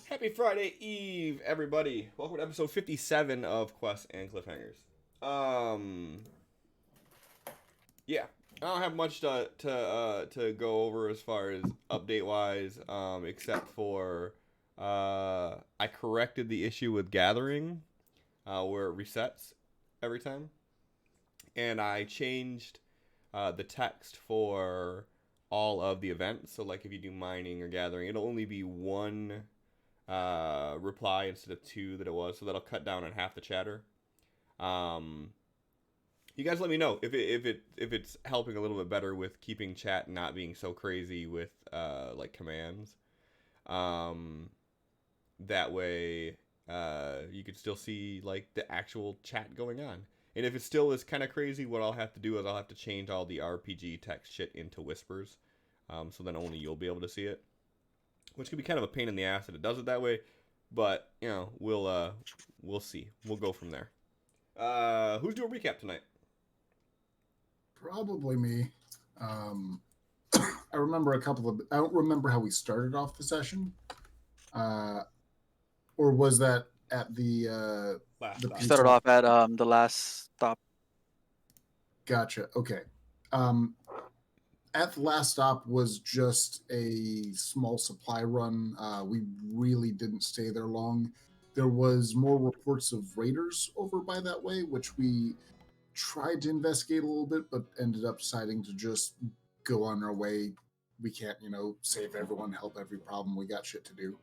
Happy Friday Eve, everybody! Welcome to episode 57 of Quests and Cliffhangers. Um, yeah, I don't have much to go over as far as update wise, except for I corrected the issue with gathering, where it resets every time, and I changed the text for all of the events. So, like if you do mining or gathering, it'll only be one reply instead of two that it was, so that'll cut down on half the chatter. Um, you guys let me know if it's helping a little bit better with keeping chat not being so crazy with like commands. Um, that way you could still see like the actual chat going on. And if it still is kind of crazy, what I'll have to do is I'll have to change all the RPG text shit into whispers, so then only you'll be able to see it, which could be kind of a pain in the ass that it does it that way. But we'll see. We'll go from there. Who's doing recap tonight? Probably me. Um, I remember a couple of. I don't remember how we started off the session, uh, or was that at Last the stop. We started pizza? off at the last stop. Gotcha. Okay. Um, at the last stop was just a small supply run. We really didn't stay there long. There was more reports of raiders over by that way, which we tried to investigate a little bit, but ended up deciding to just go on our way. We can't, save everyone, help every problem. We got shit to do.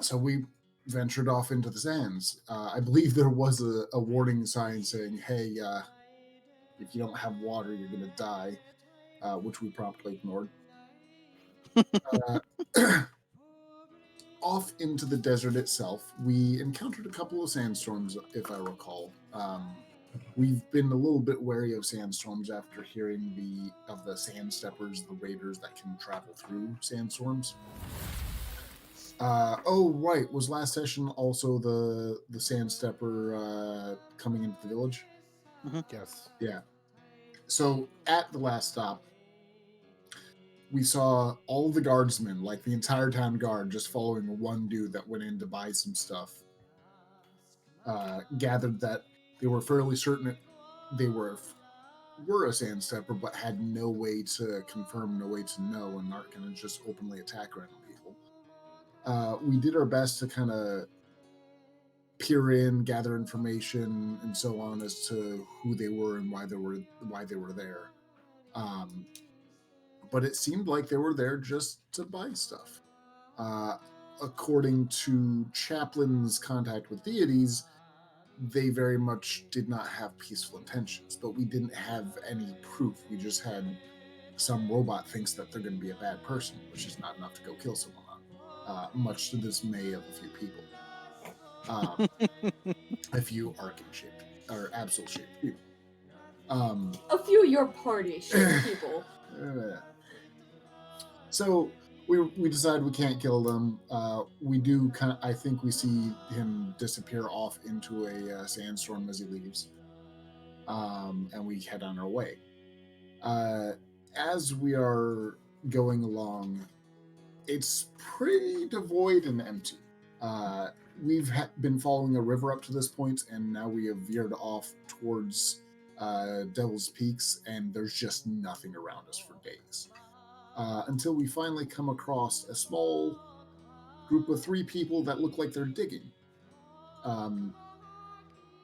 So we ventured off into the sands. I believe there was a warning sign saying, "Hey, if you don't have water, you're gonna die," which we promptly ignored. Uh, off into the desert itself, we encountered a couple of sandstorms, if I recall. We've been a little bit wary of sandstorms after hearing of the sand steppers, the raiders that can travel through sandstorms. Oh right, was last session also the sand stepper coming into the village? Yes. Yeah. So at the last stop, we saw all the guardsmen, like the entire town guard, just following one dude that went in to buy some stuff. Gathered that they were fairly certain they were a sand stepper, but had no way to confirm, no way to know, and aren't going to just openly attack random people. We did our best to kind of peer in, gather information, and so on as to who they were and why they were there. But it seemed like they were there just to buy stuff. According to Chaplin's contact with deities, they very much did not have peaceful intentions, but we didn't have any proof. We just had some robot thinks that they're going to be a bad person, which is not enough to go kill someone on, much to the dismay of a few people. A few Arcan shaped or Absol shaped people. A few your party shaped people. So we decide we can't kill them. We do I think we see him disappear off into a sandstorm as he leaves, and we head on our way. As we are going along, it's pretty devoid and empty. We've been following a river up to this point, and now we have veered off towards Devil's Peaks, and there's just nothing around us for days. Until we finally come across a small group of 3 people that look like they're digging.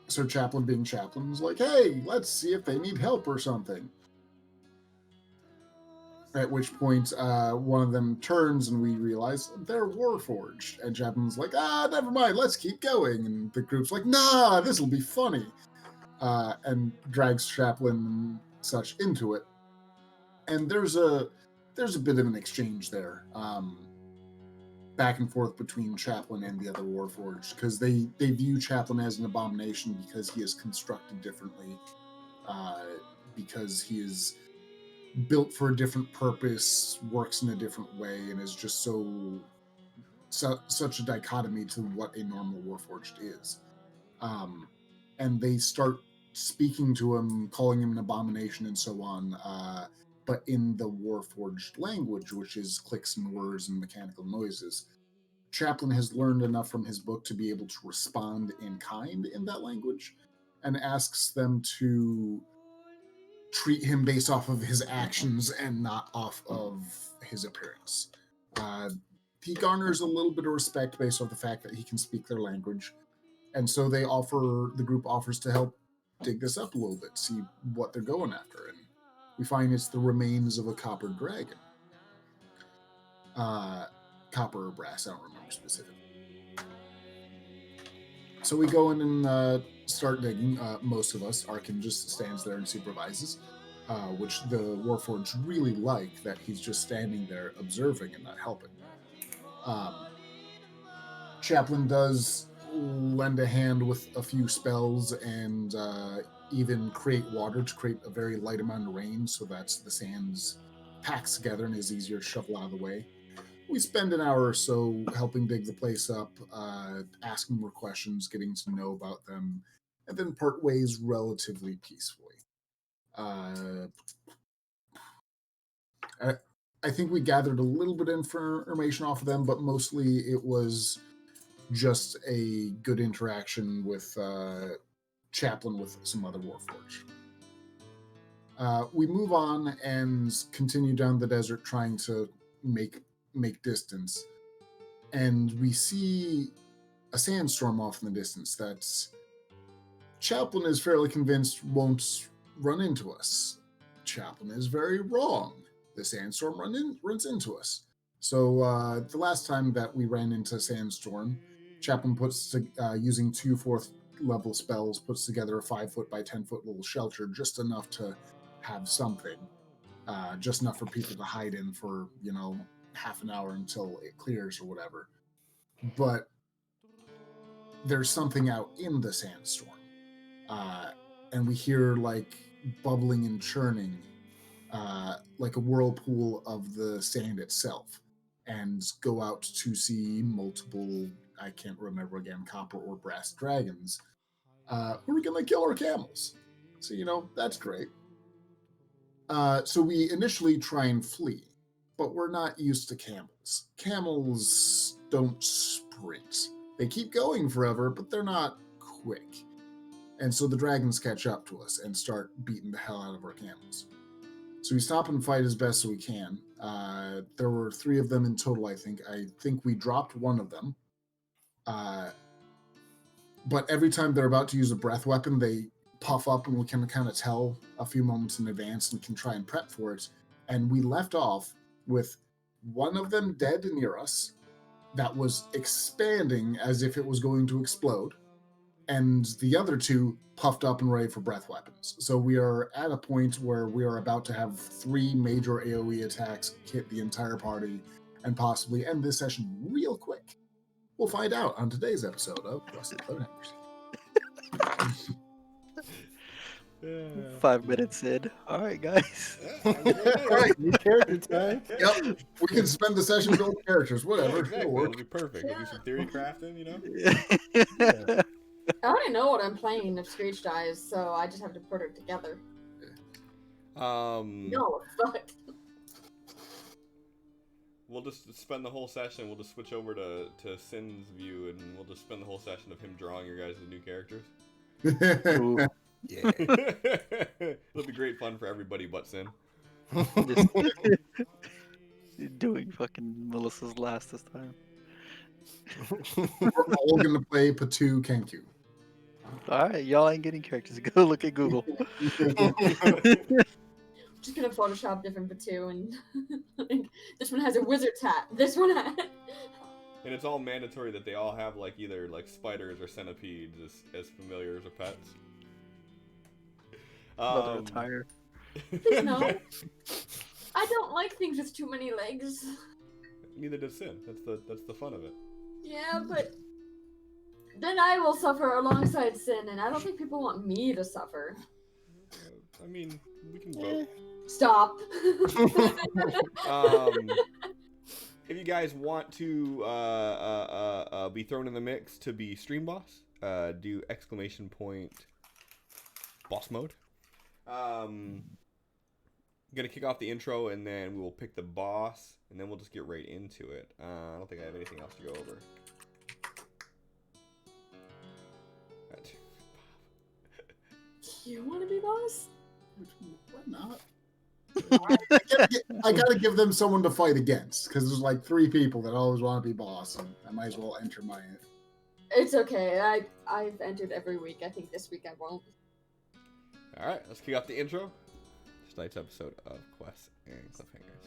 So Chaplin, being Chaplin, is like, "Hey, let's see if they need help or something." At which point, one of them turns and we realize they're Warforged. And Chaplin's like, never mind, let's keep going. And the group's like, nah, this will be funny. And drags Chaplin and such into it. And there's a bit of an exchange there, back and forth between Chaplin and the other Warforged, because they view Chaplin as an abomination because he is constructed differently, because he is built for a different purpose, works in a different way, and is just such a dichotomy to what a normal Warforged is. And they start speaking to him, calling him an abomination and so on, but in the Warforged language, which is clicks and whirs and mechanical noises. Chaplin has learned enough from his book to be able to respond in kind in that language, and asks them to treat him based off of his actions and not off of his appearance. He garners a little bit of respect based off the fact that he can speak their language, and so the group offers to help dig this up a little bit, see what they're going after, and we find it's the remains of a copper dragon. Copper or brass, I don't remember specifically. So we go in and start digging. Most of us, Arkin just stands there and supervises, which the Warforged really like, that he's just standing there observing and not helping. Chaplin does lend a hand with a few spells and even create water to create a very light amount of rain, so that the sands packs together and is easier to shovel out of the way. We spend an hour or so helping dig the place up, asking more questions, getting to know about them, and then part ways relatively peacefully. I think we gathered a little bit of information off of them, but mostly it was just a good interaction with Chaplin with some other Warforged. We move on and continue down the desert trying to make distance, and we see a sandstorm off in the distance that Chaplin is fairly convinced won't run into us. Chaplin is very wrong. The sandstorm runs into us. So the last time that we ran into a sandstorm, Chaplin using 2 4th level spells, puts together a 5-foot by 10-foot little shelter, just enough to have something, just enough for people to hide in for, half an hour until it clears or whatever. But there's something out in the sandstorm, and we hear like bubbling and churning, like a whirlpool of the sand itself, and go out to see multiple, I can't remember again, copper or brass dragons, who are gonna kill our camels. So that's great. So we initially try and flee, but we're not used to camels. Camels don't sprint. They keep going forever, but they're not quick. And so the dragons catch up to us and start beating the hell out of our camels. So we stop and fight as best as we can. There were 3 of them in total, I think. I think we dropped one of them. But every time they're about to use a breath weapon, they puff up, and we can kind of tell a few moments in advance and can try and prep for it. And we left off with one of them dead near us that was expanding as if it was going to explode, and the other 2 puffed up and ready for breath weapons. So we are at a point where we are about to have 3 major AoE attacks hit the entire party and possibly end this session real quick. We'll find out on today's episode of Quest and Cliffhangers. 5 minutes in. All right, guys. All right. New character time. Yep. We can spend the session building characters, whatever. Yeah, exactly. It'll be perfect. We'll do some theory crafting, Yeah. I already know what I'm playing if Screech dies, so I just have to put it together. No, fuck. We'll just spend the whole session. We'll just switch over to Sin's view, and we'll just spend the whole session of him drawing your guys' new characters. Ooh, Yeah. It'll be great fun for everybody but Sin. just doing fucking Melissa's last this time. We're all going to play Patu Kenku. All right, y'all ain't getting characters. Go look at Google. Just gonna Photoshop different Batu, and like, this one has a wizard's hat. This one has. And it's all mandatory that they all have like either like spiders or centipedes as familiars or pets. Another attire. Please no. I don't like things with too many legs. Neither does Sin. That's the fun of it. Yeah, but then I will suffer alongside Sin, and I don't think people want me to suffer. I mean, we can vote. Stop. If you guys want to be thrown in the mix to be stream boss, do ! Boss mode. gonna kick off the intro, and then we will pick the boss, and then we'll just get right into it. I don't think I have anything else to go over. You want to be boss? Why not? I gotta give them someone to fight against, because there's like 3 people that always want to be boss, and I might as well enter my... It's okay. I've entered every week. I think this week I won't. Alright, let's kick off the intro. Tonight's episode of Quests and Cliffhangers.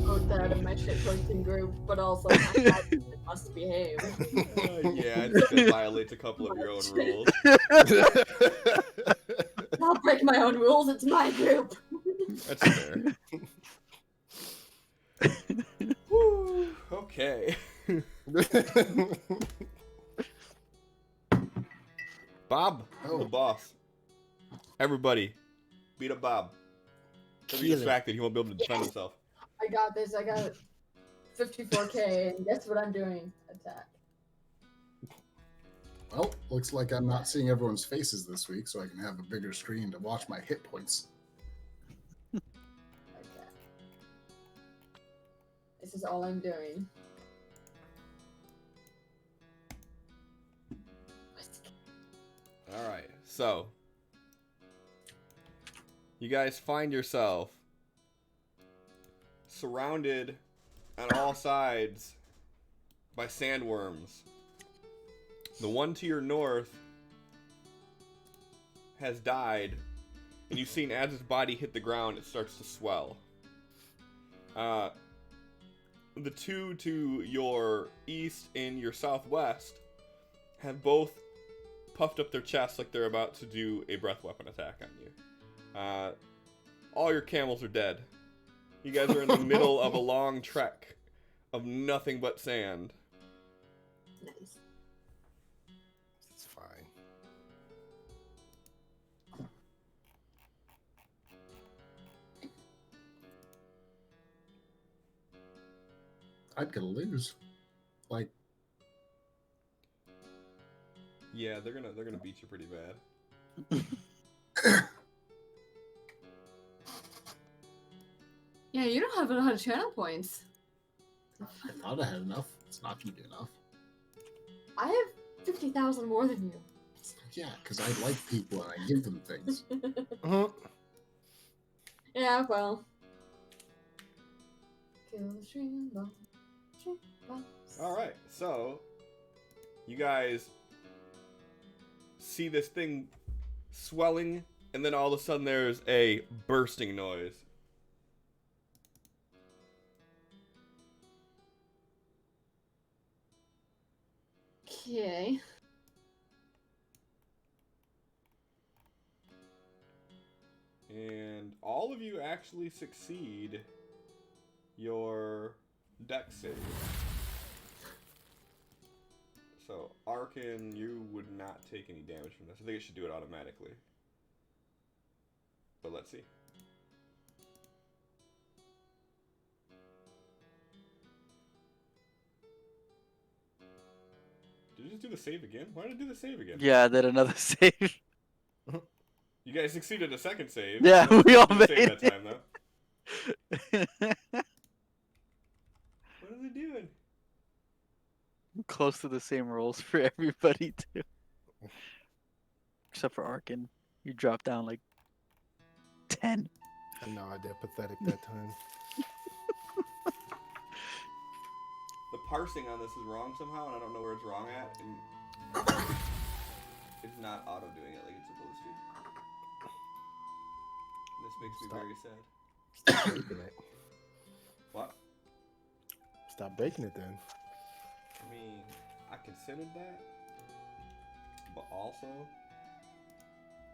Vote that in my shit posting group, but also I must behave. Yeah, I think that violates a couple of your own rules. I'll break my own rules. It's my group. That's fair. Whew, okay. Bob, the boss. Everybody, beat up Bob. He'll be distracted. He won't be able to defend himself. I got this. I got 54k, and guess what I'm doing? Attack. Well, looks like I'm not seeing everyone's faces this week, so I can have a bigger screen to watch my hit points. Okay. This is all I'm doing. Alright, so you guys find yourself surrounded on all sides by sandworms. The one to your north has died, and you've seen as its body hit the ground, it starts to swell. The 2 to your east and your southwest have both puffed up their chests like they're about to do a breath weapon attack on you. All your camels are dead. You guys are in the middle of a long trek of nothing but sand. Nice. It's fine. I'm gonna lose. Like, Yeah, they're gonna beat you pretty bad. Yeah, you don't have a lot of channel points. I thought I had enough. It's not gonna be enough. I have 50,000 more than you. Yeah, because I like people and I give them things. Yeah, well. Kill the stream boss. Alright, so you guys see this thing swelling, and then all of a sudden there's a bursting noise. Okay. And all of you actually succeed your dex save. So, Arkin, you would not take any damage from this. I think it should do it automatically. But let's see. Did you just do the save again? Why did it do the save again? Yeah, I did another save. You guys succeeded a second save. Yeah, No, we all didn't save made that it. time, though. What is it doing? Close to the same rolls for everybody too. Except for Arkin. You dropped down like 10. I know I did pathetic that time. The parsing on this is wrong somehow, and I don't know where it's wrong at. And it's not auto doing it like it's supposed to. This makes me Stop. very sad. Stop breaking it. What? Stop breaking it then. I mean, I considered that, but also,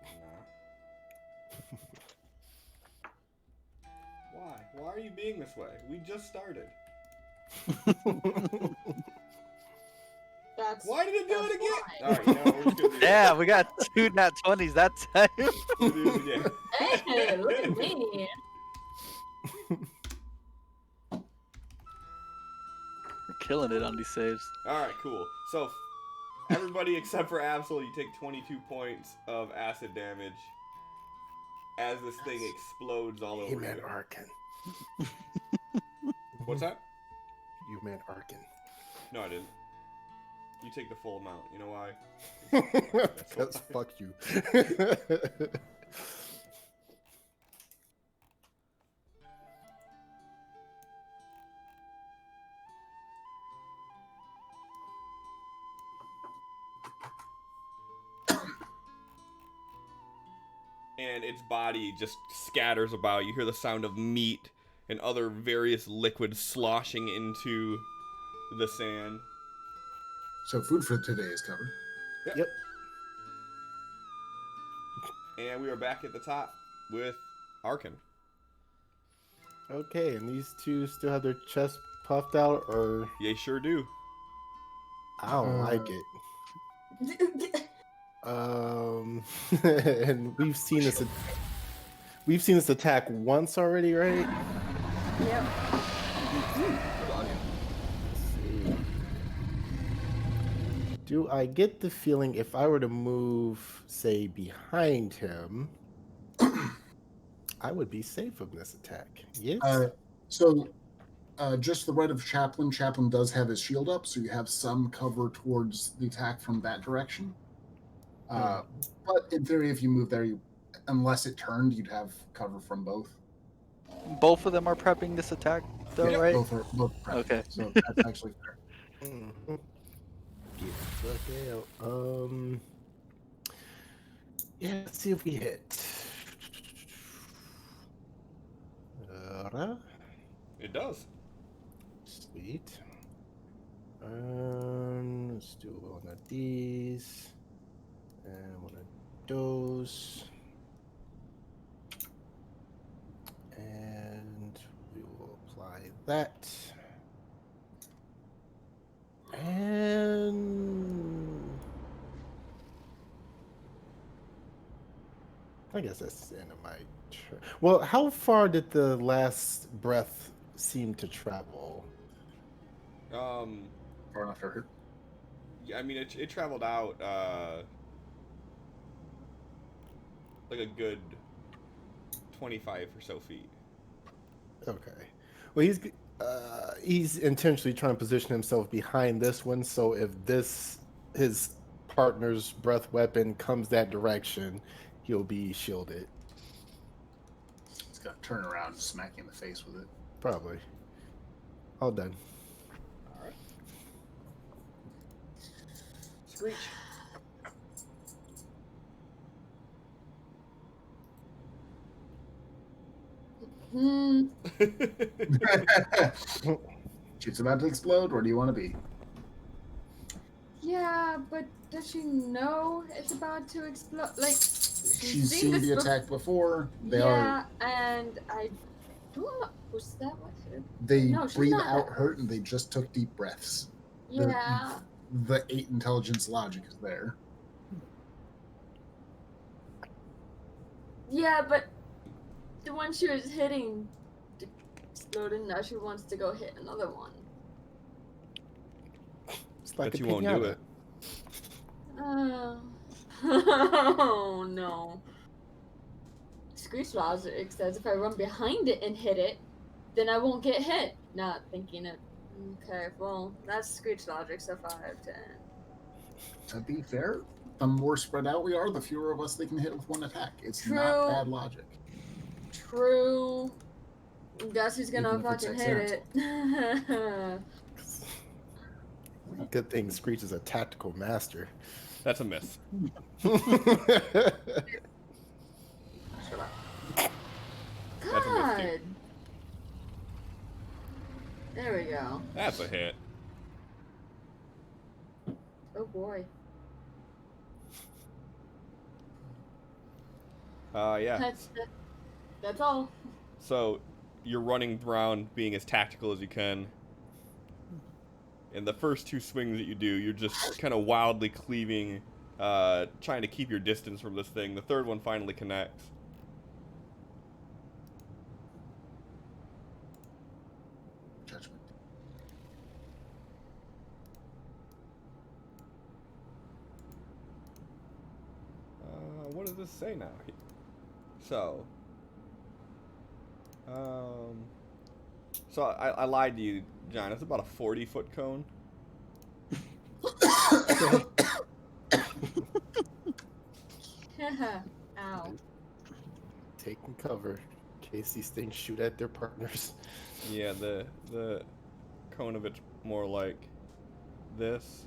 nah. Why? Why are you being this way? We just started. That's Why did it do it That's again? why. Alright, you know what, we're just gonna do Yeah, we got 2 nat 20s that time. Yeah. Hey, look at me. We're killing it on these saves. Alright, cool. So, everybody except for Absol, you take 22 points of acid damage as this thing explodes all He over meant you. Arkin. What's that? You meant Arkin. No, I didn't. You take the full amount. You know why? Because fuck you. And its body just scatters about. You hear the sound of meat and other various liquids sloshing into the sand. So food for today is covered. Yep. And we are back at the top with Arkin. Okay, and these two still have their chest puffed out, or They sure do. I don't like it. And we've seen this. We've seen this attack once already, right? Yep. Do I get the feeling if I were to move, say, behind him, I would be safe from this attack? Yes. So just to the right of Chaplain. Chaplain does have his shield up, so you have some cover towards the attack from that direction. But in theory, if you move there, unless it turned, you'd have cover from both. Both of them are prepping this attack, though, Yeah, right? Both are prepped, Okay. So that's actually fair. Mhm. Get the fuck out. Yeah, let's see if we hit. It does. Sweet. Let's do one of these and one of those, and we will apply that. And I guess that's the end of my turn. Well, how far did the last breath seem to travel? Far enough to hurt. Yeah, I mean, it traveled out like a good 25 or so feet. Okay. Well, he's intentionally trying to position himself behind this one, so if his partner's breath weapon comes that direction, he'll be shielded. He's got to turn around and smack you in the face with it. Probably. All done. All right. Screech. Shit's about to explode. Where do you want to be? Yeah, but does she know it's about to explode? Like, She's seen the attack before. They and I don't know. Was that what hit? They No, she's breathe not out that hurt and they just took deep breaths. Yeah. The 8 intelligence logic is there. Yeah, but the one she was hitting exploded. Now she wants to go hit another one. It's like But a you won't do piñata. it. Oh no. Screech logic says if I run behind it and hit it, then I won't get hit. Not thinking it Okay, well, that's Screech logic, so 5, 10. To be fair, the more spread out we are, the fewer of us they can hit with one attack. It's not True. bad logic. True. Guess who's gonna Even if it's fucking hit it? Good thing Screech is a tactical master. That's a miss. That's a miss, God. too. There we go. That's a hit. Oh boy. Yeah. That's all. So you're running around being as tactical as you can. And the first 2 swings that you do, you're just kind of wildly cleaving, trying to keep your distance from this thing. The third one finally connects. Judgment. What does this say now? So, so I lied to you, John. It's about a 40-foot cone. Ow. Taking cover in case these things shoot at their partners. Yeah, the cone of it's more like this.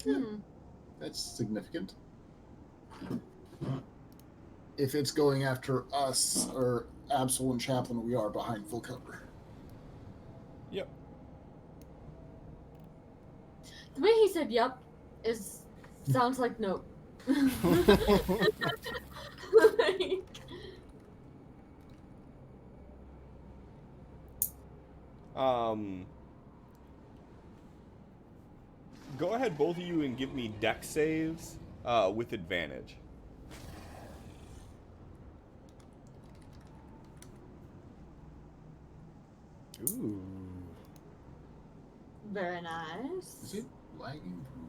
Hmm. That's significant. If it's going after us or Absol and Chaplain, we are behind full cover. Yep. The way he said "yup" sounds like no. Like, Go ahead, both of you, and give me dex saves with advantage. Ooh. very nice. Is it lagging for me?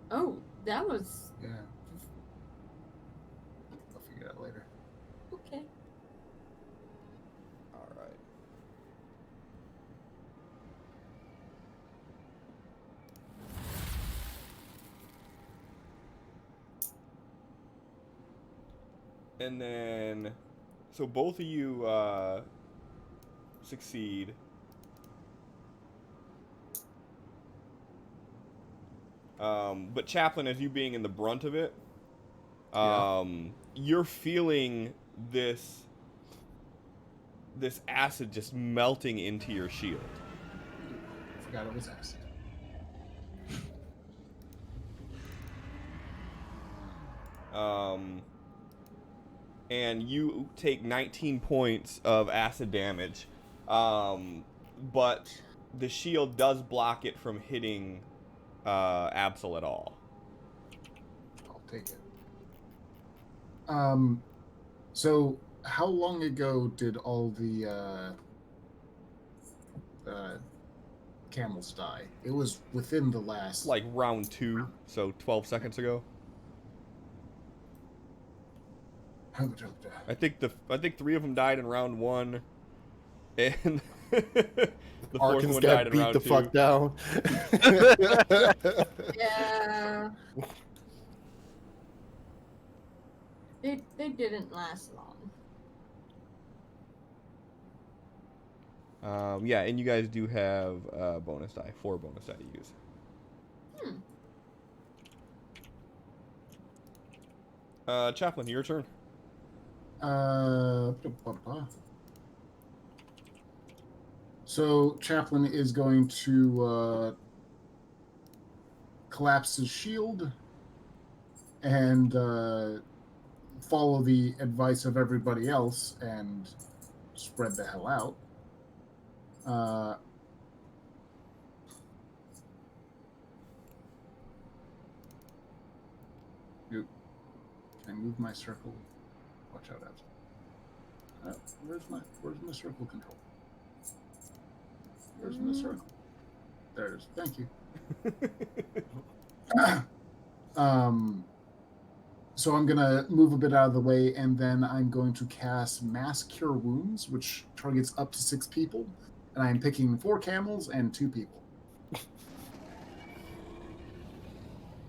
Oh, that was Yeah. I'll figure it out later. okay. All right. And then, so both of you succeed. But Chaplain, as you being in the brunt of it, you're feeling this acid just melting into your shield. Forgot it was acid. And you take 19 points of acid damage, but the shield does block it from hitting Absol at all. I'll take it. So how long ago did all the camels die? It was within the last. Like round 2, so 12 seconds ago. I think 3 of them died in round 1, and the 4th one died in beat round the 2. fuck down. Yeah. They didn't last long. Yeah, and you guys do have bonus die, 4 bonus die to use. Chaplain, your turn. So Chaplain is going to collapse his shield and follow the advice of everybody else and spread the hell out. Can I move my circle? Watch out, Abs. Where's my circle control? Where's my circle? There it is. Thank you. So I'm gonna move a bit out of the way, and then I'm going to cast Mass Cure Wounds, which targets up to 6 people, and I'm picking 4 camels and 2 people.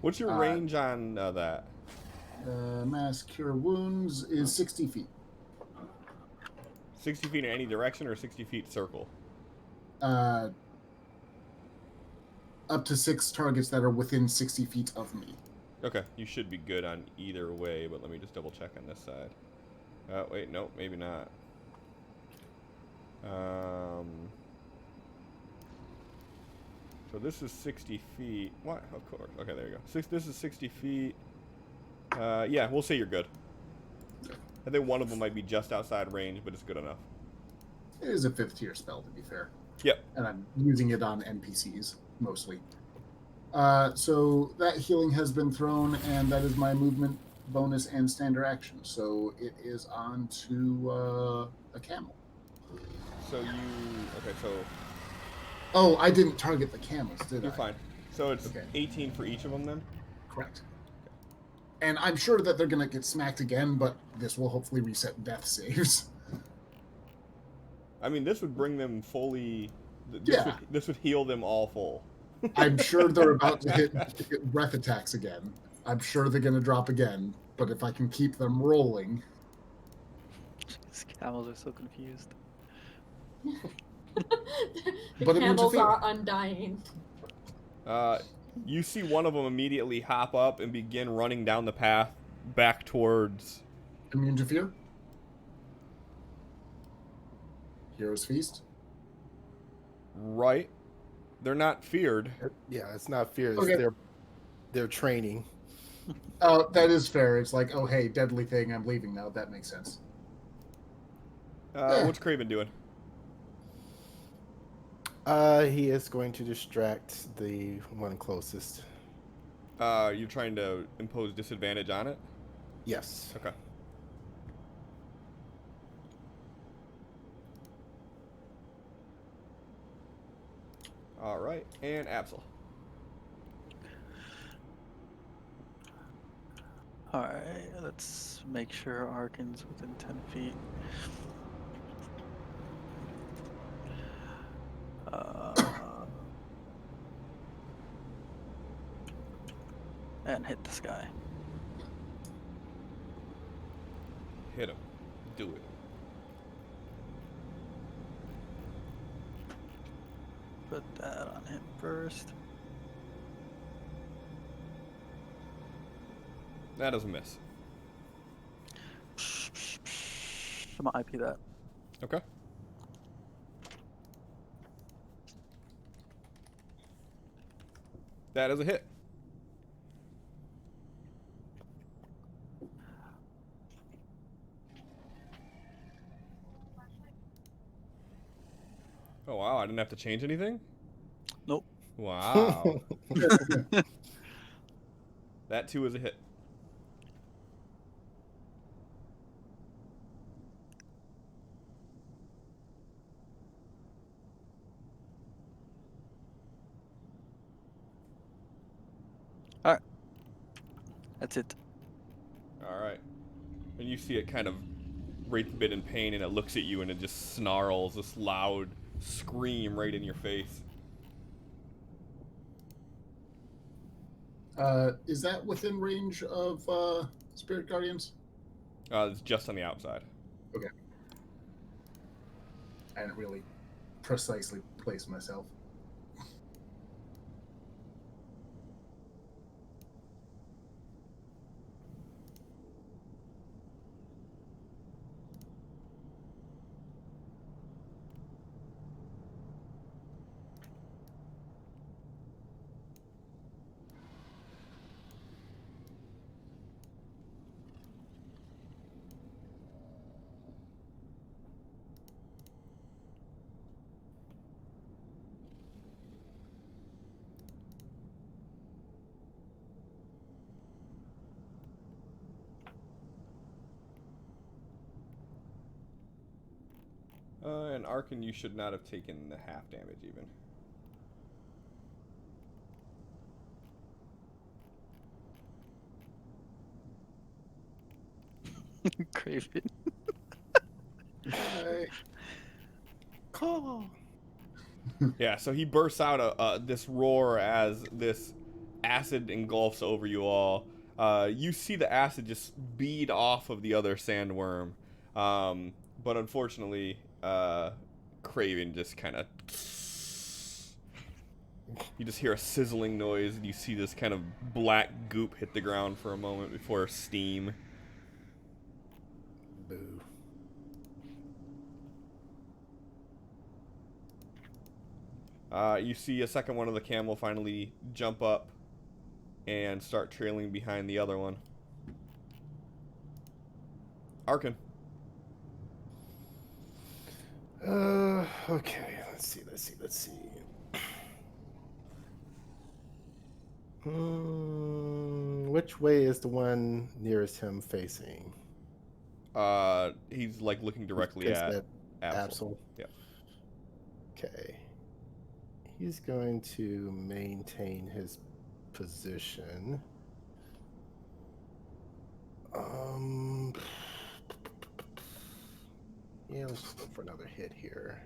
What's your range on that? Mass Cure Wounds is 60 feet. 60 feet in any direction or 60 feet circle? Up to 6 targets that are within 60 feet of me. Okay, you should be good on either way, but let me just double check on this side. Wait, no, maybe not. So this is 60 feet. What? Of course. Okay, there you go. This is 60 feet. Yeah, we'll say you're good. I think one of them might be just outside range, but it's good enough. It is a 5th tier spell, to be fair. Yep. And I'm using it on NPCs, mostly. So that healing has been thrown, and that is my movement bonus and standard action. So it is on to a camel. So you... Okay, so... Oh, I didn't target the camels, did I? You're fine. So it's Okay. 18 for each of them then? Correct. And I'm sure that they're going to get smacked again, but this will hopefully reset death saves. I mean, this would bring them fully... Yeah. This would heal them all full. I'm sure they're about to hit breath attacks again. I'm sure they're going to drop again, but if I can keep them rolling... These camels are so confused. The But camels immune to are undying. You see one of them immediately hop up and begin running down the path back towards... Immune to fear? Hero's Feast? Right. They're not feared. Yeah, it's not fear. It's Okay. their training. Oh, that is fair. It's like, oh, hey, deadly thing, I'm leaving now. That makes sense. Yeah. What's Craven doing? He is going to distract the one closest. You're trying to impose disadvantage on it? Yes. Okay. All right, and Absol. Alright, let's make sure Arkin's within 10 feet. And hit this guy. Hit him. Do it. Put that on him first. That doesn't miss. I'm gonna IP that. Okay. That is a hit. Oh wow, I didn't have to change anything? Nope. Wow. That too is a hit. Alright. That's it. Alright. And you see it kind of right a bit in pain, and it looks at you and it just snarls this loud scream right in your face. Is that within range of Spirit Guardians? It's just on the outside. Okay. I didn't really precisely place myself. And Arkin, you should not have taken the half damage even. Craven. Hey. Call. Yeah, so he bursts out this roar as this acid engulfs over you all. You see the acid just bead off of the other sandworm, but unfortunately, Craven just kind of. You just hear a sizzling noise, and you see this kind of black goop hit the ground for a moment before steam. Boo. You see a second one of the camel finally jump up and start trailing behind the other one. Arkin. Okay. Let's see. Which way is the one nearest him facing? He's like looking directly Face at that Absol. Absol. Yep. Okay. He's going to maintain his position. Yeah, let's just go for another hit here.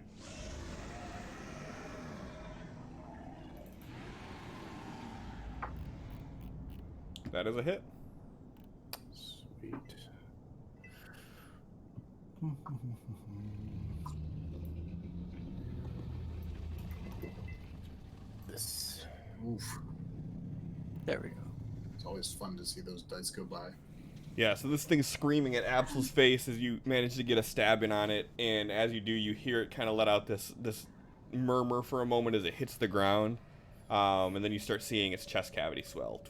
That is a hit. Sweet. This. Oof. There we go. It's always fun to see those dice go by. Yeah, so this thing's screaming at Absol's face as you manage to get a stab in on it, and as you do, you hear it kind of let out this murmur for a moment as it hits the ground, and then you start seeing its chest cavity swell.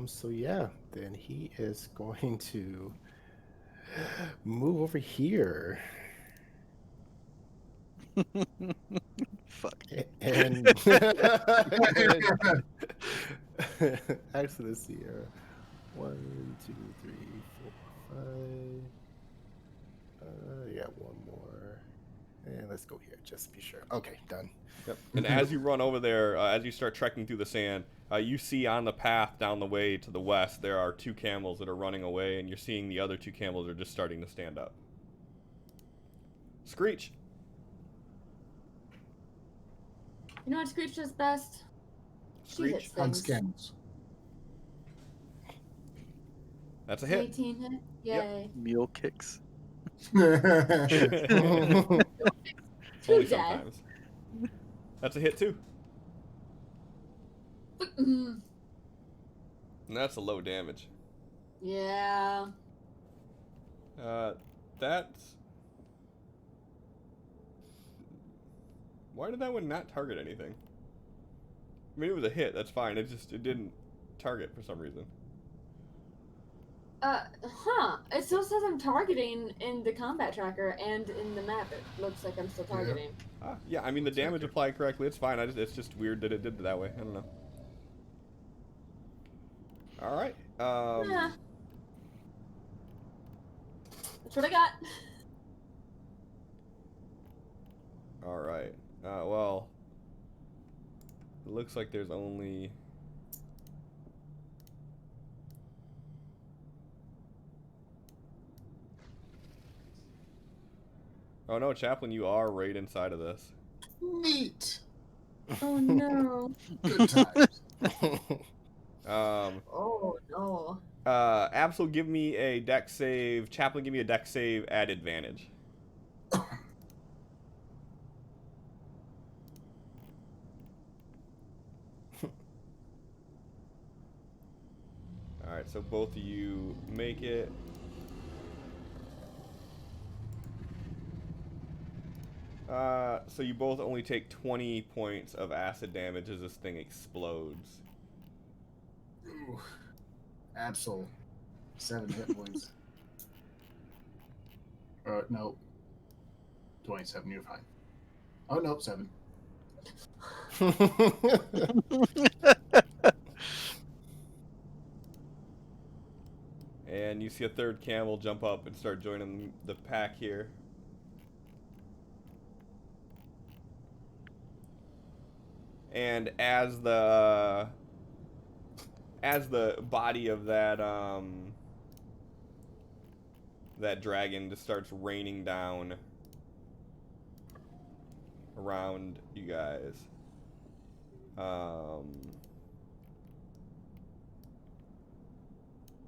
So yeah, then he is going to move over here. Fuck. And actually, let's see here. 1, 2, 3, 4, 5. Yeah, one more. And let's go here just to be sure. Okay, done. Yep. And as you run over there, as you start trekking through the sand, you see on the path down the way to the west, there are 2 camels that are running away, and you're seeing the other 2 camels are just starting to stand up. Screech. You know what Screech does best? She Screech hits Hugs things. camels. That's a hit. 18 hit. Yay. Mule kicks. Only Two dead. sometimes. That's a hit too. And that's a low damage. Yeah. That's... Why did that one not target anything? I mean, it was a hit, that's fine. It didn't target for some reason. It still says I'm targeting in the combat tracker and in the map. It looks like I'm still targeting. Yeah, I mean, the damage applied correctly. It's fine. It's just weird that it did it that way. I don't know. All right. Yeah. That's what I got. All right. Well, it looks like there's only... Oh no, Chaplain, you are right inside of this. Neat. Oh no. Good times. Oh no. Absol, give me a dex save. Chaplain, give me a dex save at advantage. Alright, so both of you make it. So you both only take 20 points of acid damage as this thing explodes. Ooh. Absol. 7 hit points. No. 27, you're fine. Oh, no, 7. And you see a third camel jump up and start joining the pack here. And as the body of that that dragon just starts raining down around you guys.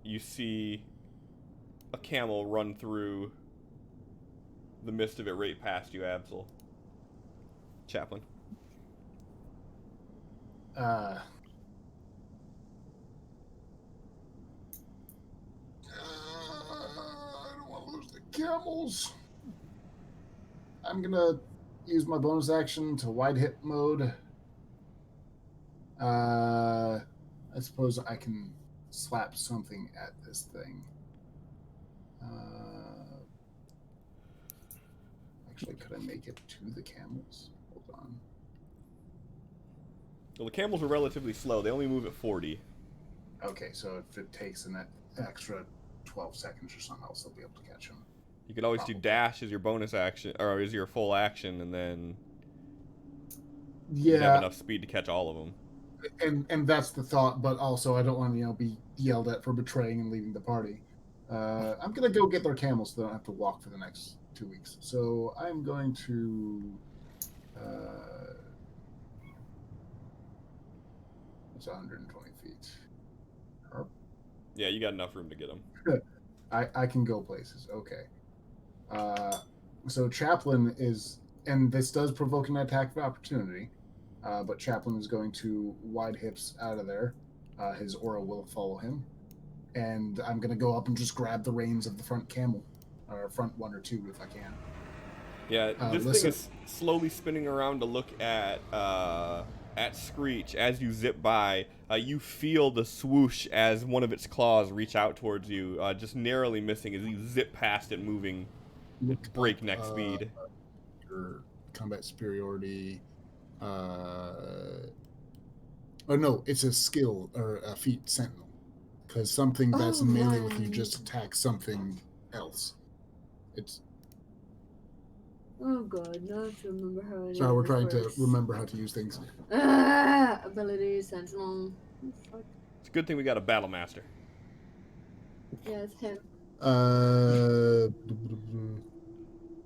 You see a camel run through the midst of it right past you, Absol. Chaplain. I don't want to lose the camels. I'm gonna use my bonus action to wide hip mode. I suppose I can slap something at this thing. Actually, could I make it to the camels? Hold on. Well, the camels are relatively slow. They only move at 40. Okay, so if it takes an extra 12 seconds or something else, I'll be able to catch him. You could always do dash as your bonus action, or as your full action, and then you have enough speed to catch all of them. And that's the thought, but also I don't want to be yelled at for betraying and leaving the party. I'm gonna go get their camels so they don't have to walk for the next 2 weeks. So I'm going to it's 120 feet. Yeah, you got enough room to get them. I can go places. Okay. So Chaplain is, and this does provoke an attack of opportunity, but Chaplain is going to wide hips out of there. His aura will follow him. And I'm going to go up and just grab the reins of the front camel, or front one or two if I can. Yeah, this thing is slowly spinning around to look at Screech. As you zip by, you feel the swoosh as one of its claws reach out towards you, just narrowly missing as you zip past it, moving breakneck speed. Your combat superiority. Oh no, it's a skill or a feat sentinel. Because something that's melee with you just attacks something else. It's. Oh god, now I have to remember how. So we're trying to remember how to use things. Ability, sentinel. It's a good thing we got a battle master. Yeah, it's him.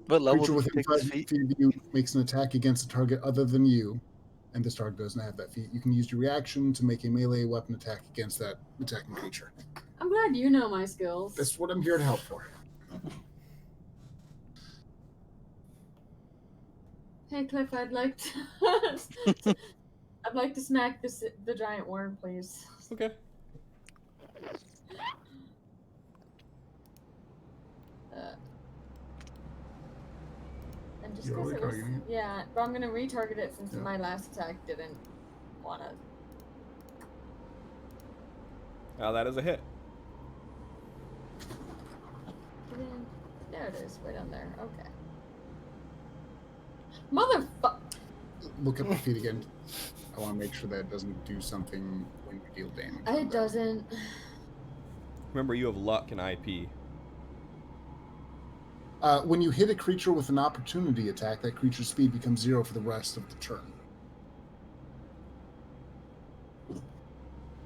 What level Creature does he within take 5 his feet? feet of you makes an attack against a target other than you, and this target doesn't have that feat. You can use your reaction to make a melee weapon attack against that attacking creature. I'm glad you know my skills. That's what I'm here to help for. Hey Cliff, I'd like to I'd like to smack the giant worm, please. Okay. And just You're because it was, retargeting it? yeah, but I'm gonna retarget it since my last attack didn't wanna. Now that is a hit. There it is, right on there. Okay. Motherfuck. Look up the feet again. I want to make sure that it doesn't do something when you deal damage. It doesn't. Remember, you have luck and IP. When you hit a creature with an opportunity attack, that creature's speed becomes 0 for the rest of the turn.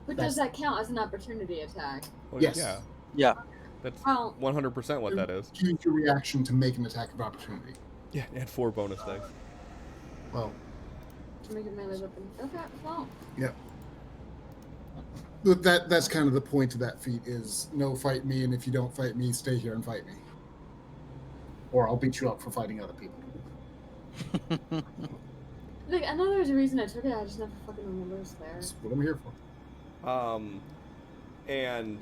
But does that count as an opportunity attack? Well, Yes. Yeah. Yeah. That's Well, 100% what that is. Use your reaction to make an attack of opportunity. Yeah, add 4 bonus dice. Well, to make it melee weapon. Okay, well. yeah. But that's kind of the point of that feat is no, fight me, and if you don't fight me, stay here and fight me. Or I'll beat you up for fighting other people. Like, I know there's a reason I took it, I just never fucking remember it's there. That's what I'm here for. And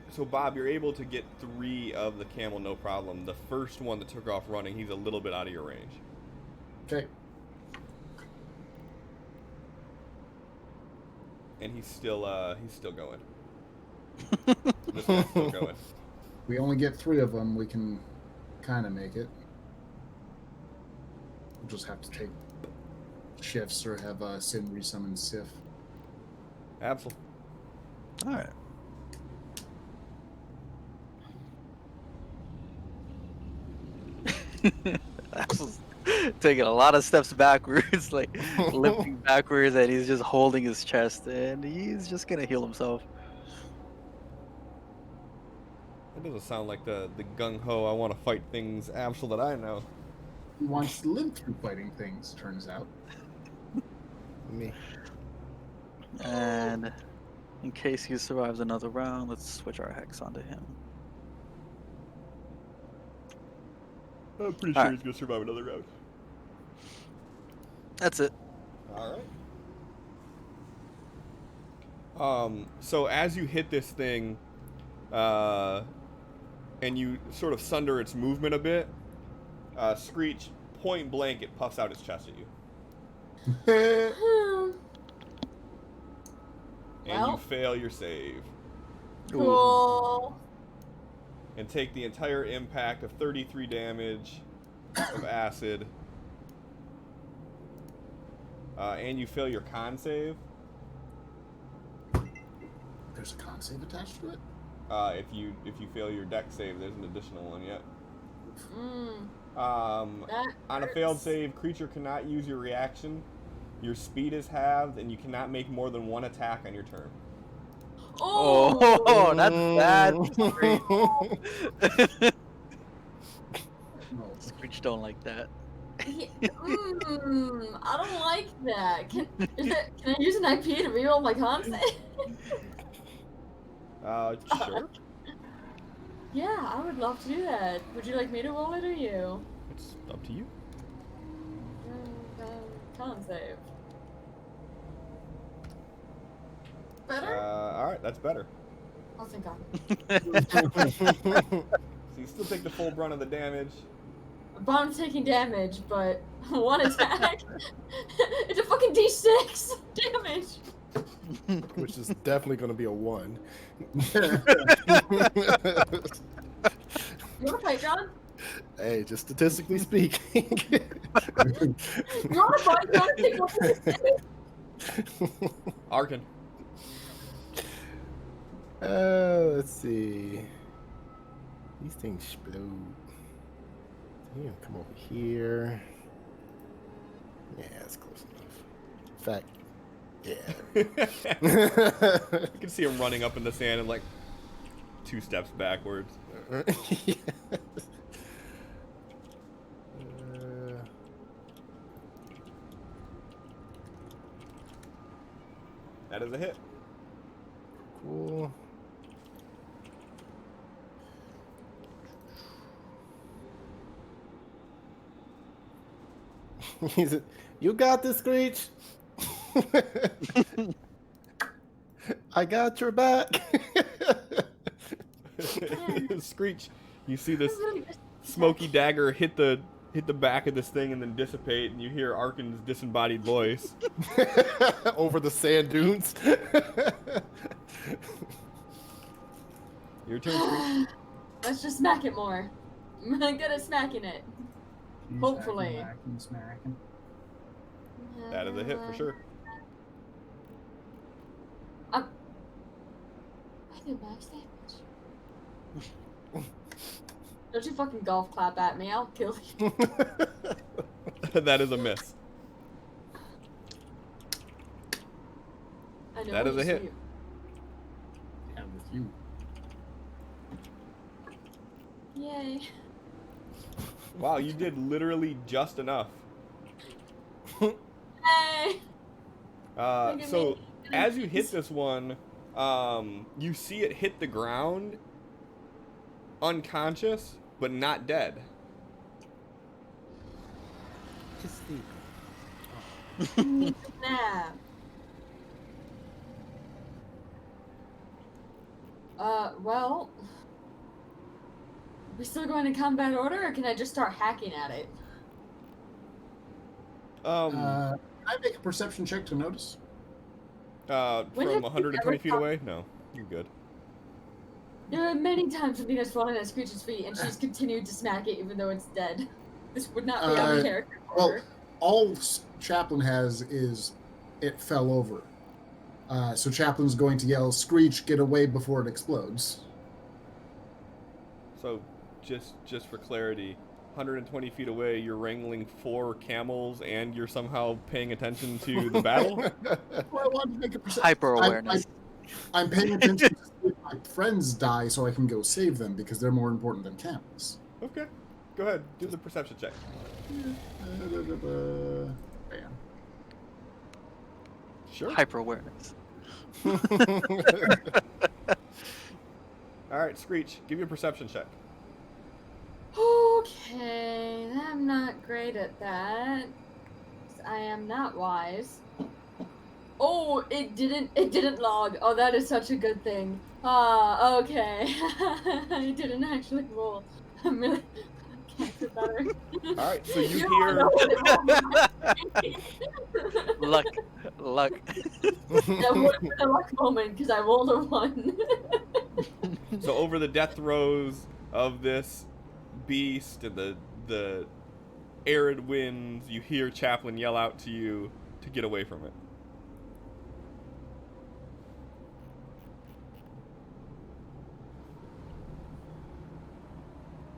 so Bob, you're able to get 3 of the camel, no problem. The first one that took off running, he's a little bit out of your range. Okay. And he's still going. This guy's still going. We only get 3 of them. We can kind of make it. We'll just have to take shifts or have Sin resummon Sif. Absolutely. All right. Axel's taking a lot of steps backwards, like limping backwards, and he's just holding his chest, and he's just gonna heal himself. That doesn't sound like the gung ho. I want to fight things Absol that I know. He wants to live through fighting things, turns out. Me. And in case he survives another round, let's switch our hex onto him. I'm pretty All sure right. he's gonna survive another round. That's it. All right. So as you hit this thing, and you sort of sunder its movement a bit, Screech, point blank, it puffs out its chest at you. And you Well. fail your save. Cool. And take the entire impact of 33 damage of acid. And you fail your con save. There's a con save attached to it? If you fail your deck save, there's an additional one yet. That On a failed save, creature cannot use your reaction. Your speed is halved, and you cannot make more than one attack on your turn. Oh, that's bad. No. Screech don't like that. Yeah, I don't like that. Can I use an IP to reroll my con save? Sure. Yeah, I would love to do that. Would you like me to roll it or you? It's up to you. Con save. Better? Alright, that's better. Oh, thank God. So you still take the full brunt of the damage. I'm taking damage, but one attack. It's a fucking D6 damage. Which is definitely going to be a 1. You wanna fight, John? Hey, just statistically speaking. You wanna fight? You wanna take one? Arkin. Let's see. These things explode. You can come over here. Yeah, that's close enough. In fact, yeah. You can see him running up in the sand and like 2 steps backwards. Yeah. That is a hit. Cool. He's you got this, Screech. I got your back. Screech. You see this smoky dagger hit the back of this thing and then dissipate, and you hear Arkin's disembodied voice. Over the sand dunes. Your turn, Screech. Let's just smack it more. I'm good at smacking it. Hopefully. Smacking. That is a hit for sure. I do max damage. Don't you fucking golf clap at me, I'll kill you. That is a miss. I know That is a you hit. see. Yeah, with you. Yay. Wow, you did literally just enough. Hey! Look at So me. as you hit this one, you see it hit the ground unconscious, but not dead. Just sleep. Nap. Well, are we still going in combat order, or can I just start hacking at it? Um, Can I make a perception check to notice? When have from you 120 ever feet away? No, you're good. There are many times when Venus fallen at Screech's feet, and she's continued to smack it even though it's dead. This would not be out of character for Well, her. all Chaplain has is it fell over. So Chaplain's going to yell, "Screech, get away before it explodes." So, just for clarity, 120 feet away, you're wrangling 4 camels, and you're somehow paying attention to the battle. Well, I wanted to make a perception. Hyper awareness. I'm paying attention to sleep my friends die so I can go save them because they're more important than camels. Okay. Go ahead. Do the perception check. Bam. Sure. Hyper awareness. All right, Screech, give me a perception check. Okay, I'm not great at that. I am not wise. Oh, it didn't log. Oh, that is such a good thing. Ah, okay. I didn't actually roll. I'm really can't do better. All right, so you don't hear. know what it was. Luck. That would have been a luck moment because I rolled a 1. So over the death throes of this beast and the arid winds, you hear Chaplain yell out to you to get away from it.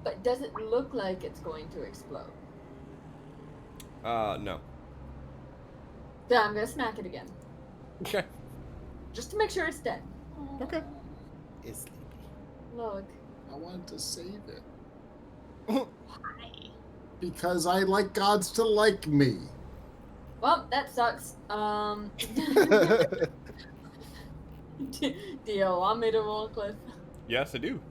But does it look like it's going to explode? No. Then I'm gonna smack it again. Okay. Just to make sure it's dead. Okay. It's sleepy. Look. I wanted to save it. Why? Because I like gods to like me. Well, that sucks. Do you want me to roll, Cliff? Yes, I do.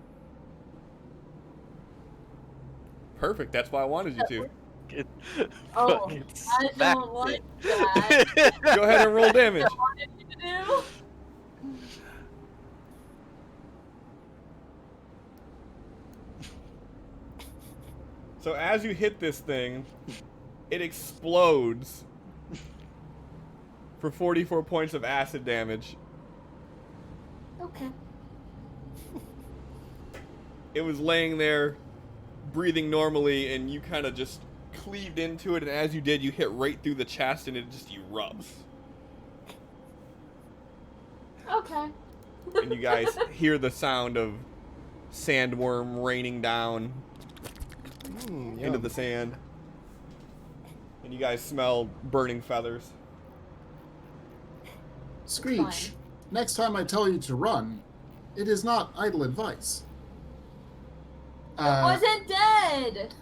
Perfect. That's why I wanted you to. Oh, Fucking I smacked don't like it. that. Go ahead and roll damage. What I wanted you to do. So as you hit this thing, it explodes for 44 points of acid damage. Okay. It was laying there, breathing normally, and you kind of just cleaved into it, and as you did, you hit right through the chest, and it just erupts. Okay. And you guys hear the sound of sandworm raining down into the sand. And you guys smell burning feathers. Screech, Fine. next time I tell you to run, it is not idle advice. Wasn't dead.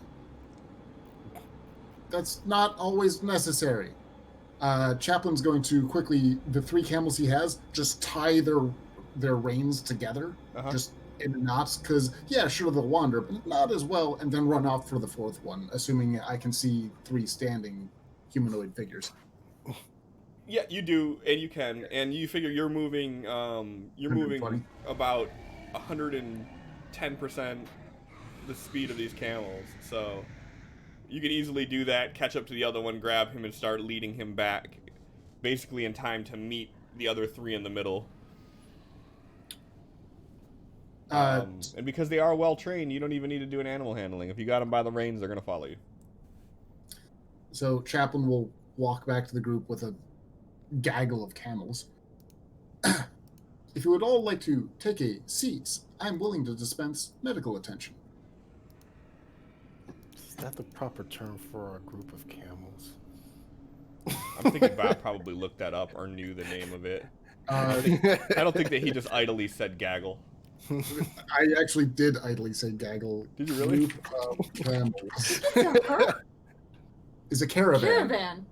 That's not always necessary. Chaplain's going to quickly, the 3 camels he has, just tie their reins together, just in knots, because, yeah, sure, they'll wander, but not as well, and then run off for the 4th one, assuming I can see 3 standing humanoid figures. Yeah, you do, and you can, and you figure you're moving 120. about 110% the speed of these camels, so you could easily do that, catch up to the other one, grab him, and start leading him back, basically in time to meet the other 3 in the middle. And because they are well trained, you don't even need to do an animal handling. If you got them by the reins, they're gonna follow you. So Chaplain will walk back to the group with a gaggle of camels. If you would all like to take a seat, I'm willing to dispense medical attention. Is that the proper term for a group of camels? I'm thinking Bob probably looked that up or knew the name of it. I don't think that he just idly said gaggle. I actually did idly say gaggle. Did you really? Group of camels. It's Is a caravan. caravan.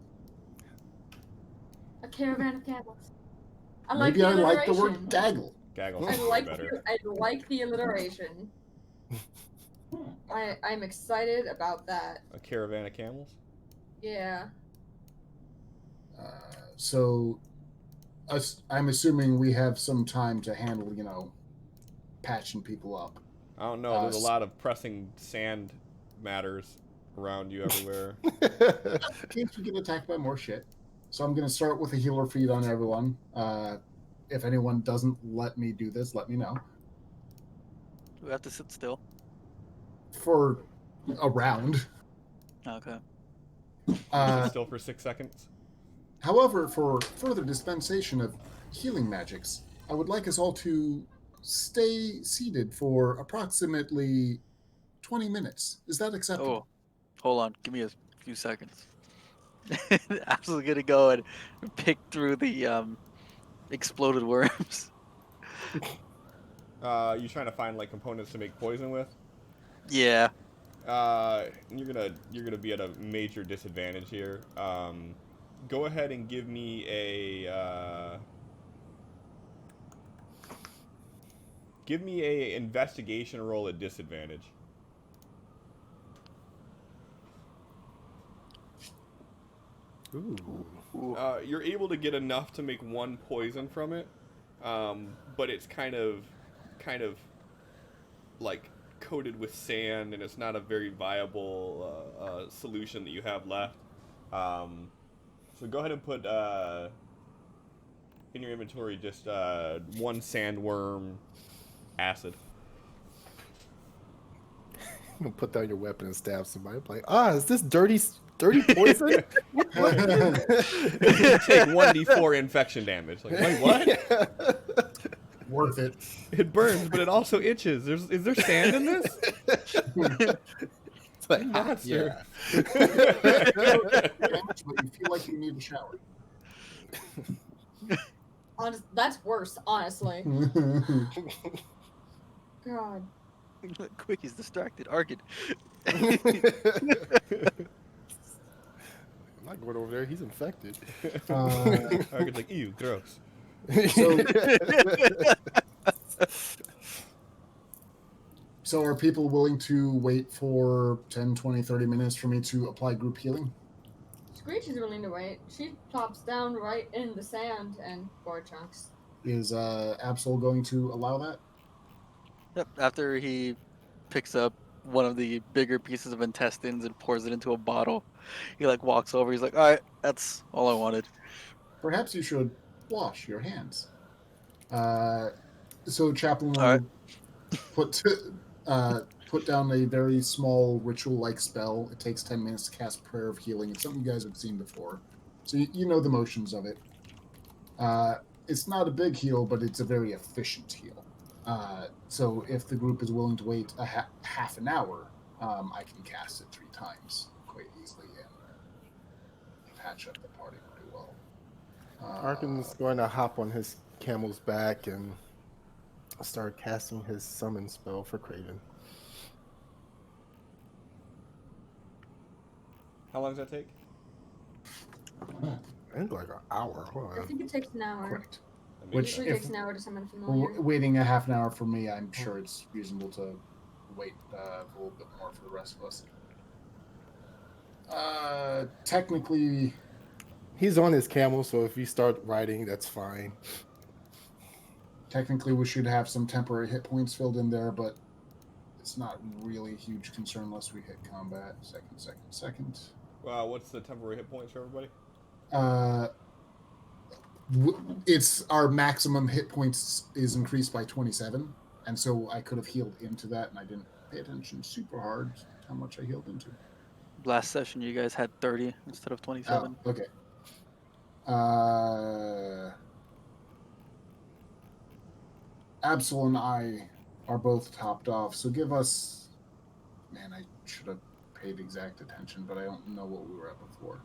A caravan of camels. I like Maybe the I like the alliteration. word gaggle. Gaggle's I probably like better. I like the alliteration. I'm excited about that. A caravan of camels? Yeah. So, I'm assuming we have some time to handle, patching people up. I don't know. There's a lot of pressing sand matters around you everywhere. In case we get attacked by more shit. So I'm going to start with a healer feed on everyone. If anyone doesn't let me do this, let me know. We have to sit still. For a round. Okay. Still for 6 seconds. However, for further dispensation of healing magics, I would like us all to stay seated for approximately 20 minutes. Is that acceptable? Oh, hold on. Give me a few seconds. Absolutely gonna go and pick through the exploded worms. You trying to find like components to make poison with? Yeah. You're gonna be at a major disadvantage here. Go ahead and give me a investigation roll at disadvantage. Ooh. You're able to get enough to make one poison from it, but it's kind of like coated with sand, and it's not a very viable solution that you have left. So go ahead and put in your inventory just one sandworm acid. You can put down your weapon and stab somebody. Like, is this dirty poison? You take 1d4 infection damage. Like, wait, what? Worth it. It burns, but it also itches. Is there sand in this? It's like, Monster. yeah. Damage, but you feel like you need a shower. That's worse, honestly. God. Quick, he's distracted. Arkin. I'm not going over there. He's infected. Arkin's like, ew, gross. So are people willing to wait for 10, 20, 30 minutes for me to apply group healing? Screech is willing to wait. She plops down right in the sand and gore chunks. Is Absol going to allow that? Yep. After he picks up one of the bigger pieces of intestines and pours it into a bottle, he like walks over. He's like, "All right, that's all I wanted." Perhaps you should wash your hands. So Chaplain All right. put down a very small ritual-like spell. It takes 10 minutes to cast Prayer of Healing. It's something you guys have seen before. So you know the motions of it. It's not a big heal, but it's a very efficient heal. So if the group is willing to wait half an hour, I can cast it 3 times quite easily and patch up the party pretty well. Arkin's going to hop on his camel's back and start casting his summon spell for Craven. How long does that take? I think like an hour. Hold I on. think it takes an hour. Correct. It Which, usually if takes an hour to summon familiar. waiting a half an hour for me, I'm sure it's reasonable to wait a little bit more for the rest of us. Technically, He's on his camel, so if you start riding, that's fine. we should have some temporary hit points filled in there, but it's not really a huge concern unless we hit combat. Second. What's the temporary hit points for everybody? It's our maximum hit points is increased by 27, and so I could have healed into that, and I didn't pay attention super hard how much I healed into. Last session, you guys had 30 instead of 27. Oh, okay. Absol and I are both topped off, so give us... Man, I should have paid exact attention, but I don't know what we were at before.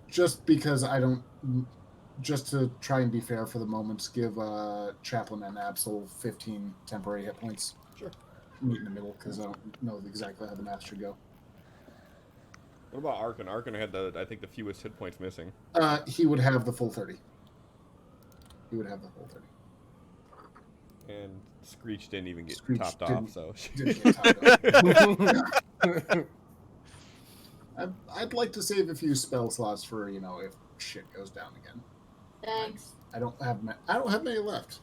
Just because I don't... Just to try and be fair for the moment, give Chaplain and Absol 15 temporary hit points. Sure. Meet in the middle, because I don't know exactly how the math should go. What about Arkin? Arkin had I think the fewest hit points missing. He would have the full 30. He would have the full 30. And Screech didn't even get Screech topped didn't- off, so Didn't get topped up. I'd like to save a few spell slots for, if shit goes down again. Thanks. I don't have many left.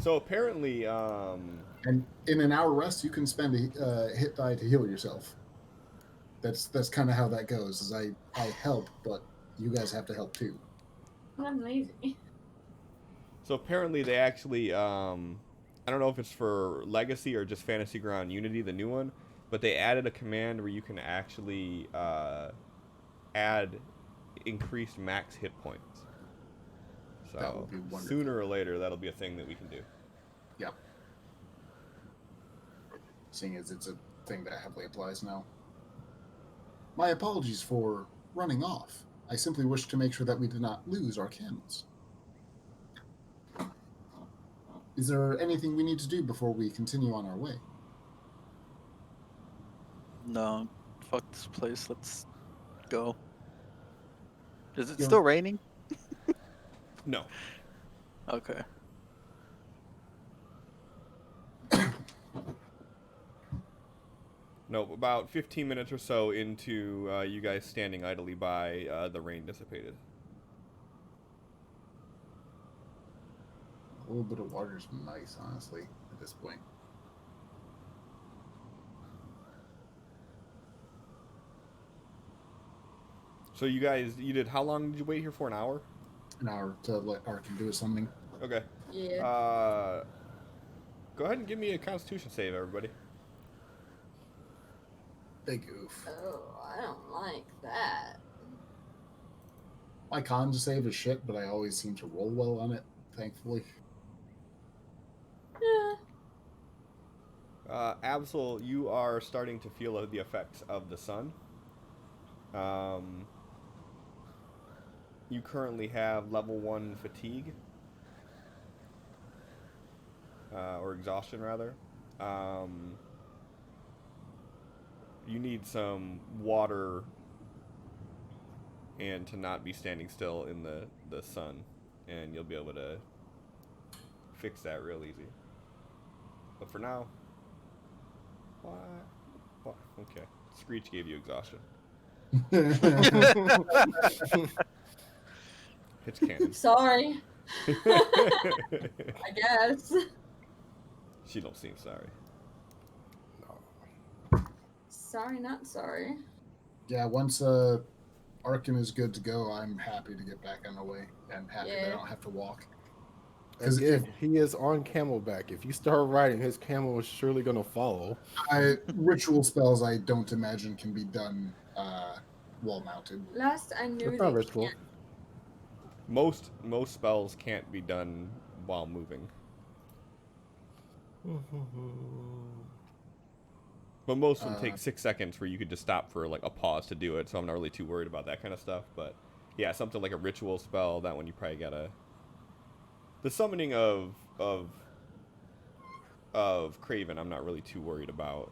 So apparently, And in an hour rest, you can spend a hit die to heal yourself. That's kind of how that goes. Is I help, but you guys have to help too. I'm lazy. So apparently they actually, I don't know if it's for Legacy or just Fantasy Ground Unity, the new one, but they added a command where you can actually add increased max hit points. That So would be wonderful. sooner or later, that'll be a thing that we can do. Yep. Seeing as it's a thing that heavily applies now. My apologies for running off. I simply wish to make sure that we did not lose our camels. Is there anything we need to do before we continue on our way? No, fuck this place. Let's go. Is it You're- still raining? No. Okay. No, about 15 minutes or so into you guys standing idly by, the rain dissipated. A little bit of water's nice, honestly, at this point. So you guys, how long did you wait here for? An hour? An hour to let Arkin do something. Okay. Yeah. Go ahead and give me a Constitution save, everybody. Big oof. Oh, I don't like that. My con save is shit, but I always seem to roll well on it, thankfully. Yeah. Absol, you are starting to feel the effects of the sun. You currently have level 1 fatigue. Or exhaustion, rather. You need some water and to not be standing still in the sun. And you'll be able to fix that real easy. But for now... What? Okay. Screech gave you exhaustion. It's canon. Sorry. I guess. She don't seem sorry. Sorry, not sorry. Yeah, once Arkin is good to go, I'm happy to get back on the way and happy that I Yeah. don't have to walk. Because Again, he is on camelback. If you start riding, his camel is surely going to follow. ritual spells I don't imagine can be done wall mounted. Last I knew It's not they ritual. can't. Most spells can't be done while moving. But most of them take 6 seconds where you could just stop for like a pause to do it, so I'm not really too worried about that kind of stuff. But yeah, something like a ritual spell, that one you probably gotta... The summoning of Craven, I'm not really too worried about.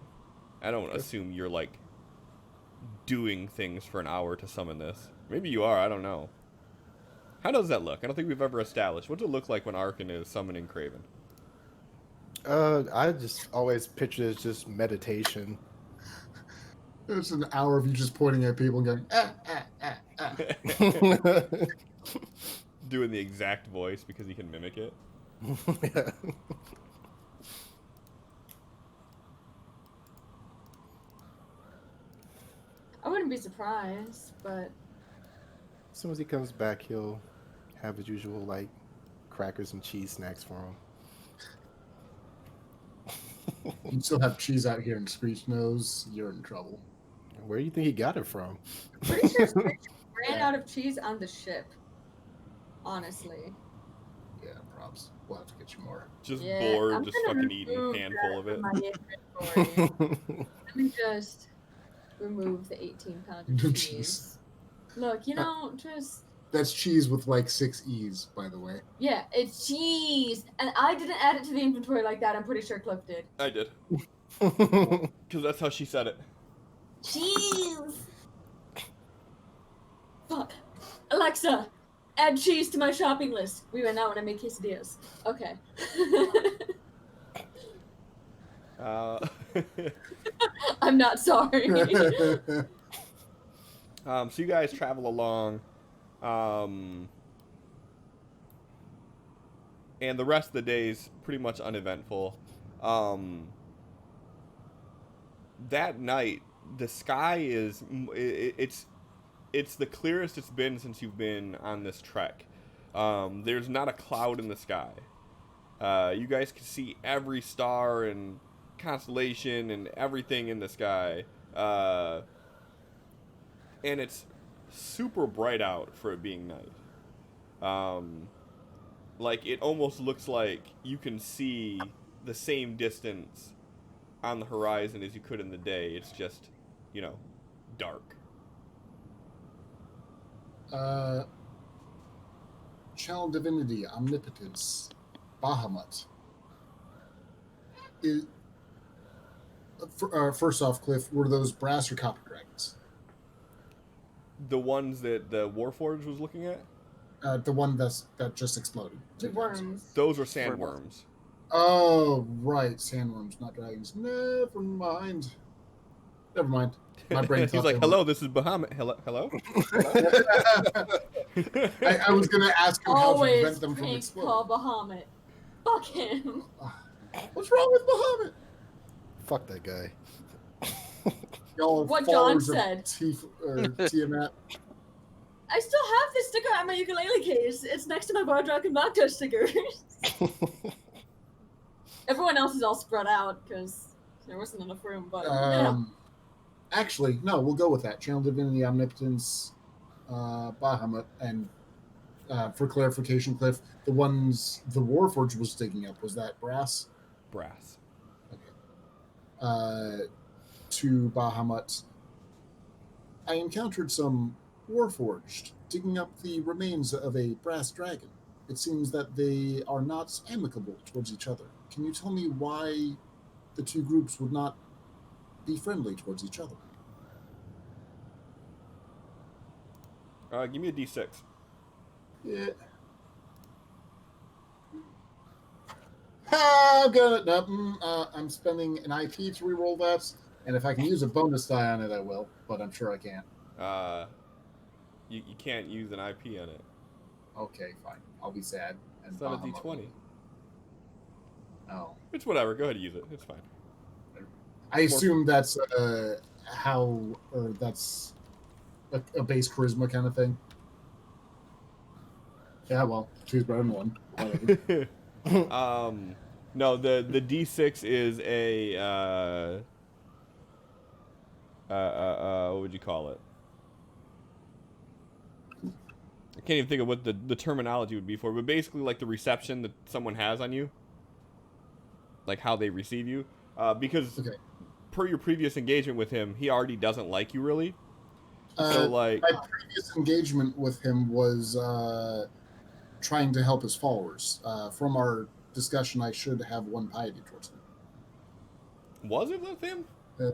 I don't assume you're like doing things for an hour to summon this. Maybe you are, I don't know. How does that look? I don't think we've ever established. What does it look like when Arkin is summoning Craven? I just always picture it as just meditation. It's an hour of you just pointing at people and going, ah, ah, ah, ah. Doing the exact voice because he can mimic it. Yeah. I wouldn't be surprised, but As soon as he comes back, he'll have his usual, like, crackers and cheese snacks for him. You still have cheese out here and Screech knows you're in trouble. Where do you think he got it from? pretty sure Screech ran out of cheese on the ship. Honestly. Yeah, props. We'll have to get you more. Just Yeah, bored, I'm just gonna fucking eating a remove handful that of it. from my inventory. Let me just remove the 18 pound of No cheese. cheese. Look, just... That's cheese with like 6 E's, by the way. Yeah, it's cheese! And I didn't add it to the inventory like that. I'm pretty sure Cliff did. I did. Because that's how she said it. Cheese! Fuck. Alexa, add cheese to my shopping list. We went out when I make quesadillas. Okay. I'm not sorry. So you guys travel along, and the rest of the day's pretty much uneventful. That night, the sky is it's the clearest it's been since you've been on this trek. There's not a cloud in the sky. You guys can see every star and constellation and everything in the sky. And it's super bright out for it being night. Like, it almost looks like you can see the same distance on the horizon as you could in the day. It's just, dark. Channel Divinity, Omnipotence, Bahamut. First off, Cliff, were those brass or copper dragons? The ones that the Warforged was looking at? The one that just exploded. The worms. Those were sandworms. Oh, right. Sandworms, not dragons. Never mind. My brain He's thought like, they hello, were- this is Bahamut. Hello? Hello? I was going to ask him how to Always prevent them from prank exploding. call Bahamut. Fuck him. What's wrong with Bahamut? Fuck that guy. Y'all What John followers of said. Tiamat. I still have this sticker on my ukulele case. It's next to my Bar Dragon Mocktail stickers. Everyone else is all spread out because there wasn't enough room, but Actually, no, we'll go with that. Channel Divinity, Omnipotence, Bahamut, and for clarification, Cliff, the ones the Warforged was digging up, was that brass? Brass. Okay. To Bahamut, I encountered some Warforged digging up the remains of a brass dragon. It seems that they are not amicable towards each other. Can you tell me why the two groups would not be friendly towards each other? Give me a D6. Yeah. I'm gonna. No, I'm spending an IP to reroll that, and if I can use a bonus die on it, I will. But I'm sure I can't. You can't use an IP on it. Okay, fine. I'll be sad. And It's not a Bahamut D20. will. Oh. It's whatever. Go ahead and use it. It's fine. I assume that's how, or that's a base charisma kind of thing. Yeah, well, two's better than one. Whatever. No, the D6 is a what would you call it? I can't even think of what the terminology would be for, but basically like the reception that someone has on you, like how they receive you, because Okay. per your previous engagement with him, he already doesn't like you really. So like, my previous engagement with him was trying to help his followers. From our discussion, I should have one piety towards him. was it with him? Yeah.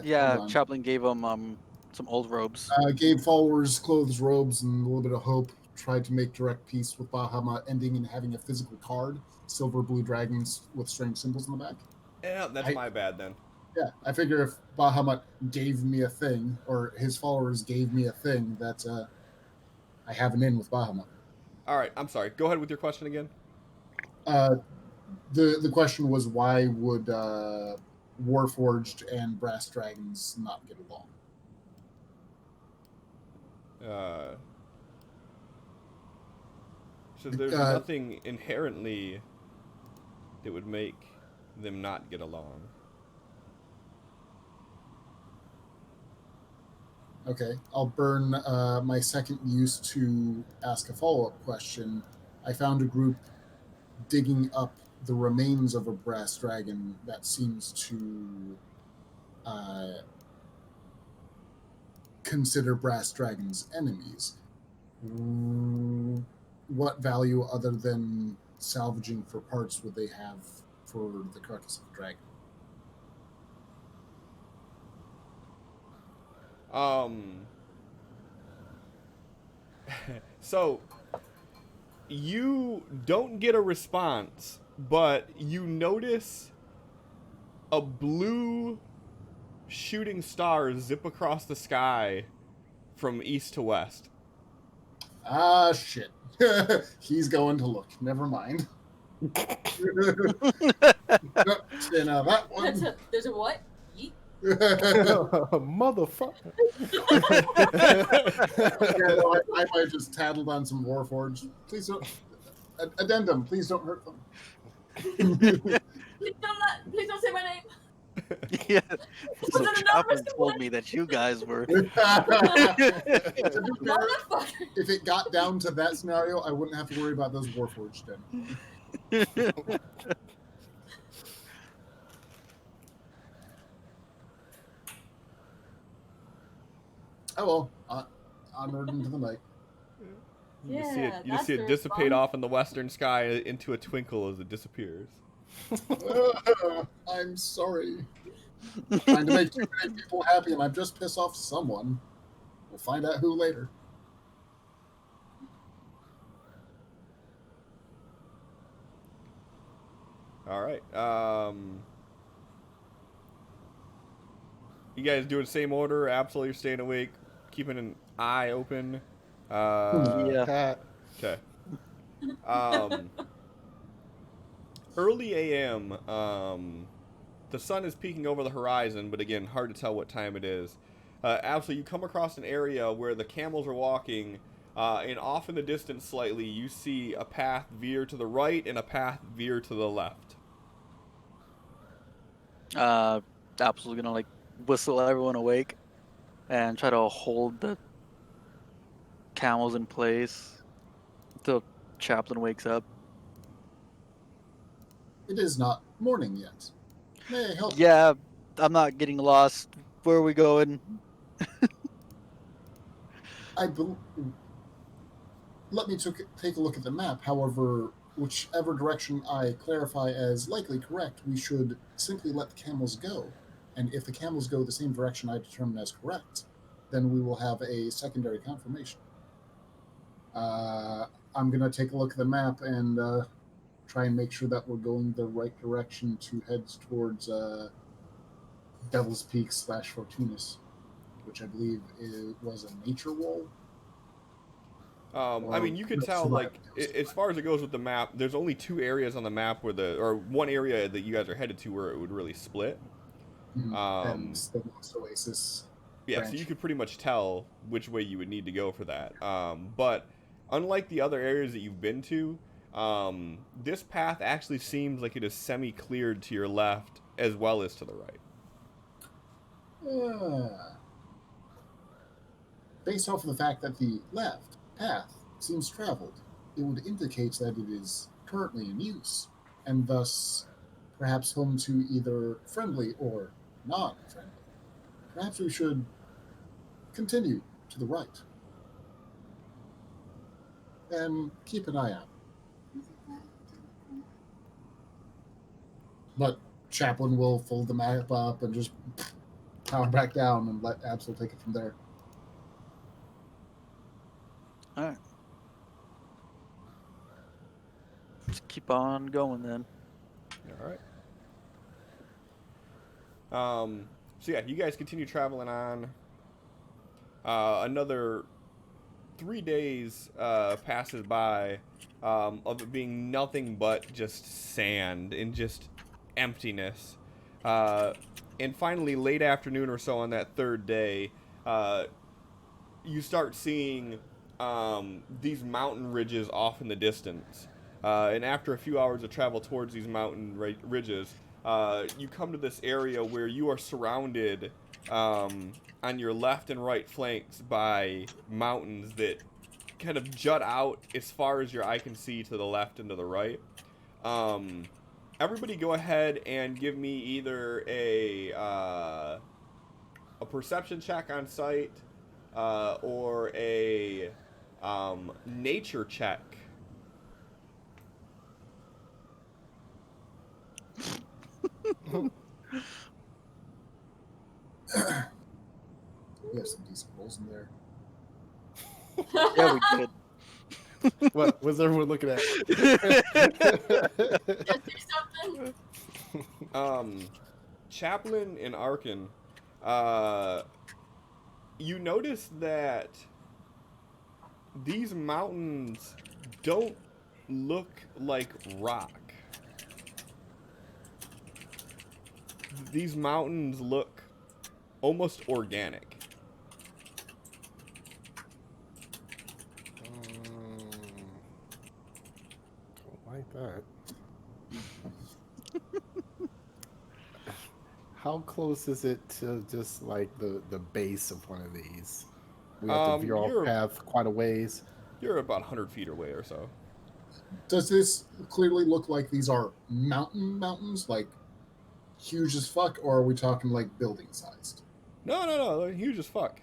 Yeah, hold on. Chaplin gave him some old robes. Gave followers clothes, robes, and a little bit of hope. Tried to make direct peace with Bahamut, ending in having a physical card, silver blue dragons with strange symbols in the back. Yeah, that's my bad then. Yeah, I figure if Bahamut gave me a thing, or his followers gave me a thing, that I have an in with Bahamut. All right, I'm sorry. Go ahead with your question again. The question was, why would Warforged and Brass Dragons not get along? So there's nothing inherently that would make them not get along. Okay, I'll burn my second use to ask a follow-up question. I found a group digging up the remains of a brass dragon that seems to consider brass dragons enemies. What value other than salvaging for parts would they have for the carcass of the dragon? So you don't get a response, but you notice a blue shooting star zip across the sky from east to west. Ah, shit. He's going to look. Never mind. That one. There's a what? Yeet? Motherfucker. Yeah, no, I might just tattled on some Warforged. Please don't. Addendum, please don't hurt them. Please don't say my name. Yeah. Was So it anonymous Chaplin told complaint? me that you guys were. To be fair, Motherfucker. if it got down to that scenario, I wouldn't have to worry about those Warforged then. Oh well, onward into the night. You just see Yeah, it that's dissipate fun. off in the western sky into a twinkle as it disappears. I'm sorry. Trying to make too many people happy, and I've just pissed off someone. We'll find out who later. All right. You guys doing the same order? Absolutely staying awake, keeping an eye open. Yeah. Pat, Okay. Early AM. The sun is peeking over the horizon, but again, hard to tell what time it is. Absolutely, you come across an area where the camels are walking, and off in the distance slightly, you see a path veer to the right and a path veer to the left. Absolutely gonna like whistle everyone awake and try to hold the camels in place till Chaplin wakes up. It is not morning yet. May I help? Yeah, I'm not getting lost. Where are we going? Let me take a look at the map. However, whichever direction I clarify as likely correct, we should simply let the camels go. And if the camels go the same direction I determine as correct, then we will have a secondary confirmation. I'm going to take a look at the map and try and make sure that we're going the right direction to head towards Devil's Peak / Fortunas, which I believe was a nature wall. I mean, you could tell, like, as far as it goes with the map, there's only 2 areas on the map or one area that you guys are headed to where it would really split. And the Lost Oasis. Yeah, branch. so you could pretty much tell which way you would need to go for that. But unlike the other areas that you've been to, this path actually seems like it is semi-cleared to your left as well as to the right. Based off of the fact that the left path seems traveled, it would indicate that it is currently in use, and thus perhaps home to either friendly or non-friendly. Perhaps we should continue to the right and keep an eye out. But Chaplin will fold the map up and just power back down and let Absol take it from there. All right. Let's keep on going then. All right. So yeah, you guys continue traveling on. Another 3 days passes by of it being nothing but just sand and just emptiness. And finally, late afternoon or so on that 3rd day, you start seeing these mountain ridges off in the distance. And after a few hours of travel towards these mountain ridges, you come to this area where you are surrounded on your left and right flanks by mountains that kind of jut out as far as your eye can see to the left and to the right. Everybody go ahead and give me either a perception check on sight or a nature check. We have some decent rolls in there. Yeah, we did. what was everyone looking at? Just do something. Chaplin and Arkin, you notice that these mountains don't look like rock. These mountains look almost organic. Don't like that. How close is it to just like the base of one of these? We have to veer off path quite a ways. You're about 100 feet away or so. Does this clearly look like these are mountains, like huge as fuck, or are we talking like building sized? No, they're huge as fuck.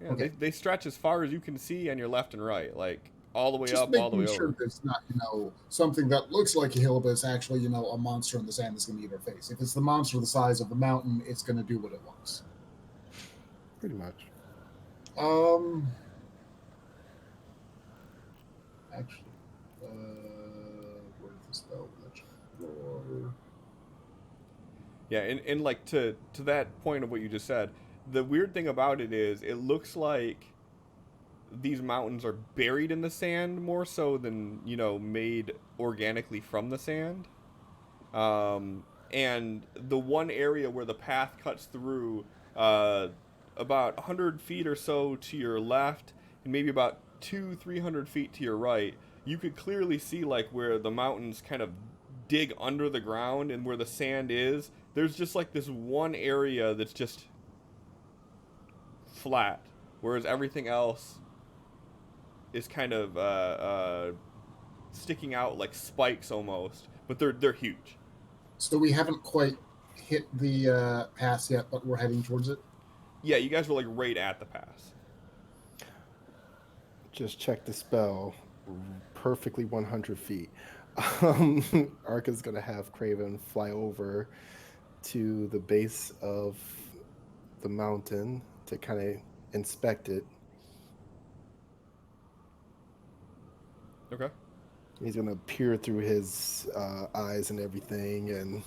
Yeah, Okay. they stretch as far as you can see on your left and right, like all the way Just up, all the way making sure over. that it's not, something that looks like a hill, but it's actually, a monster in the sand that's going to eat our face. If it's the monster the size of the mountain, it's going to do what it wants. Pretty much. Actually, where's the spell? Or... Yeah, and like to that point of what you just said, the weird thing about it is it looks like these mountains are buried in the sand more so than, made organically from the sand. And the one area where the path cuts through, about 100 feet or so to your left, and maybe about 300 feet to your right, you could clearly see like where the mountains kind of dig under the ground, and where the sand is, there's just like this one area that's just flat, whereas everything else is kind of sticking out like spikes almost, but they're huge. So we haven't quite hit the pass yet, but we're heading towards it. Yeah, you guys were like right at the pass. Just check the spell. Perfectly 100 feet. Arca's gonna have Craven fly over to the base of the mountain to kind of inspect it. Okay. He's gonna peer through his eyes and everything and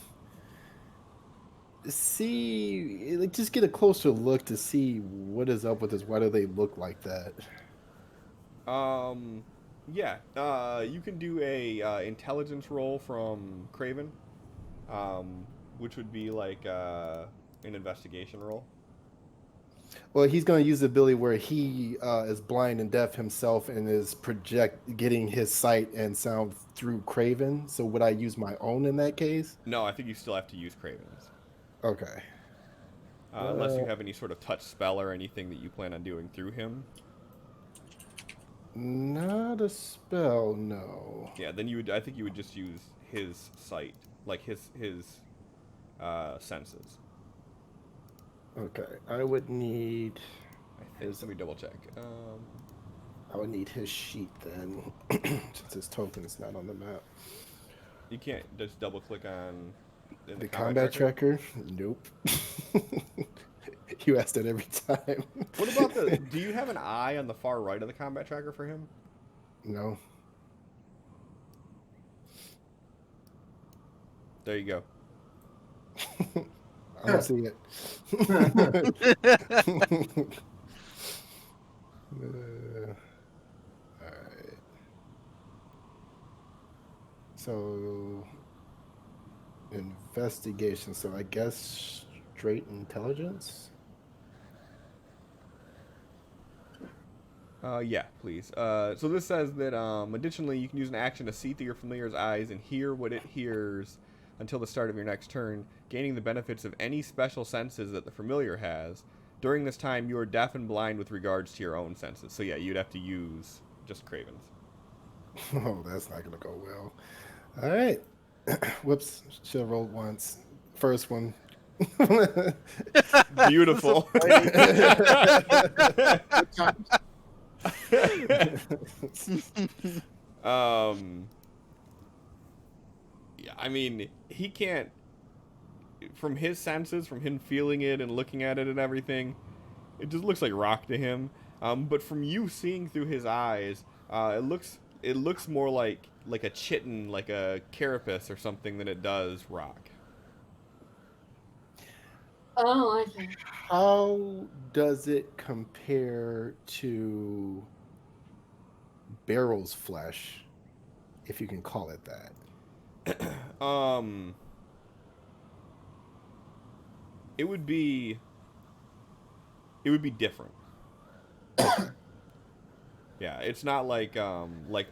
see, like, just get a closer look to see what is up with this. Why do they look like that? Yeah. You can do a intelligence roll from Craven, which would be like an investigation roll. Well, he's going to use the ability where he is blind and deaf himself and is getting his sight and sound through Craven. So would I use my own in that case? No, I think you still have to use Craven's. Okay. Unless you have any sort of touch spell or anything that you plan on doing through him. Not a spell, no. Yeah, then I think you would just use his sight, like his senses. Okay, I would need. Let me double check. I would need his sheet then, since his token is not on the map. You can't just double click on the combat tracker? Nope. You ask that every time. What about do you have an eye on the far right of the combat tracker for him? No. There you go. I don't see it. Alright. So, investigation. So I guess straight intelligence? Yeah, please. So this says that additionally, you can use an action to see through your familiar's eyes and hear what it hears until the start of your next turn, gaining the benefits of any special senses that the familiar has. During this time, you are deaf and blind with regards to your own senses. So yeah, you'd have to use just Craven's. Oh, that's not going to go well. All right. Whoops. Should have rolled once. First one. Beautiful. Yeah, I mean, he can't, from his senses, from him feeling it and looking at it and everything, it just looks like rock to him. But from you seeing through his eyes, it looks more like a chitin, like a carapace or something than it does rock. Oh, I see. How does it compare to Barrel's flesh, if you can call it that? It would be different. Yeah, it's not like a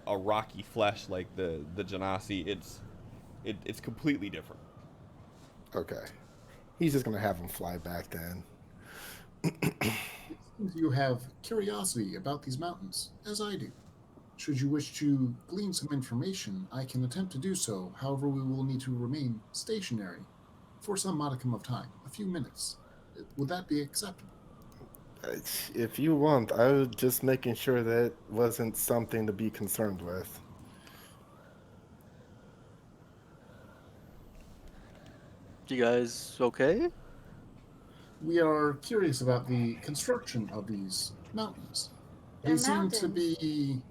rocky flesh like the Genasi. It's completely different. Okay. He's just gonna have him fly back then. It seems you have curiosity about these mountains, as I do. Should you wish to glean some information, I can attempt to do so. However, we will need to remain stationary for some modicum of time, a few minutes. Would that be acceptable? If you want, I was just making sure that wasn't something to be concerned with. You guys okay? We are curious about the construction of these mountains. They They're seem to mountains. be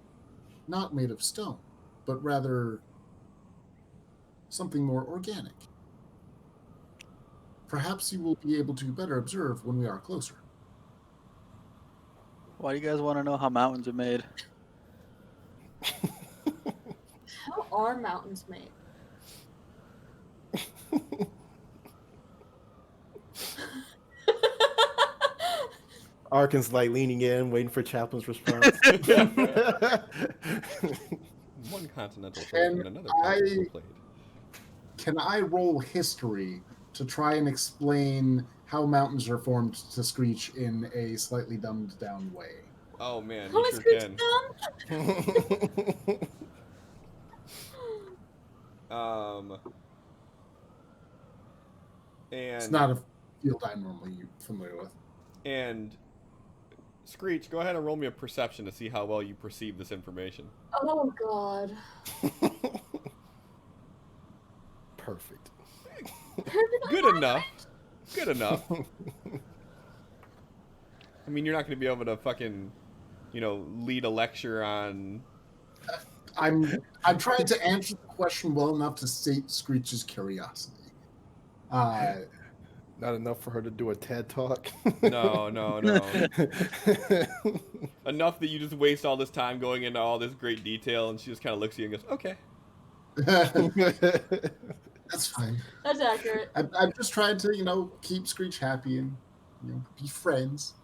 not made of stone, but rather something more organic. Perhaps you will be able to better observe when we are closer. Why do you guys want to know how mountains are made? How are mountains made? Arkin's like leaning in, waiting for Chaplin's response. One continental plate Can and another I- continental plate. Can I roll history to try and explain how mountains are formed to Screech in a slightly dumbed down way? Oh man, How you is sure Screech can. dumb? It's And not a field I'm normally familiar with. and Screech, go ahead and roll me a perception to see how well you perceive this information. Oh god. Perfect. Good enough. Good enough. I mean, you're not going to be able to fucking, lead a lecture on. I'm trying to answer the question well enough to sate Screech's curiosity. Not enough for her to do a TED talk. No. Enough that you just waste all this time going into all this great detail, and she just kind of looks at you and goes, "Okay." That's fine. That's accurate. I'm just trying to, keep Screech happy and, be friends.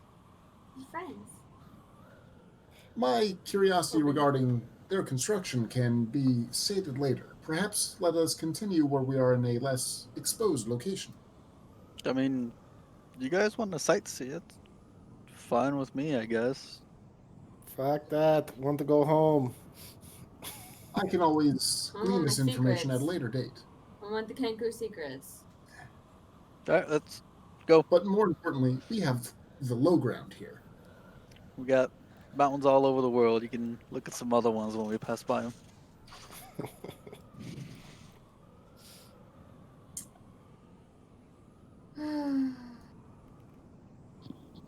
Friends. My curiosity regarding their construction can be sated later. Perhaps let us continue where we are in a less exposed location. I mean, you guys want to sightsee it? Fine with me, I guess. Fuck that. Want to go home. I can always Oh, glean this my information at a secrets. later date. I want the Kenku secrets. Alright, let's go. But more importantly, we have the low ground here. We got mountains all over the world. You can look at some other ones when we pass by them.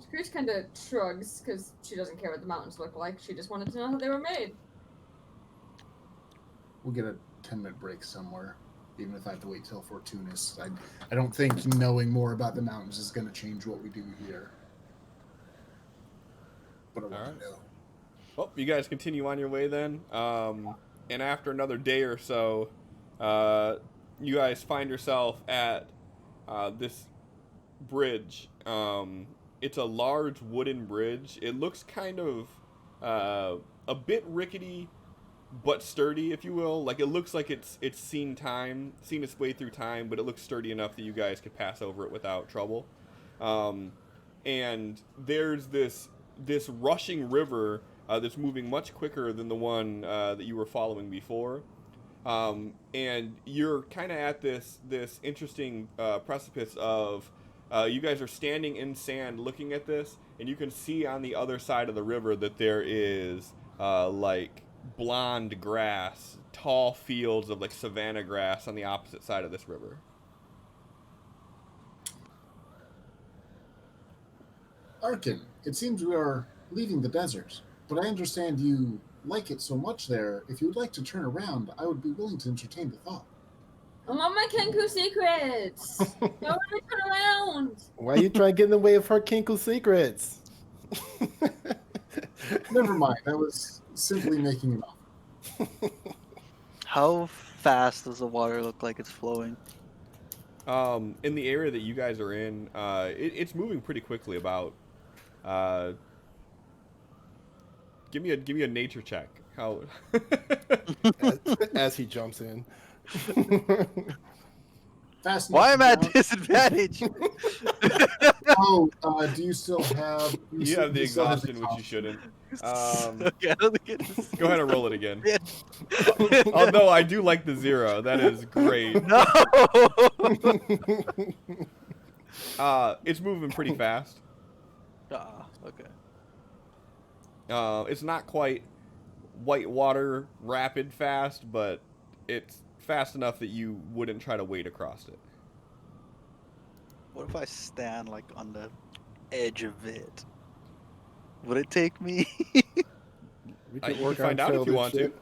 Screech kind of shrugs because she doesn't care what the mountains look like. She just wanted to know how they were made. We'll get a 10-minute break somewhere, even if I have to wait till Fortuna's. I don't think knowing more about the mountains is going to change what we do here. But I want Alright. to know. Well, you guys continue on your way then. And after another day or so, you guys find yourself at this bridge. It's a large wooden bridge. It looks kind of a bit rickety, but sturdy, if you will. Like, it looks like it's seen its way through time, but it looks sturdy enough that you guys could pass over it without trouble. And there's this rushing river that's moving much quicker than the one that you were following before. And you're kind of at this interesting precipice of you guys are standing in sand looking at this, and you can see on the other side of the river that there is like blonde grass, tall fields of like savanna grass on the opposite side of this river. Arkin, it seems we are leaving the desert, but I understand you like it so much there. If you would like to turn around, I would be willing to entertain the thought. I want my Kenku secrets. Why would I turn around? Why are you trying to get in the way of her Kinku secrets? Never mind, I was simply making it up. How fast does the water look like it's flowing? In the area that you guys are in, it's moving pretty quickly. About give me a nature check. How? As he jumps in. Fast Why am I enough at disadvantage? Oh, do you still have... You have the exhaustion, which you shouldn't. Okay, I don't think it is. Go ahead and roll it again. Although I do like the 0. That is great. No! It's moving pretty fast. Okay. Okay. It's not quite whitewater rapid fast, but it's fast enough that you wouldn't try to wade across it. What if I stand like on the edge of it? Would it take me? We You could can work find on out if you want to.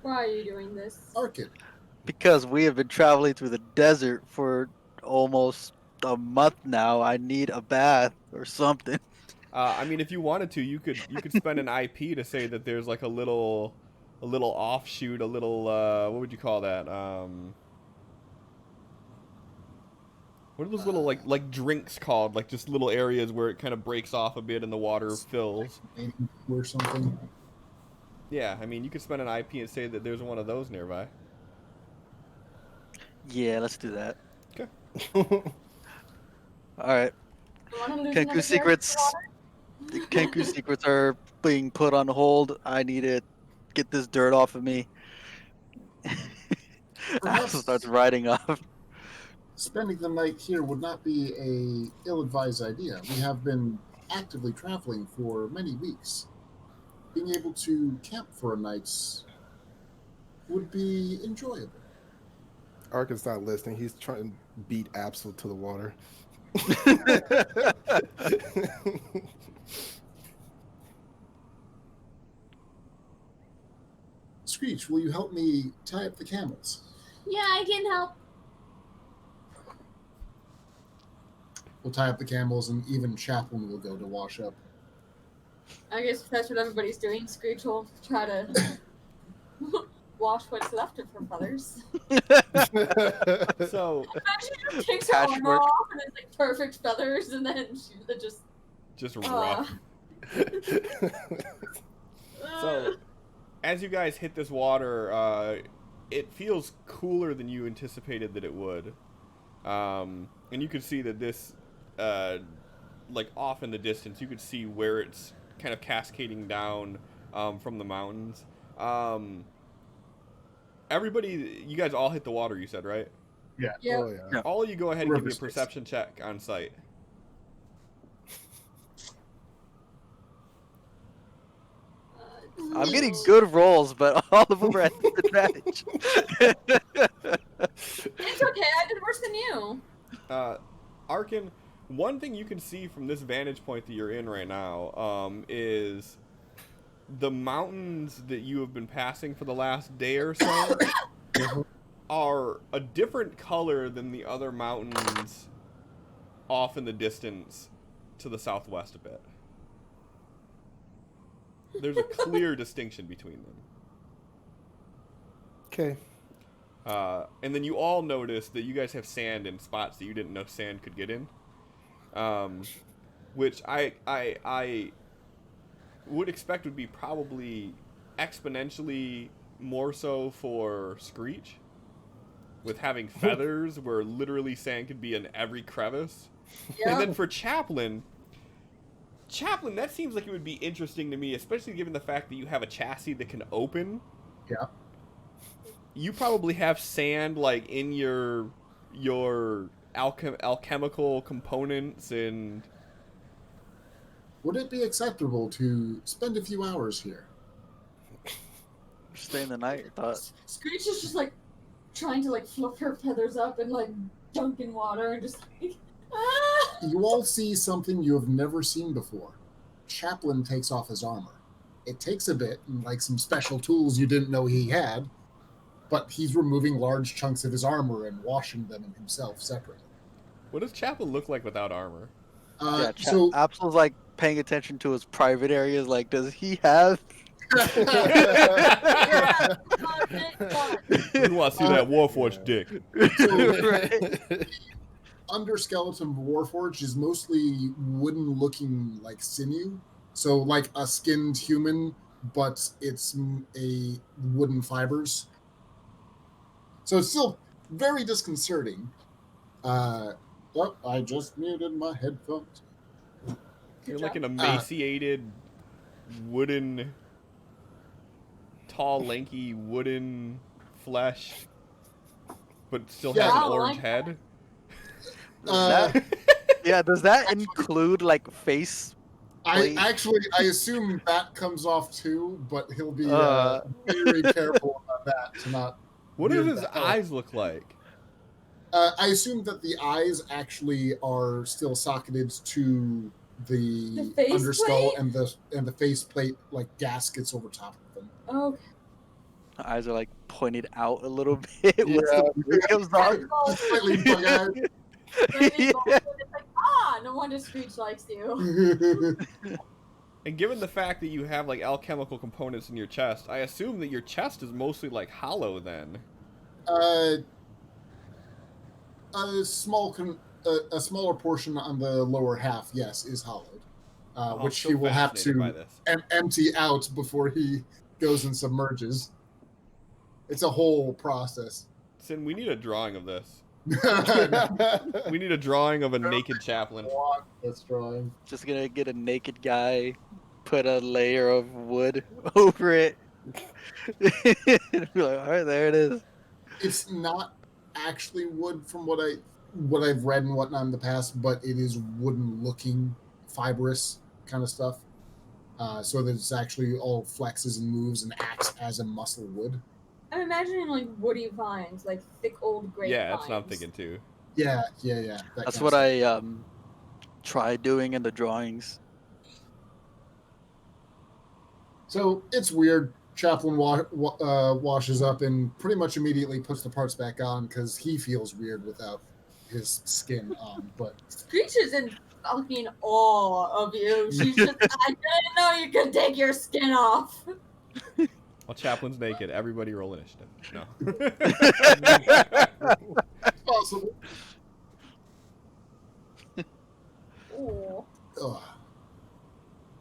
Why are you doing this? Arkin, Because we have been traveling through the desert for almost a month now. I need a bath or something. I mean, if you wanted to, you could spend an IP to say that there's like a little offshoot, a little what would you call that? What are those little like drinks called? Like just little areas where it kind of breaks off a bit and the water fills. or something. Yeah, I mean, you could spend an IP and say that there's one of those nearby. Yeah, let's do that. Okay. All right. You want to lose Kenku another secrets. The Kenku secrets are being put on hold. I need to get this dirt off of me. Perhaps- Axel starts riding off. Spending the night here would not be a ill-advised idea. We have been actively traveling for many weeks. Being able to camp for a night would be enjoyable. Arkin's not listening. He's trying to beat Absol to the water. Screech, will you help me tie up the camels? Yeah, I can help. We'll tie up the camels, and even Chaplain will go to wash up. I guess if that's what everybody's doing, Screech will try to wash what's left of her feathers. So She just takes her armor Patchwork. off and it's like perfect feathers, and then she just rough. So as you guys hit this water, it feels cooler than you anticipated that it would. And you can see that this, like off in the distance, you could see where it's kind of cascading down from the mountains. Everybody, you guys all hit the water, you said, right? Yeah. Yeah. Oh yeah. All of you go ahead and give me a River space. perception check on site. I'm getting good rolls, but all of them are at disadvantage. It's okay, I did worse than you. Arkin, one thing you can see from this vantage point that you're in right now is the mountains that you have been passing for the last day or so are a different color than the other mountains off in the distance to the southwest a bit. There's a clear distinction between them. Okay. And then you all notice that you guys have sand in spots that you didn't know sand could get in. Which I would expect would be probably exponentially more so for Screech, with having feathers where literally sand could be in every crevice. Yeah. And then for Chaplain, that seems like it would be interesting to me, especially given the fact that you have a chassis that can open. Yeah. You probably have sand like in your alchemical components and. Would it be acceptable to spend a few hours here? Stay in the night, I thought. Screech is just like trying to like fluff her feathers up and like dunk in water and just like ah! You all see something you have never seen before. Chaplain takes off his armor. It takes a bit, and like some special tools you didn't know he had, but he's removing large chunks of his armor and washing them himself separately. What does Chaplain look like without armor? Yeah, So Absol's like paying attention to his private areas. Like, does he have? Yeah. Oh, thank God. We want to see that Warforged dick. Right. under skeleton of Warforged is mostly wooden-looking like sinew, so like a skinned human, but it's a wooden fibers. So it's still very disconcerting. Oh, I just muted my headphones. You're Good like job. an emaciated, wooden, tall, lanky, wooden flesh, but still has Yeah. an Wow, orange like head. That Yeah, does that include like face? Plate. I assume that comes off too, but he'll be Uh. very careful about that to not. What do weird his the hell eyes look like? I assume that the eyes actually are still socketed to the face underskull plate? and the faceplate, like gaskets over top of them. Okay. Eyes are like pointed out a little bit once Yeah, the beard comes off. just slightly bug-eyed. Maybe Yeah. it's like, no wonder Screech likes you. And given the fact that you have like alchemical components in your chest, I assume that your chest is mostly like hollow then. A smaller portion on the lower half, yes, is hollowed, I'm which so he will have fascinated by to this. empty out before he goes and submerges. It's a whole process. Sin, we need a drawing of this. We need a drawing of a naked chaplain. This drawing. Just gonna get a naked guy, put a layer of wood over it, and be like, all right, there it is. It's not actually wood from what I've read and whatnot in the past, but it is wooden looking, fibrous kind of stuff. So that it's actually all flexes and moves and acts as a muscle wood. I'm imagining like woody vines, like thick old grapevines. Yeah, that's what I'm thinking too. Yeah. That's what I tried doing in the drawings. So it's weird. Chaplain washes up and pretty much immediately puts the parts back on because he feels weird without his skin on. But Screech is in fucking awe of you. She's just, I didn't know you could take your skin off. Well, chaplain's naked. Everybody roll initiative. No. it's possible. Ooh. Ugh.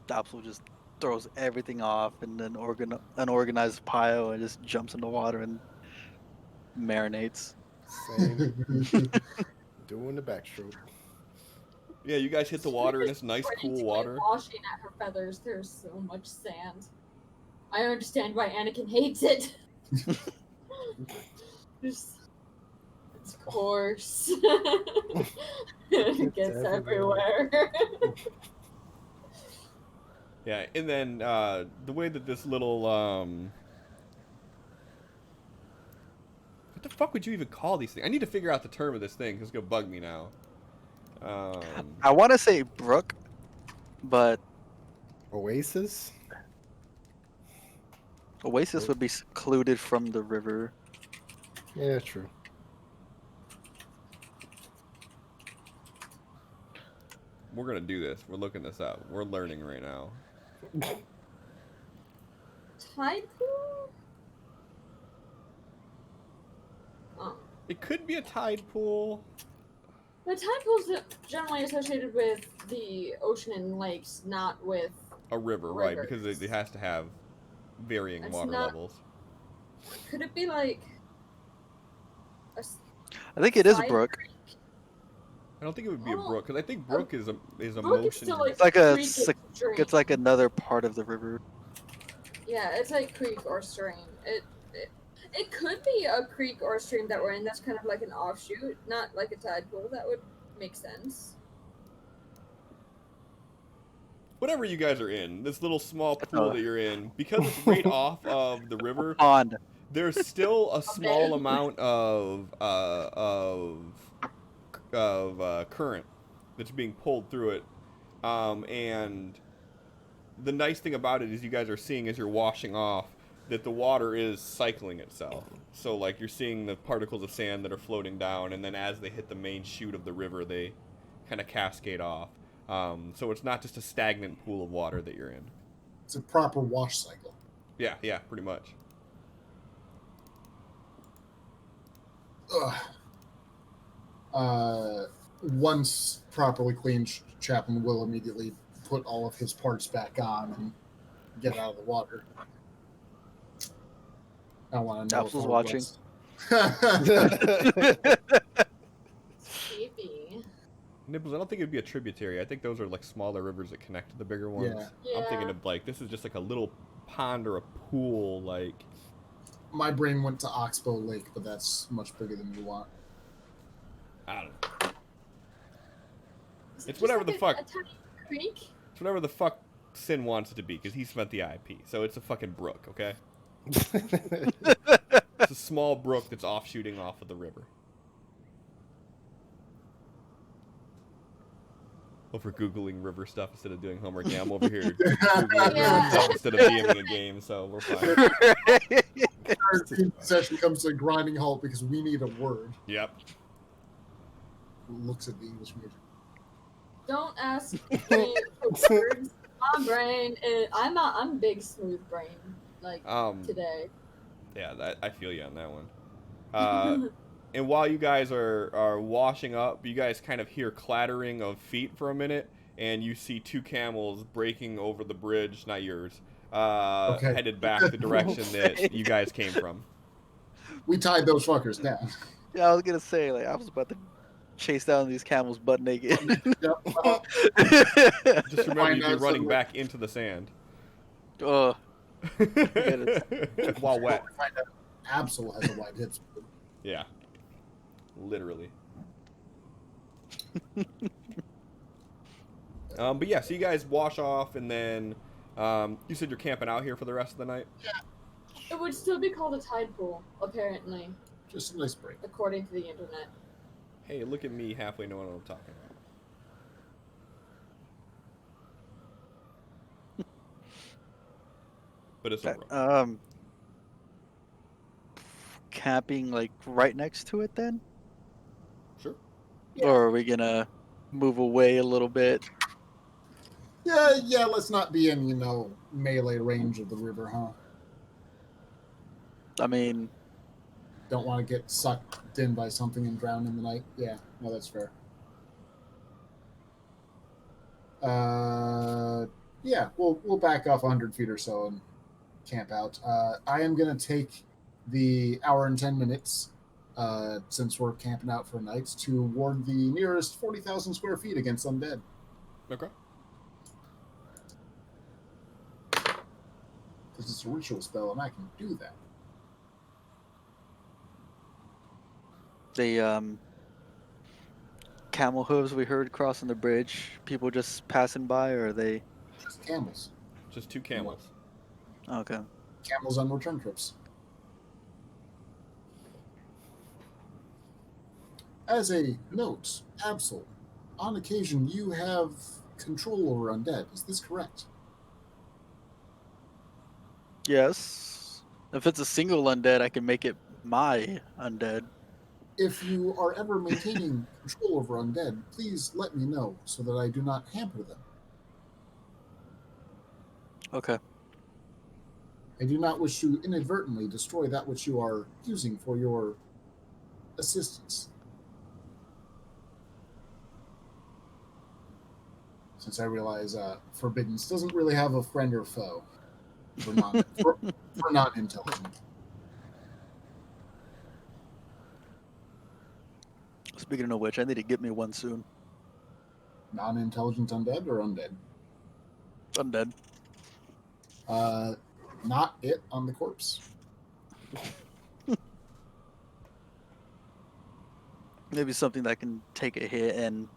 Dopsel just throws everything off and then an organized pile and just jumps in the water and marinates. Same. Doing the backstroke. Yeah, you guys hit the water and it's nice, Pretty cool water. Washing at her feathers. There's so much sand. I understand why Anakin hates it. It's coarse. It gets everywhere. Yeah, and then the way that this little what the fuck would you even call these things? I need to figure out the term of this thing because it's gonna bug me now. I want to say brook, but Oasis? Oasis would be secluded from the river. Yeah, true. We're gonna do this. We're looking this up. We're learning right now. Tide pool? Oh. It could be a tide pool. The tide pools are generally associated with the ocean and lakes, not with A river, right? rivers. Because it has to have varying It's water not- levels. Could it be like a I think it is side brook. creek? I don't think it would be a Oh. brook because I think brook is a Brook is motion. still like It's like a creek and stream. It's like another part of the river. Yeah, it's like creek or stream. It could be a creek or a stream that we're in that's kind of like an offshoot, not like a tide pool. That would make sense. Whatever you guys are in, this little small That's pool a- that you're in, because it's right off of the river, Pond. there's still a small bay. amount of current that's being pulled through it, and the nice thing about it is you guys are seeing as you're washing off that the water is cycling itself. So like you're seeing the particles of sand that are floating down, and then as they hit the main chute of the river, they kind of cascade off. So it's not just a stagnant pool of water that you're in. It's a proper wash cycle. Yeah, pretty much. Once properly cleaned, Chaplain will immediately put all of his parts back on and get out of the water. I want to know. Dapsel's watching. Maybe. Nibbles, I don't think it'd be a tributary. I think those are like smaller rivers that connect to the bigger ones. Yeah. I'm thinking of like, this is just like a little pond or a pool, like... My brain went to Oxbow Lake, but that's much bigger than you want. I don't know. It's Just whatever like the fuck. a tiny creek. It's whatever the fuck Sin wants it to be, because he spent the IP. So it's a fucking brook, okay? It's a small brook that's offshooting off of the river. Over Googling river stuff instead of doing homework. Yeah, I'm over here Googling Yeah. river stuff instead of DMing a game, so we're fine. Our team session comes to a grinding halt because we need a word. Yep. Looks at the English major. Don't ask me for words. My brain is, I'm big smooth brain like today. Yeah, I feel you on that one. And while you guys are washing up, you guys kind of hear clattering of feet for a minute, and you see two camels breaking over the bridge, not yours, Okay. headed back the direction that you guys came from. We tied those fuckers down. Yeah, I was gonna say, like, I was about to chase down these camels butt naked. Yep. Just remember, Find you'd be out running some- back into the sand. Oh, While wet. Find out Absol has a wide hip. Yeah. Literally. But yeah, so you guys wash off, and then you said you're camping out here for the rest of the night? It would still be called a tide pool, apparently, Just a nice break. according to the internet. Hey, look at me halfway knowing what I'm talking about. But it's a brook. camping like right next to it then? Sure. Yeah. Or are we gonna move away a little bit? Yeah, let's not be in, melee range of the river, huh? I mean, Don't want to get sucked in by something and drown in the night. Yeah, no, that's fair. Yeah, we'll back off 100 feet or so and camp out. I am going to take the hour and 10 minutes, since we're camping out for nights, to ward the nearest 40,000 square feet against undead. Okay. Because it's a ritual spell and I can do that. the camel hooves we heard crossing the bridge, people just passing by, or are they? Just camels. Just two camels. Okay. Camels on return trips. As a note, Absol, on occasion you have control over undead. Is this correct? Yes. If it's a single undead, I can make it my undead. If you are ever maintaining control over undead, please let me know so that I do not hamper them. Okay. I do not wish to inadvertently destroy that which you are using for your assistance. Since I realize Forbiddance doesn't really have a friend or foe for non-intelligent. Speaking of which, I need to get me one soon. Non-intelligent undead or undead? Undead. Not it on the corpse. Maybe something that can take a hit and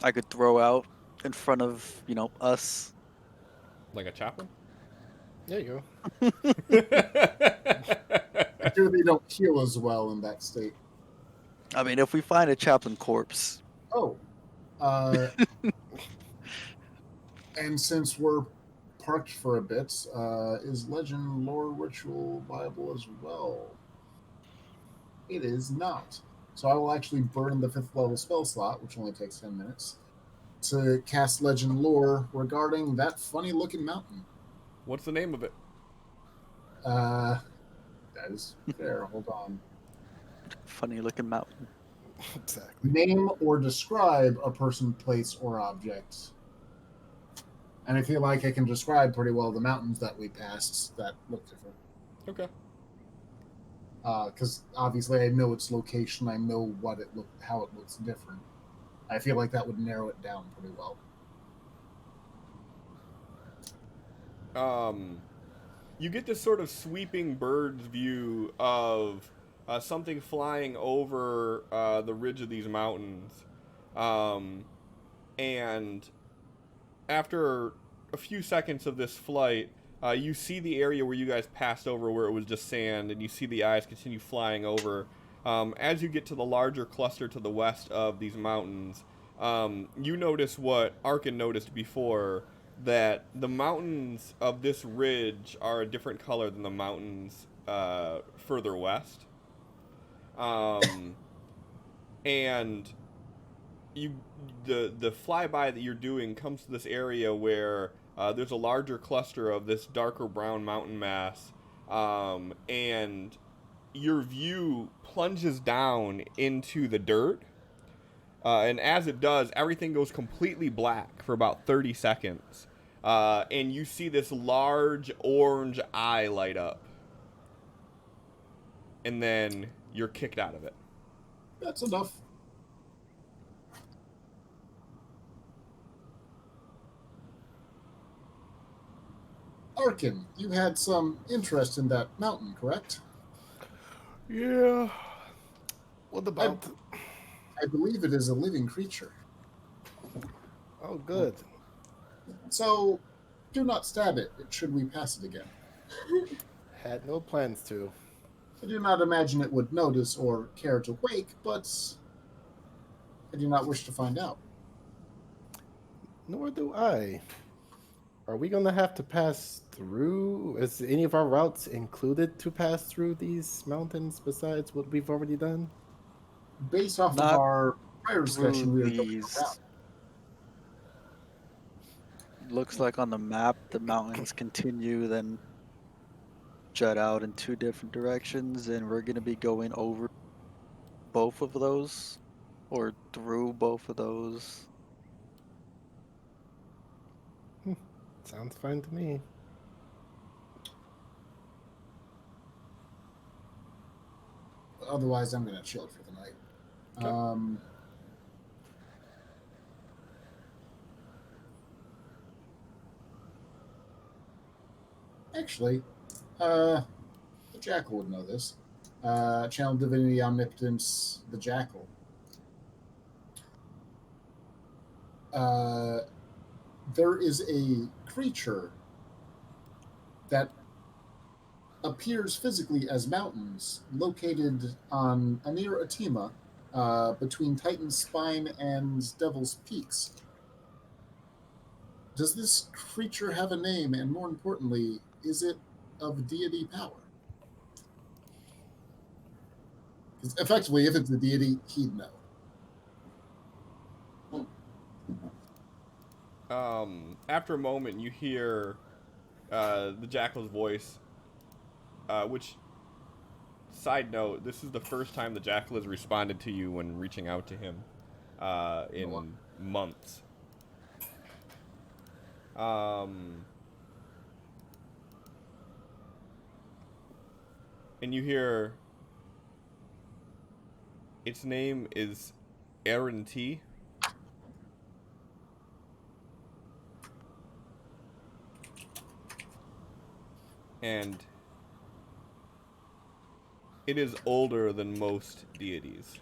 I could throw out in front of, us. Like a chaplain? There you I fear they don't heal as well in that state. I mean, if we find a chaplain corpse. Oh. And since we're parked for a bit, is legend, lore, ritual viable as well? It is not. So I will actually burn the 5th level spell slot, which only takes 10 minutes, to cast legend lore regarding that funny looking mountain. What's the name of it? That is fair. Hold on. Funny looking mountain. go. Exactly. Name or describe a person, place, or object. And I feel like I can describe pretty well the mountains that we passed that look different. Okay. Because obviously I know its location, I know how it looks different. I feel like that would narrow it down pretty well. You get this sort of sweeping bird's view of something flying over the ridge of these mountains. And after a few seconds of this flight, you see the area where you guys passed over where it was just sand, and you see the eyes continue flying over. As you get to the larger cluster to the west of these mountains, you notice what Arkin noticed before, that the mountains of this ridge are a different color than the mountains further west. And the flyby that you're doing comes to this area where there's a larger cluster of this darker brown mountain mass, and your view plunges down into the dirt, and as it does, everything goes completely black for about 30 seconds, and you see this large orange eye light up, and then you're kicked out of it. That's enough. Arkin, you had some interest in that mountain, correct? Yeah. What about? I believe it is a living creature. Oh, good. So, do not stab it should we pass it again. Had no plans to. I do not imagine it would notice or care to wake, but I do not wish to find out. Nor do I. Are we going to have to pass through? Is any of our routes included to pass through these mountains besides what we've already done? Based off Not of our prior discussion, we are going these. around. Looks like on the map the mountains continue, then jut out in two different directions, and we're gonna be going over both of those, or through both of those. Sounds fine to me. Otherwise, I'm going to chill for the night. Okay. Actually, the Jackal would know this. Channel Divinity Omnipotence, the Jackal. There is a creature that appears physically as mountains located on Anir Atima, between Titan's Spine and Devil's Peaks. Does this creature have a name, and more importantly, is it of deity power? Because effectively, if it's a deity, he'd know. After a moment, you hear the Jackal's voice, which, side note, this is the first time the Jackal has responded to you when reaching out to him in months. And you hear, its name is Aaron T. And it is older than most deities.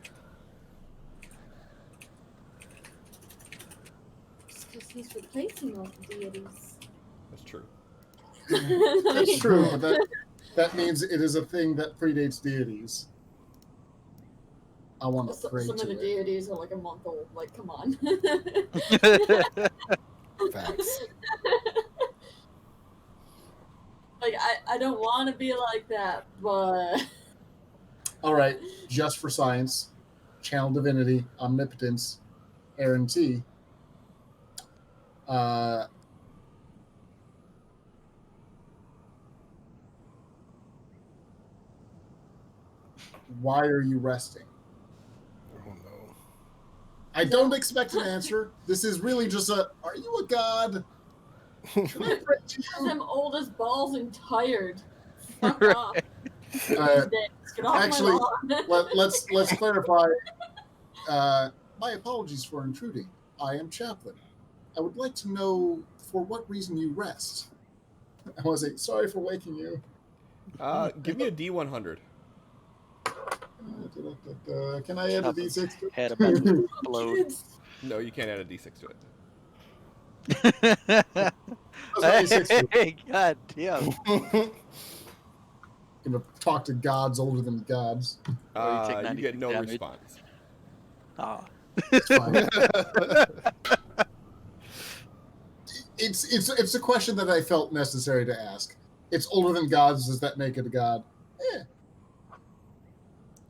Because he's replacing all the deities. That's true. That's true, but that means it is a thing that predates deities. I want to pray Some to of the it. deities are like a month old. Like, come on. Facts. Like, I don't want to be like that, but... All right, just for science, Channel Divinity, Omnipotence, Aaron T. Why are you resting? Oh no. I don't expect an answer. This is really just a, are you a god? Should I pray to Because you? I'm old as balls and tired. Fuck Right. off. Uh, Get off actually, my lawn. let's clarify. My apologies for intruding. I am Chaplain. I would like to know for what reason you rest. I want to say sorry for waking you. Give me a D100. Can I add a Chaplin's D6? head about to explode. No, you can't add a d6 to it. Hey, god damn. Gonna talk to gods older than gods. Or you take You get 96 no damage. response. Ah. It's fine. It's a question that I felt necessary to ask. It's older than gods. Does that make it a god?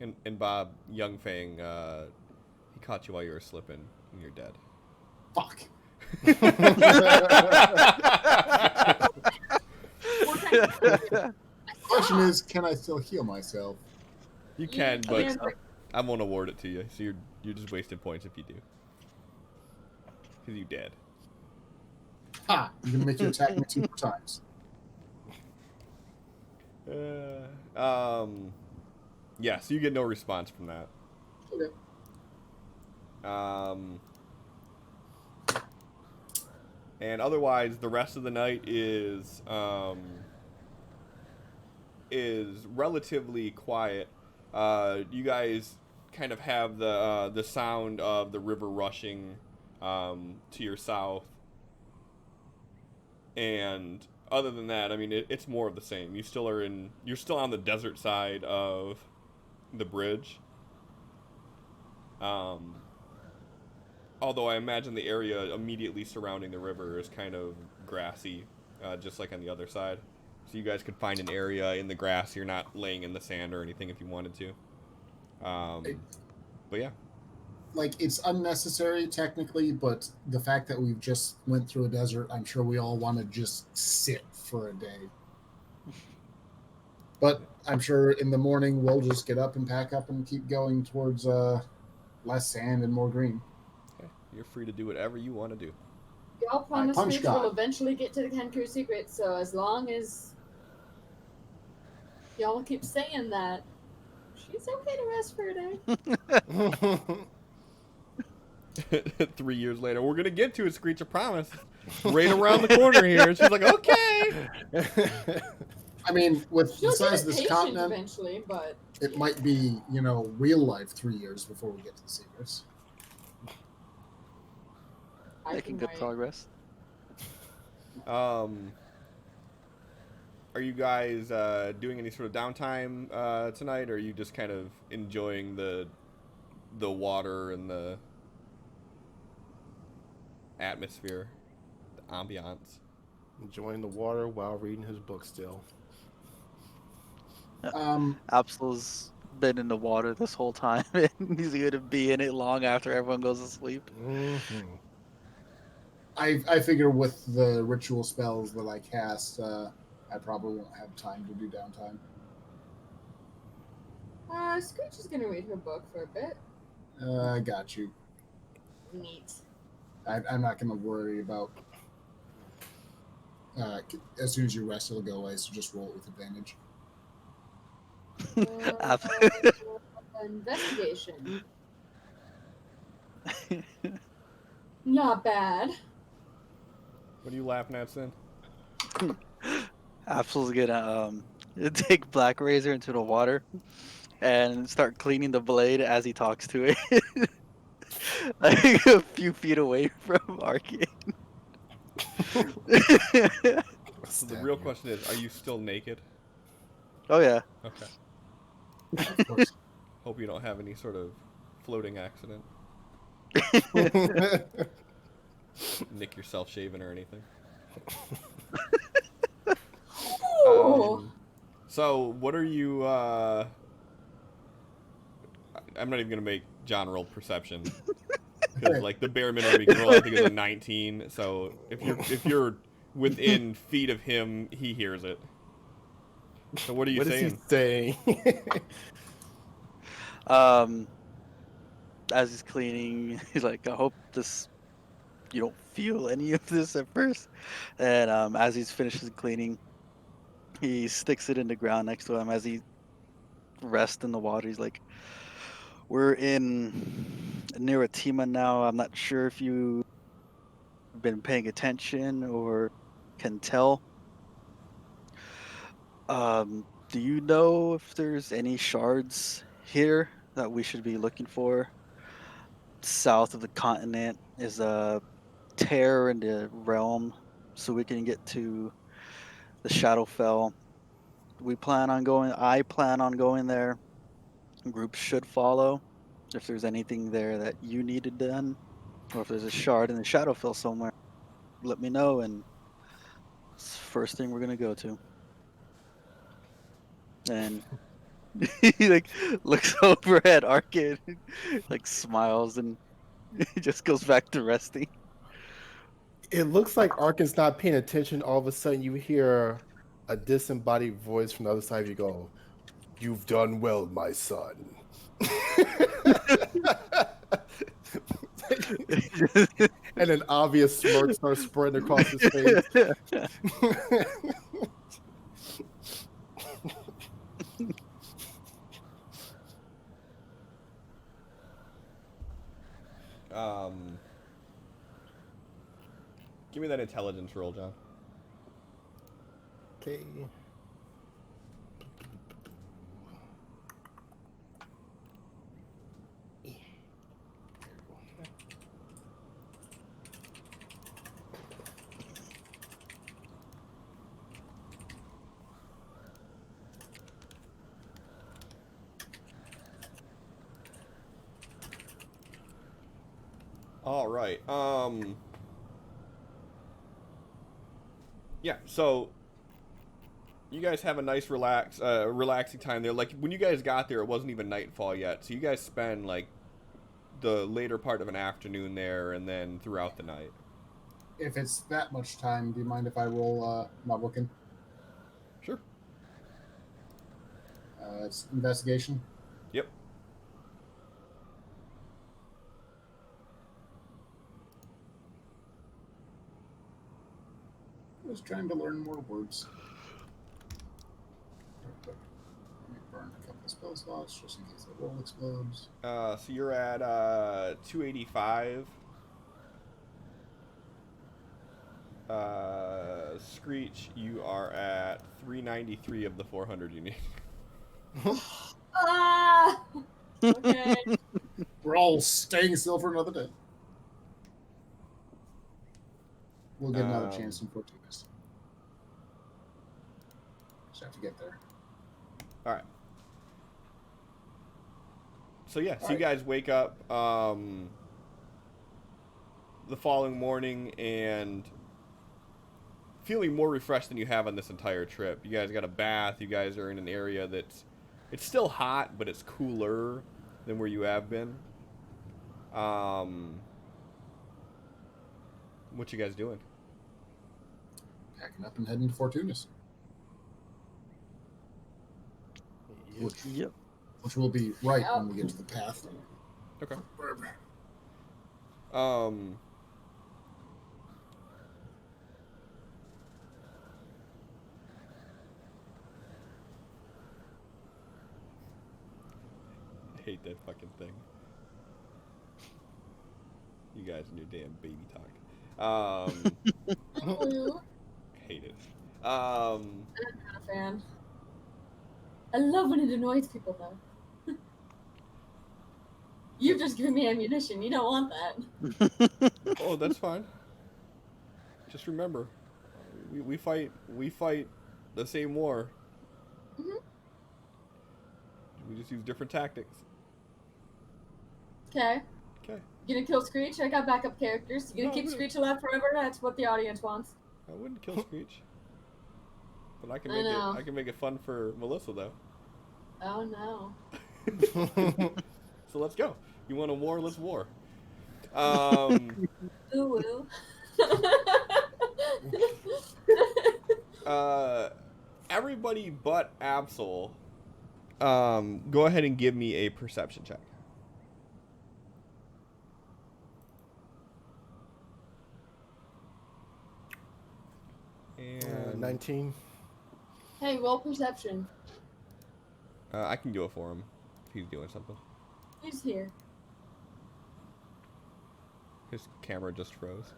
And Bob, young Fang, he caught you while you were slipping, and you're dead. Fuck. Question is, can I still heal myself? You can, but can, I won't award it to you. So you're just wasting points if you do, because you dead. Ha! I'm gonna make you attack me 2 more times. Yeah, so you get no response from that. Okay. And otherwise, the rest of the night is relatively quiet. You guys kind of have the sound of the river rushing to your south, and other than that, I mean, it's more of the same. You're still on the desert side of the bridge. Although I imagine the area immediately surrounding the river is kind of grassy, just like on the other side. So you guys could find an area in the grass. You're not laying in the sand or anything if you wanted to. But yeah. Like, it's unnecessary technically, but the fact that we've just went through a desert, I'm sure we all want to just sit for a day. But I'm sure in the morning we'll just get up and pack up and keep going towards less sand and more green. Okay. You're free to do whatever you want to do. Y'all promised punch me God. we'll eventually get to the Kenku secret, so as long as y'all keep saying that, she's okay to rest for a day. 3 years later, we're gonna get to it, Screech. I promise. Right around the corner here. And she's like, okay. I mean, with She'll the size get of this patient continent, eventually, but it might be, real life 3 years before we get to the secrets. I Making can good wait. progress. Are you guys doing any sort of downtime tonight, or are you just kind of enjoying the water and the atmosphere, the ambiance? Enjoying the water while reading his book still. Absol's been in the water this whole time, and he's going to be in it long after everyone goes to sleep. Mm-hmm. I figure with the ritual spells that I cast, I probably won't have time to do downtime. Screech is gonna read her book for a bit. I got you. Neat. I'm not going to worry about. As soon as you rest, it'll go away. So just roll it with advantage. Investigation. Not bad. What are you laughing at, Sin? Absol's gonna take Black Razor into the water and start cleaning the blade as he talks to it. Like a few feet away from Arcane. So the real question is, are you still naked? Oh yeah. Okay. Of course. Hope you don't have any sort of floating accident. Nick yourself shaving or anything. So what are you I'm not even gonna make John roll perception, because like the bare minimum you can roll I think is a 19. So if you're within feet of him, he hears it. So what are you saying? Is he saying? As he's cleaning, he's like, I hope you don't feel any of this at first. And as he's finishes cleaning, he sticks it in the ground next to him as he rests in the water. He's like, we're near Atima now. I'm not sure if you've been paying attention or can tell. Do you know if there's any shards here that we should be looking for south of the continent is a tear in the realm, so we can get to the Shadowfell. I plan on going there. Groups should follow. If there's anything there that you needed done, or if there's a shard in the Shadowfell somewhere, let me know, and it's the first thing we're gonna go to. And he like looks over at Arkin, like smiles, and he just goes back to resting. It looks like Arkin's not paying attention. All of a sudden, you hear a disembodied voice from the other side of you go, "You've done well, my son." And an obvious smirk starts spreading across his face. Give me that intelligence roll, John. Okay. All right. Yeah. So you guys have a nice relaxing time there. Like when you guys got there, it wasn't even nightfall yet. So you guys spend like the later part of an afternoon there, and then throughout the night. If it's that much time, do you mind if I roll not looking? Sure. It's investigation. Yep. I was trying to learn more words. Let me burn a couple spell slots just in case the roll explodes. So you're at 285. Screech, you are at 393 of the 400 you need. Ah! Okay. We're all staying still for another day. We'll get another chance in 14 minutes. Just have to get there. All right. So yeah, so you guys wake up the following morning and feeling more refreshed than you have on this entire trip. You guys got a bath. You guys are in an area that's it's still hot, but it's cooler than where you have been. What you guys doing? Packing up and heading to Fortuna's. Yep. Which will be right when we get to the path. Okay. I hate that fucking thing. You guys and your damn baby talk. Hate it. I'm not a fan. I love when it annoys people, though. You've just given me ammunition. You don't want that. Oh, that's fine. Just remember, we fight the same war. Mm-hmm. We just use different tactics. Okay. Okay. You gonna kill Screech? I got backup characters. You gonna keep Screech alive forever? That's what the audience wants. I wouldn't kill Screech. But I can make it fun for Melissa though. Oh no. So let's go. You want a war? Let's war. Ooh. Everybody but Absol, go ahead and give me a perception check. And 19. Hey, roll perception. I can do it for him if he's doing something. Who's here? His camera just froze.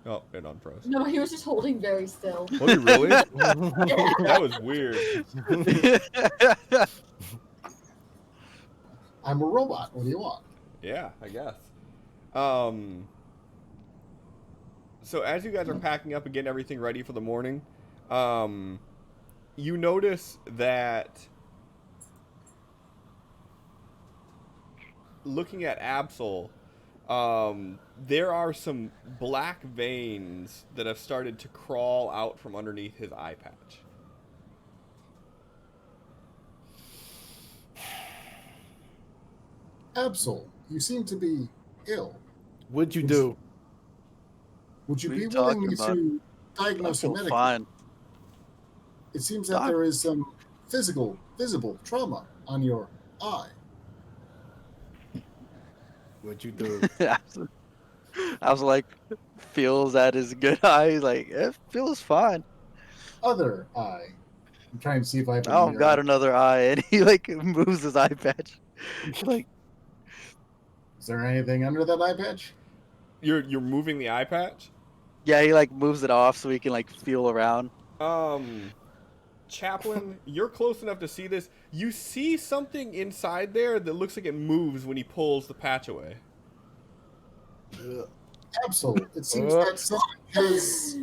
Oh, it unfroze. No, he was just holding very still. Was he really? Yeah. That was weird. I'm a robot. What do you want? Yeah, I guess. So as you guys are packing up and getting everything ready for the morning, you notice that looking at Absol, there are some black veins that have started to crawl out from underneath his eye patch. Absol, you seem to be ill. What'd you Would do? Would you What are be you willing talking me about? to I diagnose you feel medically? fine. It seems that Doc- there is some visible trauma on your eye. What'd you do? I was like, feels at his good eye. He's like, it feels fine. Other eye. I'm trying to see if I have I a don't got mirror. another eye, and he like moves his eye patch. Like, Is there anything under that eye patch? You're moving the eye patch? yeah, he like moves it off so he can like feel around. Chaplain, you're close enough to see this. You see something inside there that looks like it moves when he pulls the patch away. Absol, it seems that someone has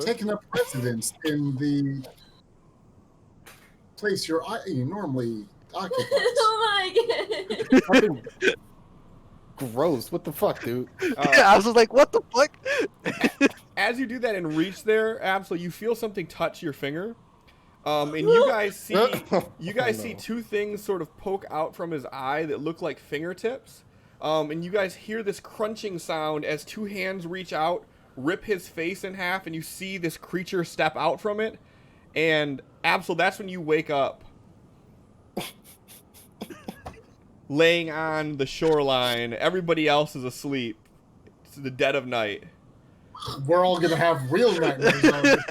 taken up residence in the place you normally occupy. Oh my god. Fucking gross. What the fuck, dude? I was just like, what the fuck? As you do that and reach there, Absol, you feel something touch your finger. And you guys see two things sort of poke out from his eye that look like fingertips. And you guys hear this crunching sound as two hands reach out, rip his face in half, and you see this creature step out from it. And Absol, that's when you wake up. Laying on the shoreline. Everybody else is asleep. It's the dead of night. We're all gonna have real nightmares on this.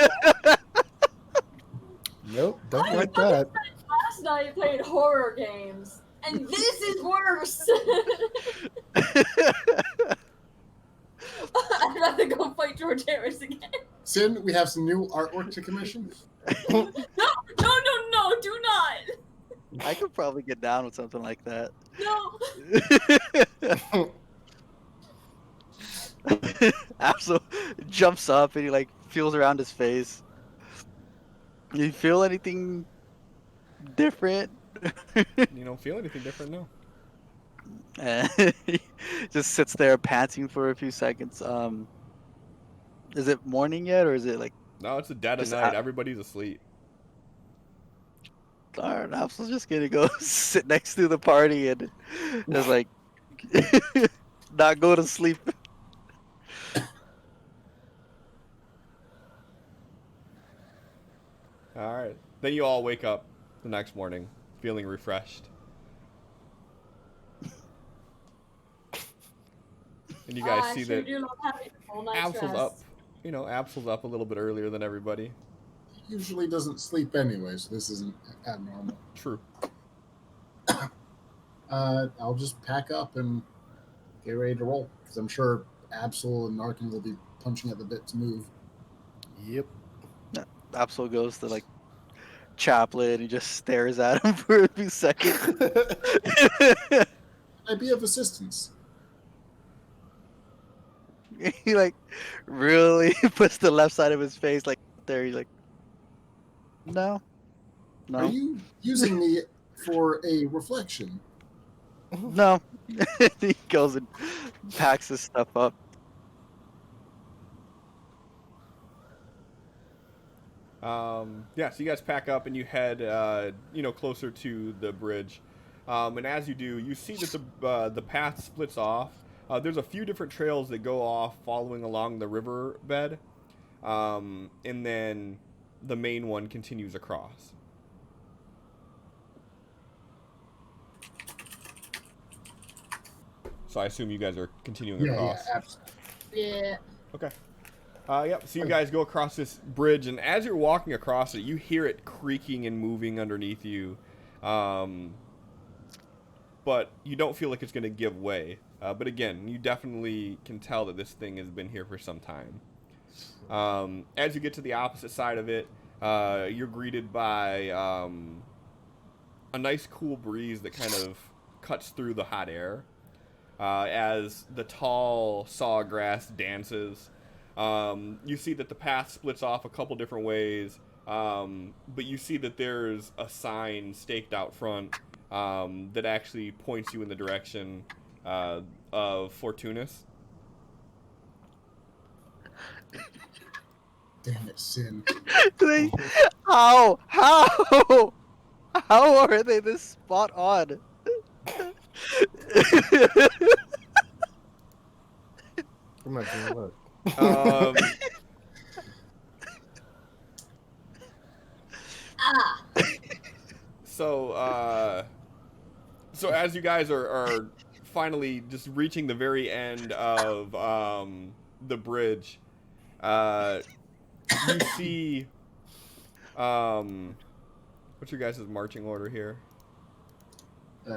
Nope, don't like I that. last night played horror games, and this is worse. I'd rather go fight George Harris again. Sin, we have some new artwork to commission. No, do not. I could probably get down with something like that. No. Absol jumps up and he like feels around his face. You feel anything different? You don't feel anything different, no. And he just sits there panting for a few seconds. Is it morning yet, or is it like? No, it's the dead of Just night. Everybody's asleep. Alright, Absol's just gonna go sit next to the party and just like not go to sleep. All right. Then you all wake up the next morning feeling refreshed. And you guys see that Absol's up. You know, Absol's up a little bit earlier than everybody. He usually doesn't sleep anyway, so this isn't abnormal. True. I'll just pack up and get ready to roll, because I'm sure Absol and Narkin will be punching at the bit to move. Yep. Absol goes to like Chaplain and just stares at him for a few seconds. I'd be of assistance. He like really puts the left side of his face like there. He's like, no. Are you using me for a reflection? No. He goes and packs his stuff up. Yeah, so you guys pack up and you head, closer to the bridge. And as you do, you see that the path splits off. There's a few different trails that go off following along the river bed. And then the main one continues across. So I assume you guys are continuing across. Yeah, absolutely. Yeah. Okay. Yep. So you guys go across this bridge, and as you're walking across it, you hear it creaking and moving underneath you, but you don't feel like it's going to give way. But again, you definitely can tell that this thing has been here for some time. As you get to the opposite side of it, you're greeted by a nice cool breeze that kind of cuts through the hot air. as the tall sawgrass dances. You see that the path splits off a couple different ways, but you see that there's a sign staked out front that actually points you in the direction of Fortunas. Damn it, Sin. How are they this spot on? I'm not doing what. Ah! So as you guys are finally just reaching the very end of the bridge, you see what's your guys' marching order here?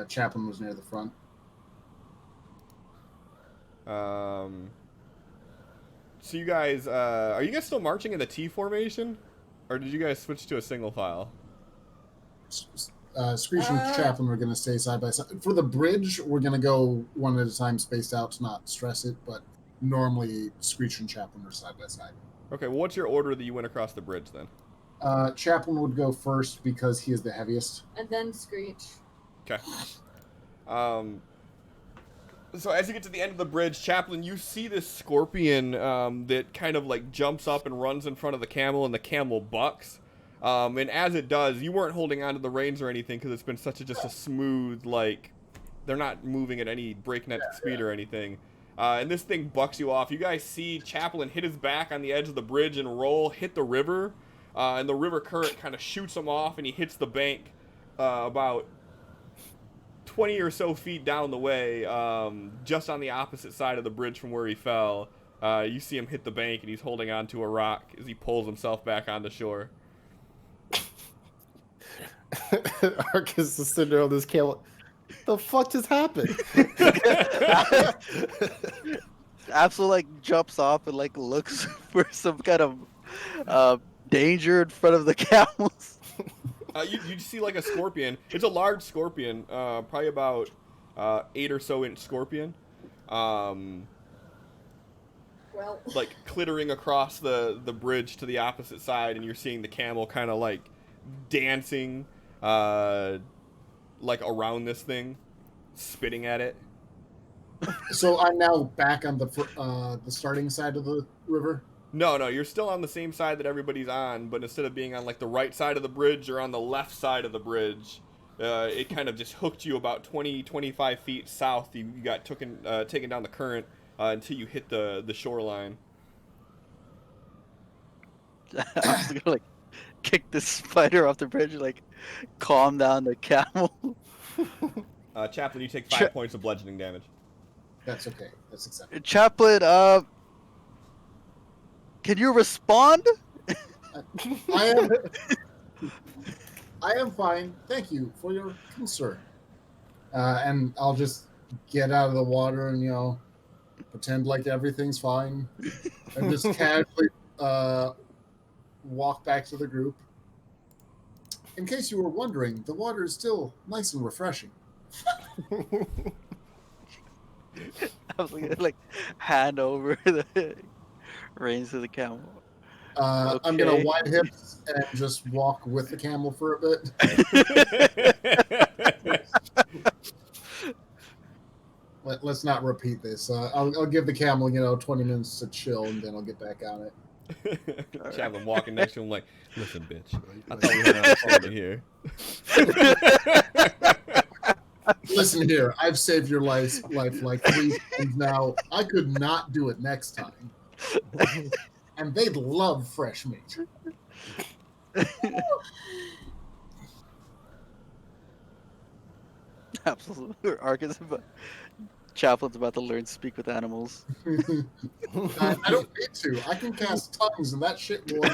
Chaplain was near the front. So you guys, are you guys still marching in the T formation, or did you guys switch to a single file? Screech and Chaplain are going to stay side by side. For the bridge, we're going to go one at a time, spaced out to not stress it. But normally, Screech and Chaplain are side by side. Okay, well, what's your order that you went across the bridge then? Chaplain would go first because he is the heaviest. And then Screech. Okay. So as you get to the end of the bridge, Chaplain, you see this scorpion that kind of like jumps up and runs in front of the camel, and the camel bucks. And as it does, you weren't holding onto the reins or anything because it's been such just a smooth, like, they're not moving at any breakneck speed or anything. And this thing bucks you off. You guys see Chaplain hit his back on the edge of the bridge and roll, hit the river, and the river current kind of shoots him off, and he hits the bank about 20 or so feet down the way, just on the opposite side of the bridge from where he fell. You see him hit the bank, and he's holding onto a rock as he pulls himself back onto shore. Arcus is sitting there on this camel. The fuck just happened? Absol like jumps off and like looks for some kind of danger in front of the camels. You see like a scorpion. It's a large scorpion, probably about 8 or so inch scorpion. Well. Like clittering across the bridge to the opposite side, and you're seeing the camel kind of like dancing like around this thing, spitting at it. So I'm now back on the starting side of the river. No, you're still on the same side that everybody's on, but instead of being on like the right side of the bridge or on the left side of the bridge, it kind of just hooked you about 20-25 feet south. You got taken down the current until you hit the shoreline. I was gonna like kick this spider off the bridge, and, like calm down the camel. Chaplain, you take 5 points of bludgeoning damage. That's okay. That's acceptable. Chaplain, can you respond? I am fine. Thank you for your concern. And I'll just get out of the water and pretend like everything's fine, and just casually walk back to the group. In case you were wondering, the water is still nice and refreshing. I was gonna like hand over the reins to the camel. I'm gonna wide hips and just walk with the camel for a bit. Let's not repeat this. I'll give the camel 20 minutes to chill, and then I'll get back on it. Chaplain walking next to him like, listen, bitch, I thought we had an understanding here. Listen here, I've saved your life like 3 times now. I could not do it next time. And they'd love fresh meat. Absolutely. Chaplain's about to learn to speak with animals. I don't need to. I can cast tongues, and that shit will.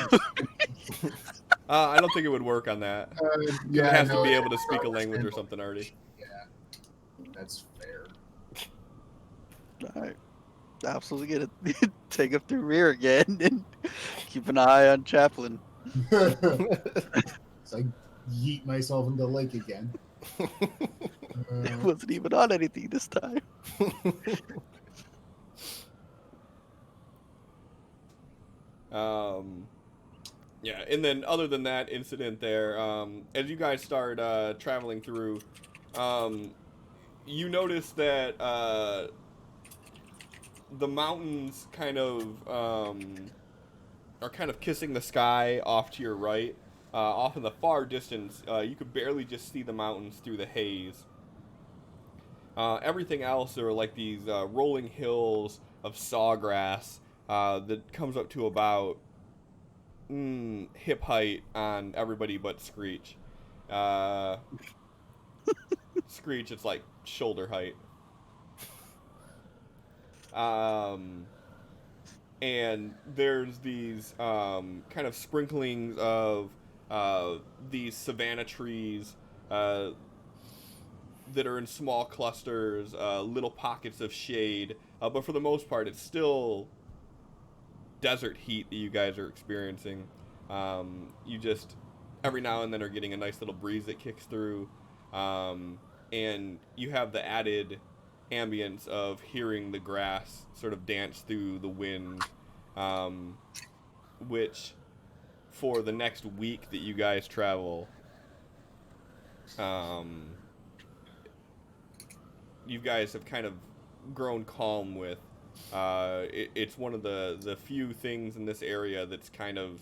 I don't think it would work on that. Yeah, it has to be able to speak a language or something already. Yeah, that's fair. All right. Absolutely gonna take up the rear again and keep an eye on Chaplain. So I yeet myself into the lake again. It wasn't even on anything this time. Yeah, and then other than that incident there, as you guys start traveling through, you notice that the mountains kind of are kind of kissing the sky off to your right. Off in the far distance, you could barely just see the mountains through the haze. Everything else are like these rolling hills of sawgrass that comes up to about hip height on everybody but Screech. Screech, it's like shoulder height. And there's these kind of sprinklings of these savanna trees that are in small clusters, little pockets of shade, but for the most part, it's still desert heat that you guys are experiencing. You just every now and then are getting a nice little breeze that kicks through, and you have the added ambience of hearing the grass sort of dance through the wind, which for the next week that you guys travel, you guys have kind of grown calm with. It's one of the few things in this area that's kind of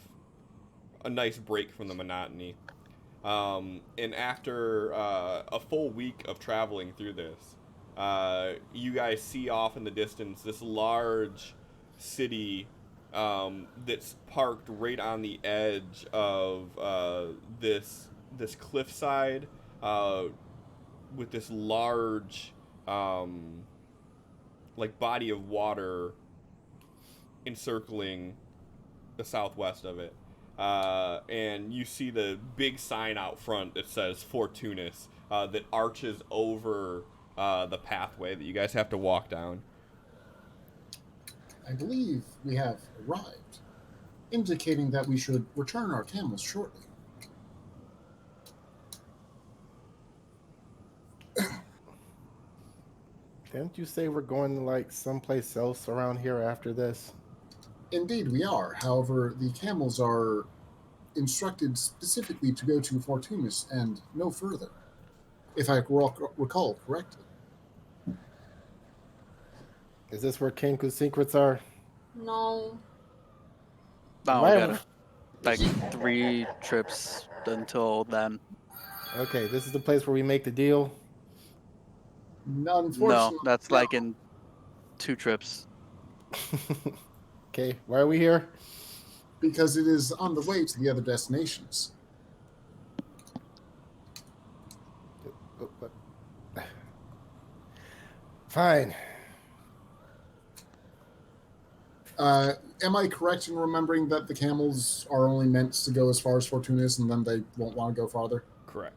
a nice break from the monotony. And after a full week of traveling through this, you guys see off in the distance this large city that's parked right on the edge of this cliffside with this large like body of water encircling the southwest of it. And you see the big sign out front that says Fortunas that arches over the pathway that you guys have to walk down. I believe we have arrived, indicating that we should return our camels shortly. Didn't you say we're going to like someplace else around here after this? Indeed, we are. However, the camels are instructed specifically to go to Fortunas and no further, if I recall correctly. Is this where Kenku's secrets are? No. No, Why we am- got like 3 trips until then. Okay, this is the place where we make the deal. Unfortunately, No, that's no, like in 2 trips. Okay, why are we here? because it is on the way to the other destinations. Fine. Am I correct in remembering that the camels are only meant to go as far as Fortunas and then they won't want to go farther? Correct.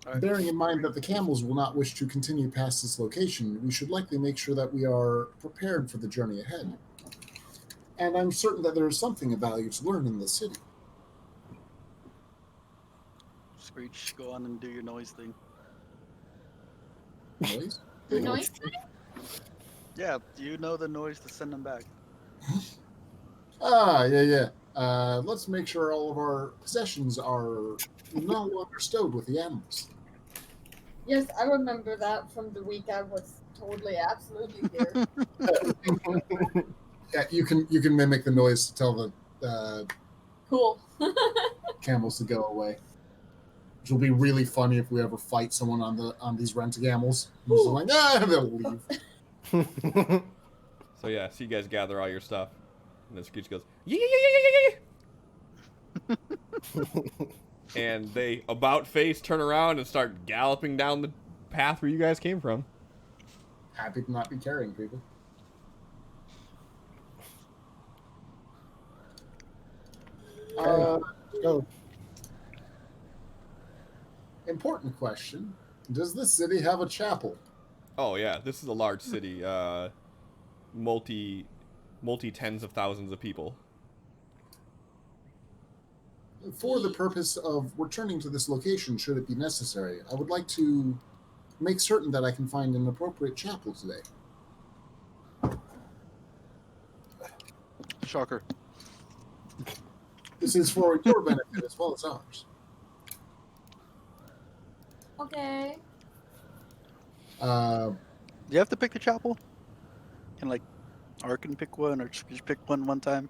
All right. Bearing in mind that the camels will not wish to continue past this location, we should likely make sure that we are prepared for the journey ahead. And I'm certain that there is something of value to learn in this city. Screech, go on and do your noise thing. Noise? The noise thing? Yeah, you know the noise to send them back. Yeah. Let's make sure all of our possessions are no longer stowed with the animals. Yes, I remember that from the week I was totally absolutely here. Yeah, you can mimic the noise to tell the Cool. camels to go away. Which will be really funny if we ever fight someone on these rent-a-camels. Just like, they'll leave. So yeah, so you guys gather all your stuff, and then Screech goes, and they about face turn around and start galloping down the path where you guys came from. Happy to not be carrying people. Go. Important question. Does this city have a chapel? Oh yeah, this is a large city, multi tens of thousands of people. For the purpose of returning to this location, should it be necessary, I would like to make certain that I can find an appropriate chapel today. Shocker. This is for your benefit as well as ours. Okay. Do you have to pick the chapel? Can like Arkin pick one, or just pick one time?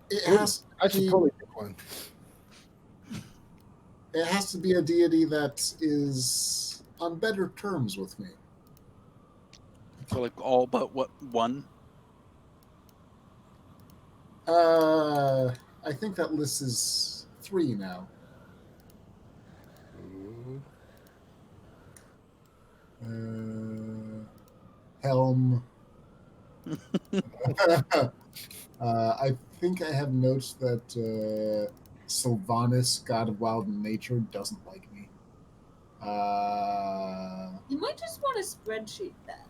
It has I should totally pick one. It has to be a deity that is on better terms with me. So like all but what one? I think that list is 3 now. Helm. I think I have notes that Sylvanas, god of wild nature, doesn't like me. You might just want to spreadsheet that.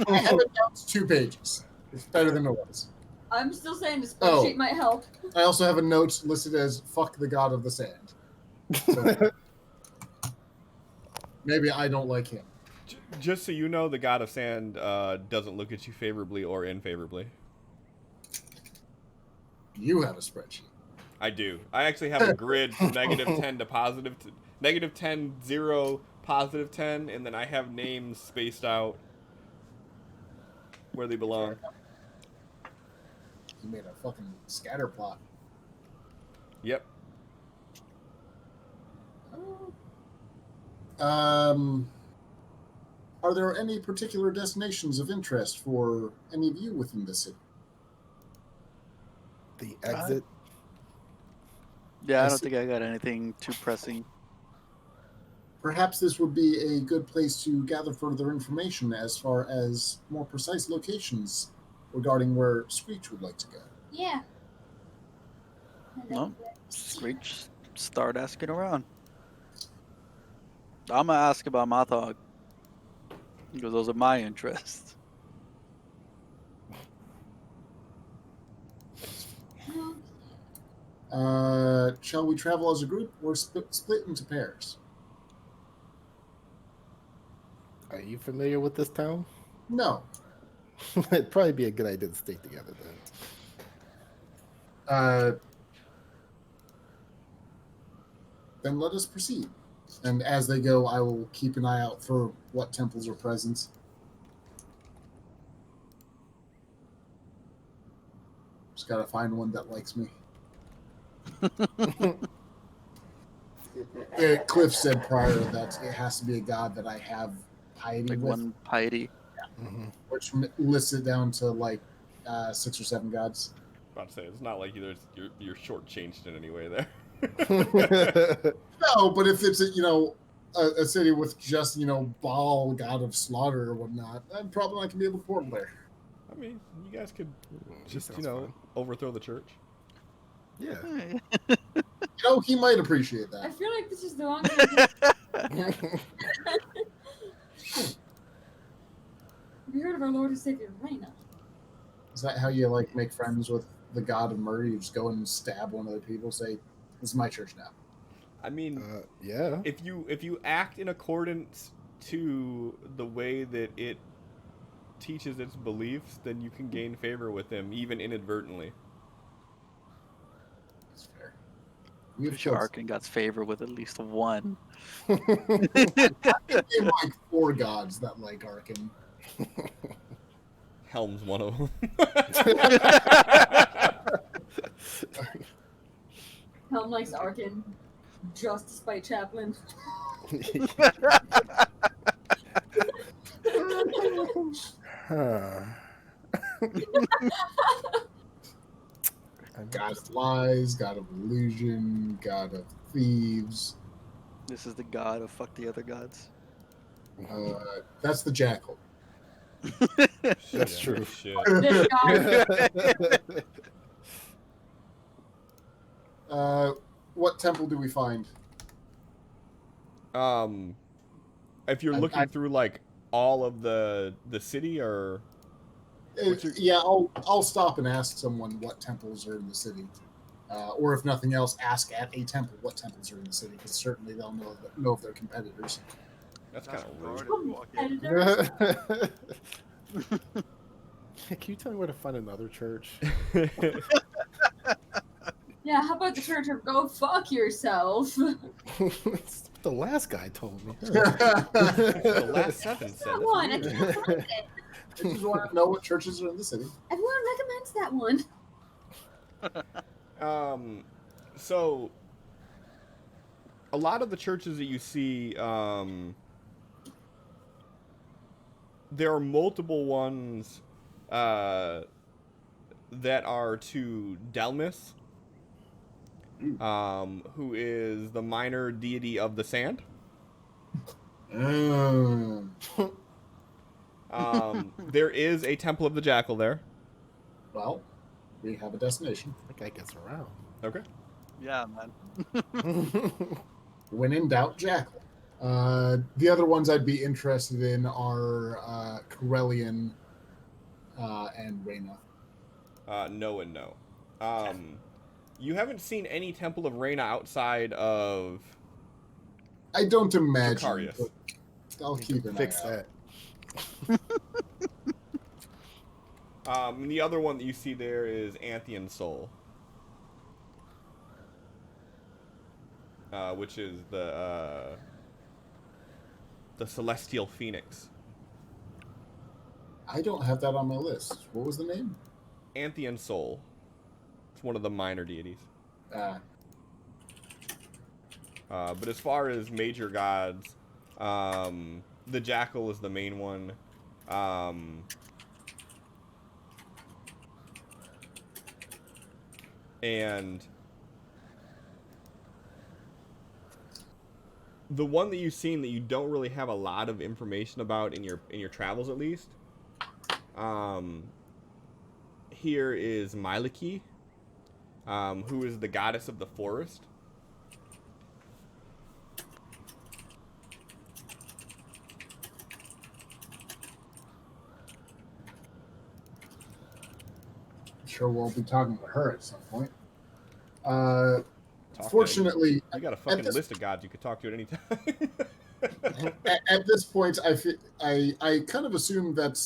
I have it down to 2 pages. It's better than it was. I'm still saying the spreadsheet might help. I also have a note listed as "fuck the god of the sand." So, maybe I don't like him. Just so you know, the god of sand doesn't look at you favorably or unfavorably. You have a spreadsheet. I do. I actually have a grid from -10 to positive, -10, 0, +10, and then I have names spaced out where they belong. You made a fucking scatter plot. Yep. Are there any particular destinations of interest for any of you within the city? The exit. Yeah, I I don't see. think I got anything too pressing. Perhaps this would be a good place to gather further information as far as more precise locations regarding where Screech would like to go. Yeah. No, Screech, start asking around. I'm gonna ask about Mathog because those are my interests. Shall we travel as a group or split into pairs? Are you familiar with this town? No. It'd probably be a good idea to stay together then. Then let us proceed. And as they go, I will keep an eye out for what temples are present. Just gotta find one that likes me. Cliff said prior that it has to be a god that I have piety Like with, one piety. which lists it down to like 6 or 7 gods. About to say, it's not like you're shortchanged in any way there. No, but if it's a city with just Baal, god of slaughter or whatnot, I'm probably not gonna be able to portal there. I mean, you guys could just sounds fun. overthrow the church. Yeah. He might appreciate I that. feel like this is the wrong thing. Have you heard of our Lord and Savior Reina? Is that how you make friends with the god of murder? You just go and stab one of the people, say, "This is my church now." I mean, yeah. if you act in accordance to the way that it teaches its beliefs, then you can gain favor with them, even inadvertently. That's fair. Pretty sure Arkin got favor with at least one. I name 4 gods that like Arkin. Helm's one of them. Helm likes Arkin, just despite Chaplin. God of lies, god of illusion, god of thieves. This is the god of fuck the other gods. That's the jackal. That's true. Shit. This guy. What temple do we find? If you're looking through like all of the city, or Yeah, I'll stop and ask someone what temples are in the city. Or if nothing else, ask at a temple what temples are in the city, because certainly they'll know of their competitors. That's kind of rude. Guard as we walk in. Competitors? Can you tell me where to find another church? Yeah, how about the church of go fuck yourself? That's what the last guy told me. The last sentence said. That That's one. I weird. can't find it. I just want to know what churches are in the city. Everyone recommends that one. So a lot of the churches that you see, there are multiple ones that are to Delmus, who is the minor deity of the sand. There is a temple of the jackal there. Well, we have a destination. That guy gets around. Okay. Yeah, man. When in doubt, jackal. The other ones I'd be interested in are Corellian and Reyna. No and no. You haven't seen any temple of Reyna outside of I don't imagine. Sicarius. But I'll keep an Fix eye out. that. And the other one that you see there is Anthean Soul, which is the Celestial Phoenix. I don't have that on my list. What was the name? Anthean Soul. It's one of the minor deities. But as far as major gods, the jackal is the main one. And the one that you've seen that you don't really have a lot of information about in your travels, at least, here is Myliki, who is the goddess of the forest. Sure, we'll be talking to her at some point. Talk to Fortunately, you got a fucking this- list of gods you could talk to at any time. at this point, I kind of assume that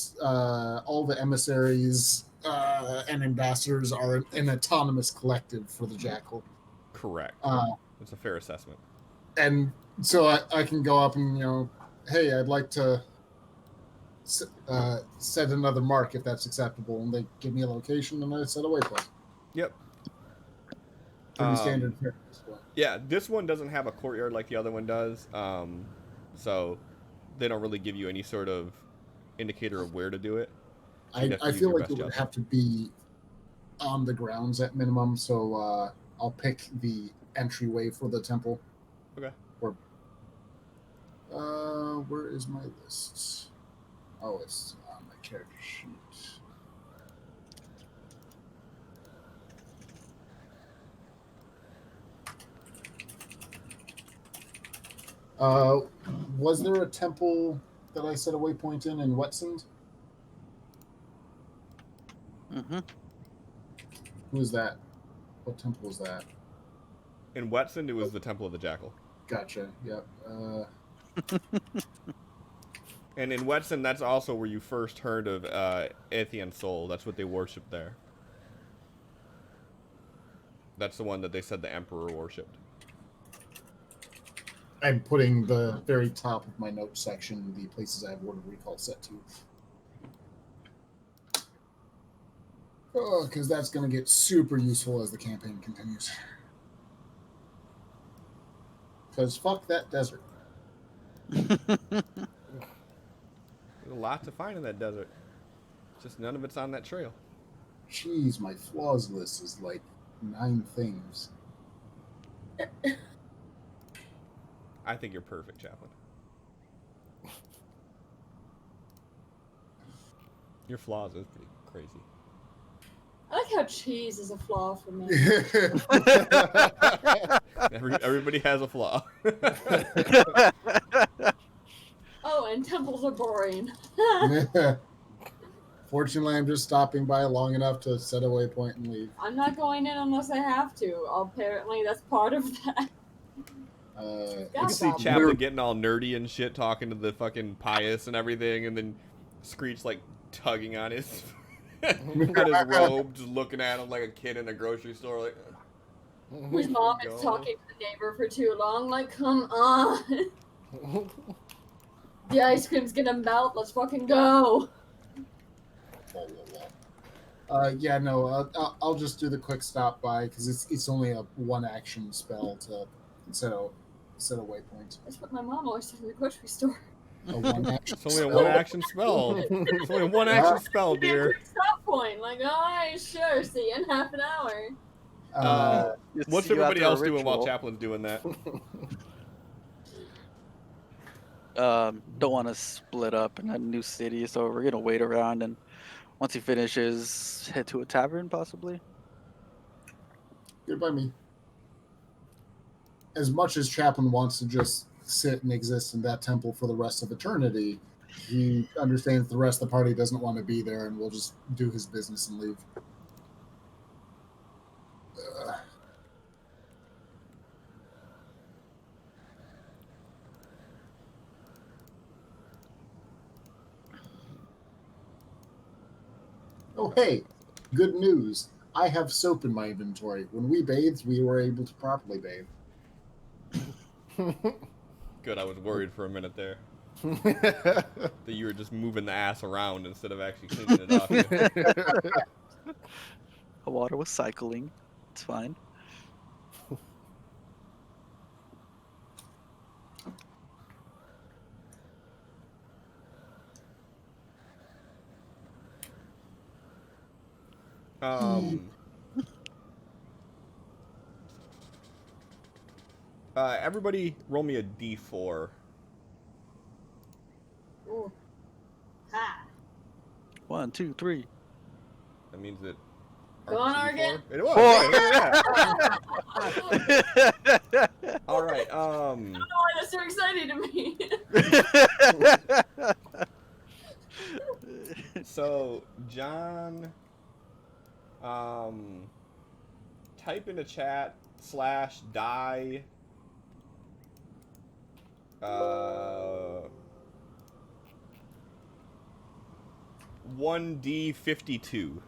all the emissaries and ambassadors are an autonomous collective for the Jackal. Correct. That's a fair assessment. And so I can go up and, hey, I'd like to set another mark if that's acceptable. And they give me a location and I set a waypoint. Yep. Pretty standard here. Yeah, this one doesn't have a courtyard like the other one does. So they don't really give you any sort of indicator of where to do it. I feel like it would have to be on the grounds at minimum, so I'll pick the entryway for the temple. Okay. Where is my list? Oh, it's on my character sheet. Was there a temple that I set a waypoint in Wetsund? Mm-hmm. Who's that? What temple was that? In Wetsund, it was the Temple of the Jackal. Gotcha. Yep. And in Wetsund, that's also where you first heard of Athean Soul. That's what they worshipped there. That's the one that they said the Emperor worshipped. I'm putting the very top of my notes section the places I have Word of Recall set to. Oh, because that's going to get super useful as the campaign continues. Because fuck that desert. There's a lot to find in that desert. Just none of it's on that trail. Jeez, my flaws list is like 9 things. I think you're perfect, Chaplain. Your flaws is pretty crazy. I like how cheese is a flaw for me. Everybody has a flaw. Oh, and temples are boring. Fortunately, I'm just stopping by long enough to set a waypoint and leave. I'm not going in unless I have to. Apparently, that's part of that. You Got can see that. Chaplin getting all nerdy and shit, talking to the fucking pious and everything, and then Screech like tugging on his on his robe, just looking at him like a kid in a grocery store, like. Whose mom is Go. talking to the neighbor for too long. Like, come on. The ice cream's gonna melt. Let's fucking go. Yeah, no, I'll just do the quick stop by because it's only a one action spell to set a waypoint. That's what my mom always said in the grocery store. A one action. It's only a one action spell. It's only a one action spell, Give me a dear. quick stop point. Like, alright, sure. See you in half an hour. What's See you everybody after a else doing while ritual. Chaplin's doing that? Don't want to split up in a new city, so we're gonna wait around, and once he finishes, head to a tavern possibly. Good by me. As much as Chaplin wants to just sit and exist in that temple for the rest of eternity, he understands the rest of the party doesn't want to be there and will just do his business and leave. Oh, hey, good news. I have soap in my inventory. When we bathed, we were able to properly bathe. Good, I was worried for a minute there. That you were just moving the ass around instead of actually cleaning it off. The water was cycling. It's fine. Everybody roll me a d4. Ooh. Ha. 1, 2, 3. That means that. Go on, Argan. It was. Yeah. All right. I don't know why that's so exciting to me. So John, type in the chat /die 1d52.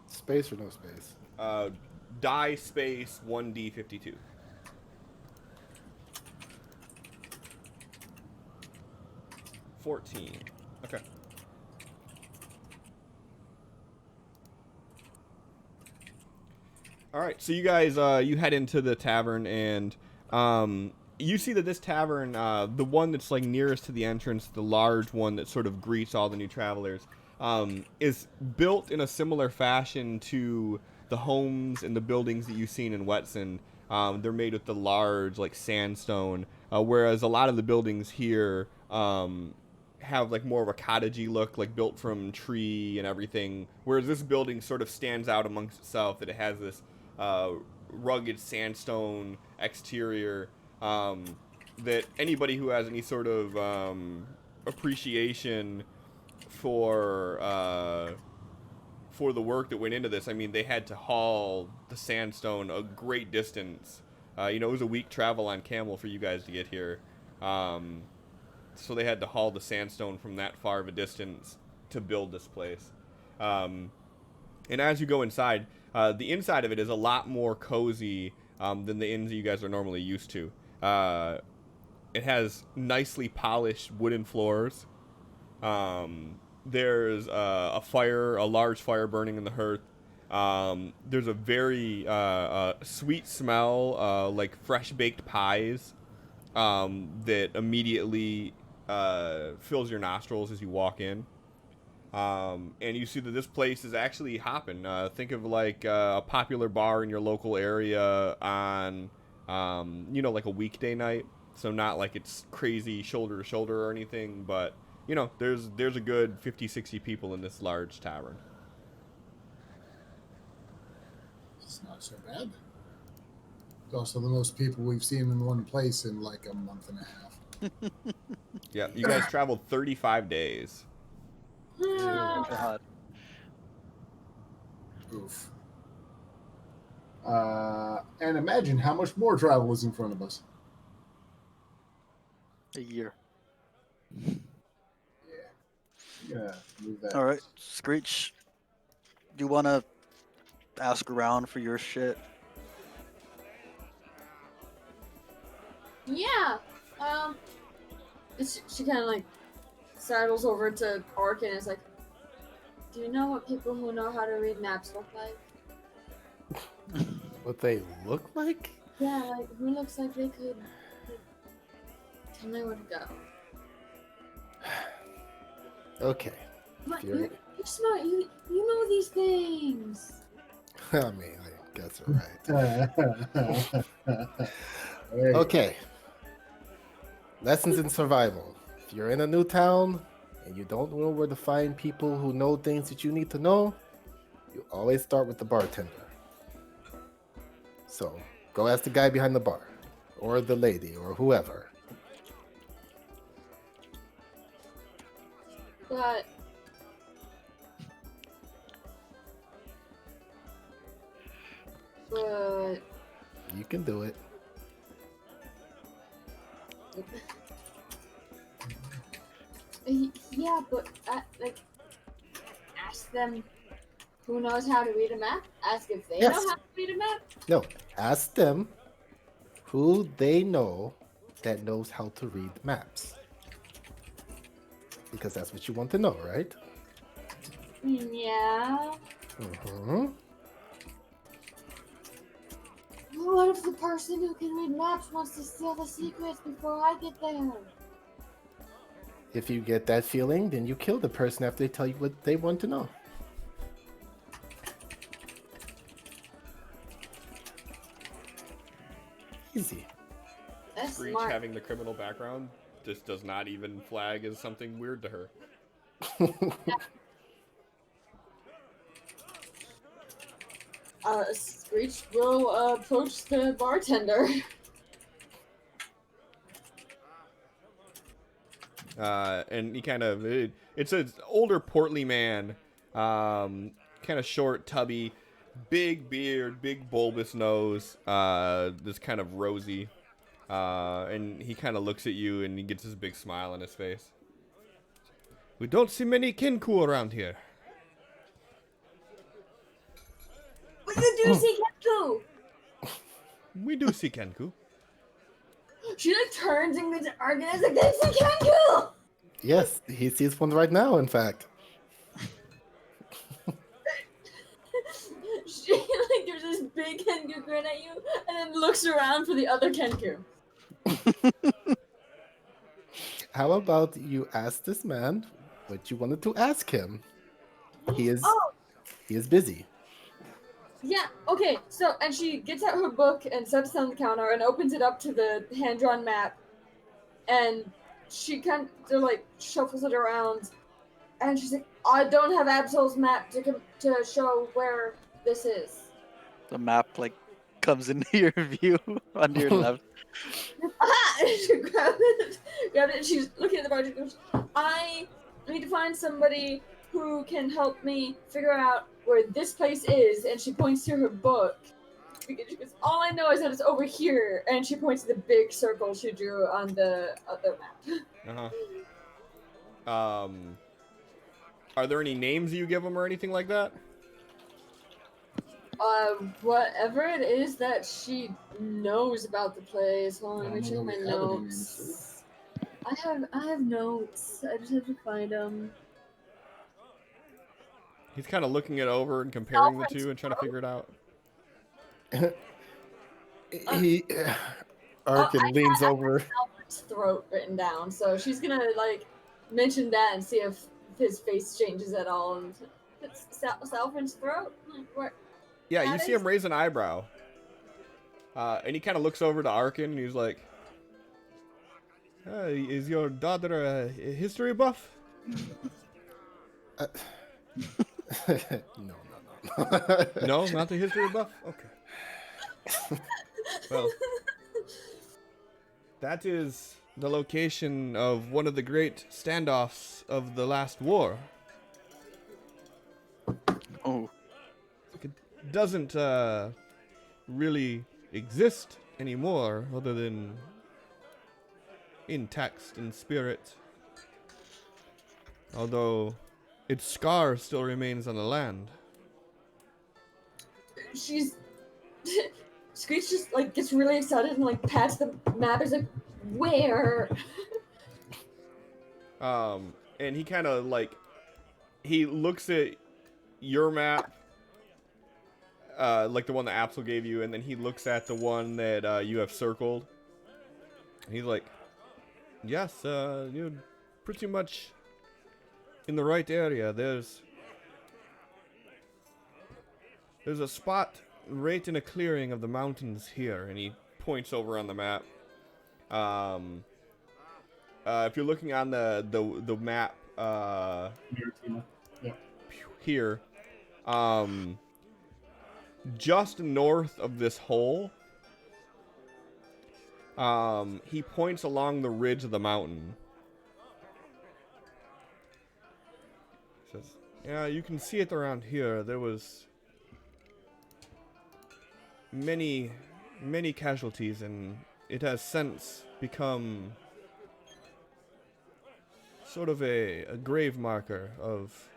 Space or no space? Die space 1d52. $14. Okay. All right, so you guys, you head into the tavern, and you see that this tavern, the one that's like nearest to the entrance, the large one that sort of greets all the new travelers, is built in a similar fashion to the homes and the buildings that you've seen in Whetson. They're made with the large like sandstone, whereas a lot of the buildings here have like more of a cottagey look, like built from tree and everything, whereas this building sort of stands out amongst itself, that it has this rugged sandstone exterior, that anybody who has any sort of appreciation for the work that went into this, I mean, they had to haul the sandstone a great distance. It was a week travel on camel for you guys to get here. So they had to haul the sandstone from that far of a distance to build this place. And as you go inside, the inside of it is a lot more cozy than the inns that you guys are normally used to. It has nicely polished wooden floors. There's a large fire burning in the hearth. There's a very sweet smell, like fresh baked pies, that immediately fills your nostrils as you walk in. And you see that this place is actually hopping. Think of like a popular bar in your local area on, like a weekday night. So not like it's crazy shoulder to shoulder or anything, but there's a good 50, 60 people in this large tavern. It's not so bad. It's also the most people we've seen in one place in like a month and a half. Yeah, you guys traveled 35 days. Oh, God. Oof. And imagine how much more travel is in front of us. A year. Yeah, move that. All right, Screech. Do you want to ask around for your shit? Yeah. She kind of like sidles over to Orc and is like, "Do you know what people who know how to read maps look like?" What they look like? Yeah, like who looks like they could tell me where to go. Okay. But You're- you're smart. You know these things. I mean, I guess you're right. Okay. Lessons in survival. If you're in a new town and you don't know where to find people who know things that you need to know, you always start with the bartender. So, go ask the guy behind the bar, or the lady, or whoever. But You can do it. yeah, but like ask them who knows how to read a map. Ask if they Yes. know how to read a map. No, ask them who they know that knows how to read maps. Because that's what you want to know, right? Yeah. Mm-hmm. What if the person who can read maps wants to steal the secrets before I get there? If you get that feeling, then you kill the person after they tell you what they want to know. Easy. That's Screech smart. having the criminal background just does not even flag as something weird to her. Screech will approach the bartender. And he kind of, it's an older, portly man, kind of short, tubby, big beard, big bulbous nose, this kind of rosy, and he kind of looks at you and he gets this big smile on his face. We don't see many Kinku around here. But you do see Kenku! We do see Kenku. She like turns and goes to Argan and is like, they see Kenku! Yes, he sees one right now, in fact. She like gives this big Kenku grin at you and then looks around for the other Kenku. How about you ask this man what you wanted to ask him? He is busy. Yeah, okay, so, and she gets out her book and sets it on the counter and opens it up to the hand-drawn map, and she kind of, like, shuffles it around, and she's like, I don't have Absol's map to show where this is. The map like comes into your view on your left. Aha! And she grabbed it, and she's looking at the bar, she goes, I need to find somebody who can help me figure out where this place is, and she points to her book. Because she goes, all I know is that it's over here, and she points to the big circle she drew on the other map. Are there any names you give them or anything like that? Whatever it is that she knows about the place. Hold on, let me check my notes. I have notes. I just have to find them. He's kind of looking it over and comparing the two and trying to figure it out. Arkin leans over. Alfred's throat written down, so she's gonna like mention that and see if his face changes at all. And it's Alfred's throat. Where? Yeah, you see him raise an eyebrow, and he kind of looks over to Arkin and he's like, "Is your daughter a history buff?" No. No, not the history buff? Okay. Well, that is the location of one of the great standoffs of the last war. doesn't really exist anymore, other than in text and spirit. Although its scar still remains on the land. She's Screech just like gets really excited and like pats the map. Is like, where? And he kind of like he looks at your map, like the one that Absol gave you, and then he looks at the one that you have circled. And he's like, "Yes, you're pretty much in the right area. There's a spot right in a clearing of the mountains here," and he points over on the map. If you're looking on the map here, just north of this hole, he points along the ridge of the mountain. He says, "Yeah, you can see it around here. There was many casualties, and it has since become sort of a grave marker of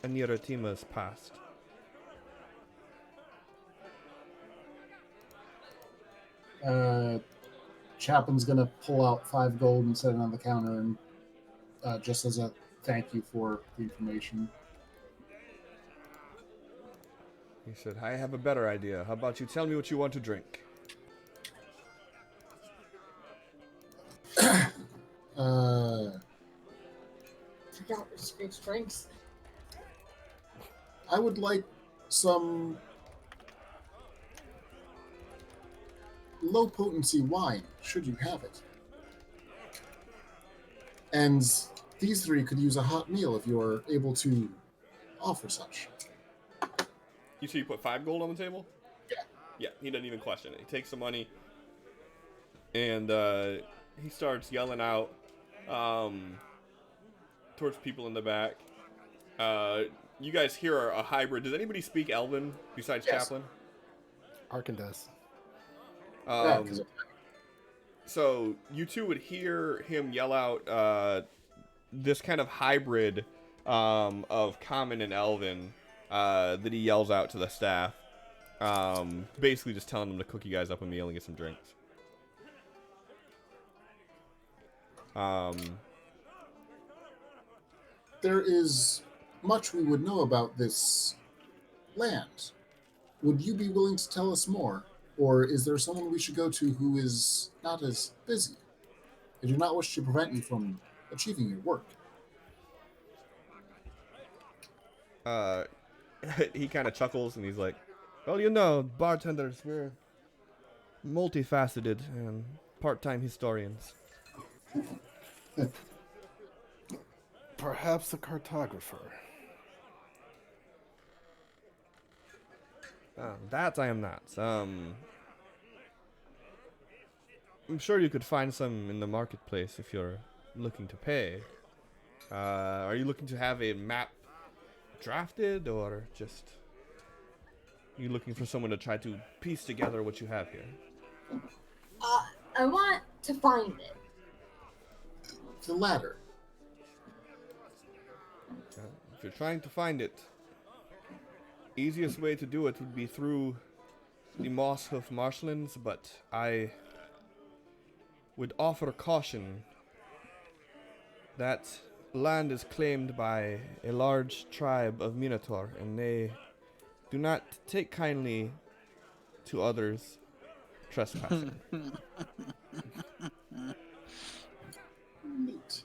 Aniratima's past." Chaplin's gonna pull out 5 gold and set it on the counter, and just as a thank you for the information. He said, "I have a better idea. How about you tell me what you want to drink?" Forgot what Screech drinks. I would like some low potency wine, should you have it. And these 3 could use a hot meal if you are able to offer such. You see, you put 5 gold on the table? Yeah. Yeah, he doesn't even question it. He takes the money, and he starts yelling out towards people in the back. You guys hear a hybrid. Does anybody speak Elven besides Yes. Chaplain? Arkin does. Yeah, 'cause So you two would hear him yell out this kind of hybrid of common and elven that he yells out to the staff, basically just telling them to cook you guys up a meal and get some drinks. there is much we would know about this land. Would you be willing to tell us more? Or is there someone we should go to who is not as busy? I do not wish to prevent you from achieving your work. He kind of chuckles and he's like, "Well, you know, bartenders, we're multifaceted and part-time historians." Perhaps a cartographer. That I am not. I'm sure you could find some in the marketplace if you're looking to pay. Are you looking to have a map drafted, or just you looking for someone to try to piece together what you have here? I want to find it. The latter. If you're trying to find it, easiest way to do it would be through the Mosshoof marshlands, but I would offer caution. That land is claimed by a large tribe of Minotaur, and they do not take kindly to others trespassing. Neat.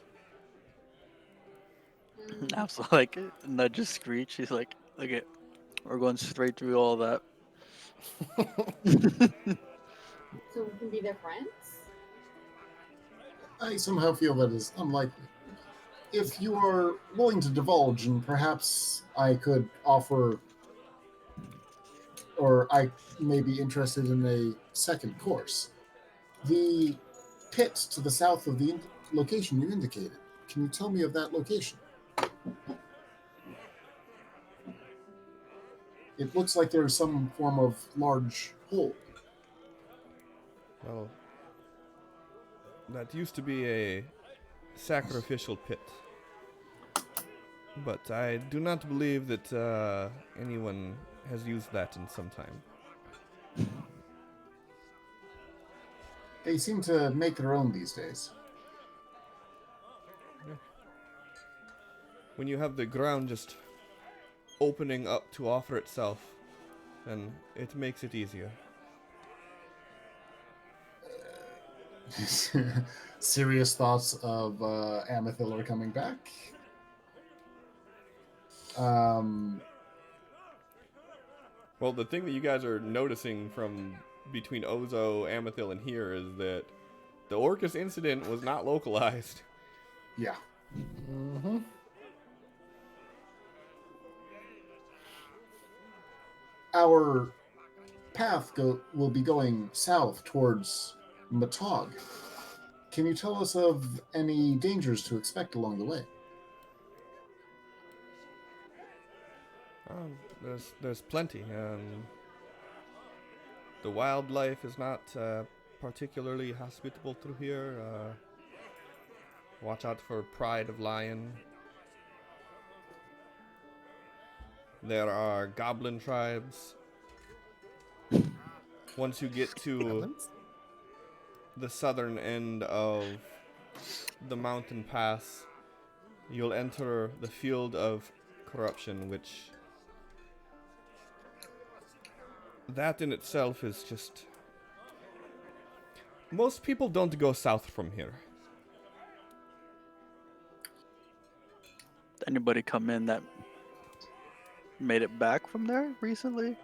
Absol like nudges Screech. He's like, "Look at, we're going straight through all that." So we can be their friends? I somehow feel that is unlikely. If you are willing to divulge, and perhaps I could offer, or I may be interested in a second course. The pit to the south of the location you indicated. Can you tell me of that location? It looks like there's some form of large hole. Well, that used to be a sacrificial pit. But I do not believe that anyone has used that in some time. They seem to make their own these days. When you have the ground just opening up to offer itself, then it makes it easier. Serious thoughts of Amethil are coming back. Well, the thing that you guys are noticing from between Ozo, Amethil, and here is that the Orcus incident was not localized. Yeah. Mm-hmm. Our path will be going south towards Matog. Can you tell us of any dangers to expect along the way? There's plenty. The wildlife is not particularly hospitable through here. Watch out for pride of lion. There are goblin tribes. Once you get to the southern end of the mountain pass, you'll enter the field of corruption, which that in itself is just... Most people don't go south from here. Anybody come in that made it back from there recently?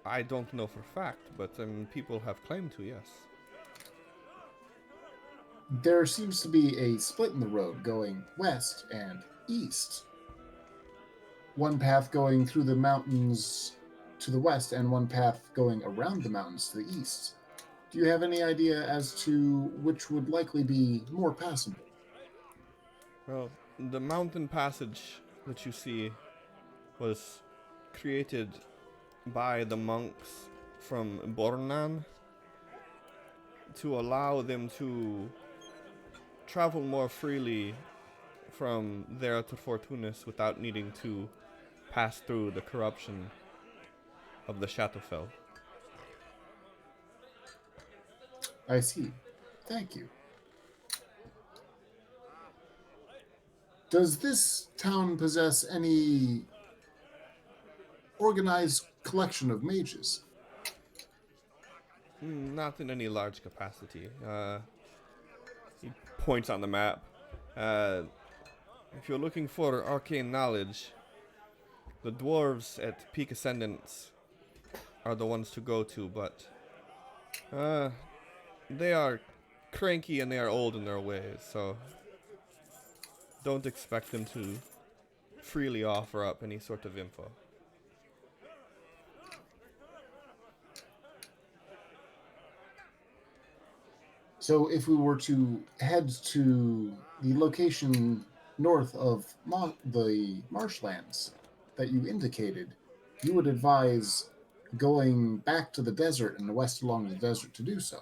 I don't know for a fact, but people have claimed to, yes. There seems to be a split in the road going west and east. One path going through the mountains to the west and one path going around the mountains to the east. Do you have any idea as to which would likely be more passable? Well, the mountain passage that you see was created by the monks from Bornan to allow them to travel more freely from there to Fortunis without needing to pass through the corruption of the Shadowfell. I see. Thank you. Does this town possess any organized collection of mages? Not in any large capacity. He points on the map. If you're looking for arcane knowledge, the dwarves at Peak Ascendants are the ones to go to, but they are cranky and they are old in their ways, so don't expect them to freely offer up any sort of info. So if we were to head to the location north of the marshlands that you indicated, you would advise going back to the desert and west along the desert to do so.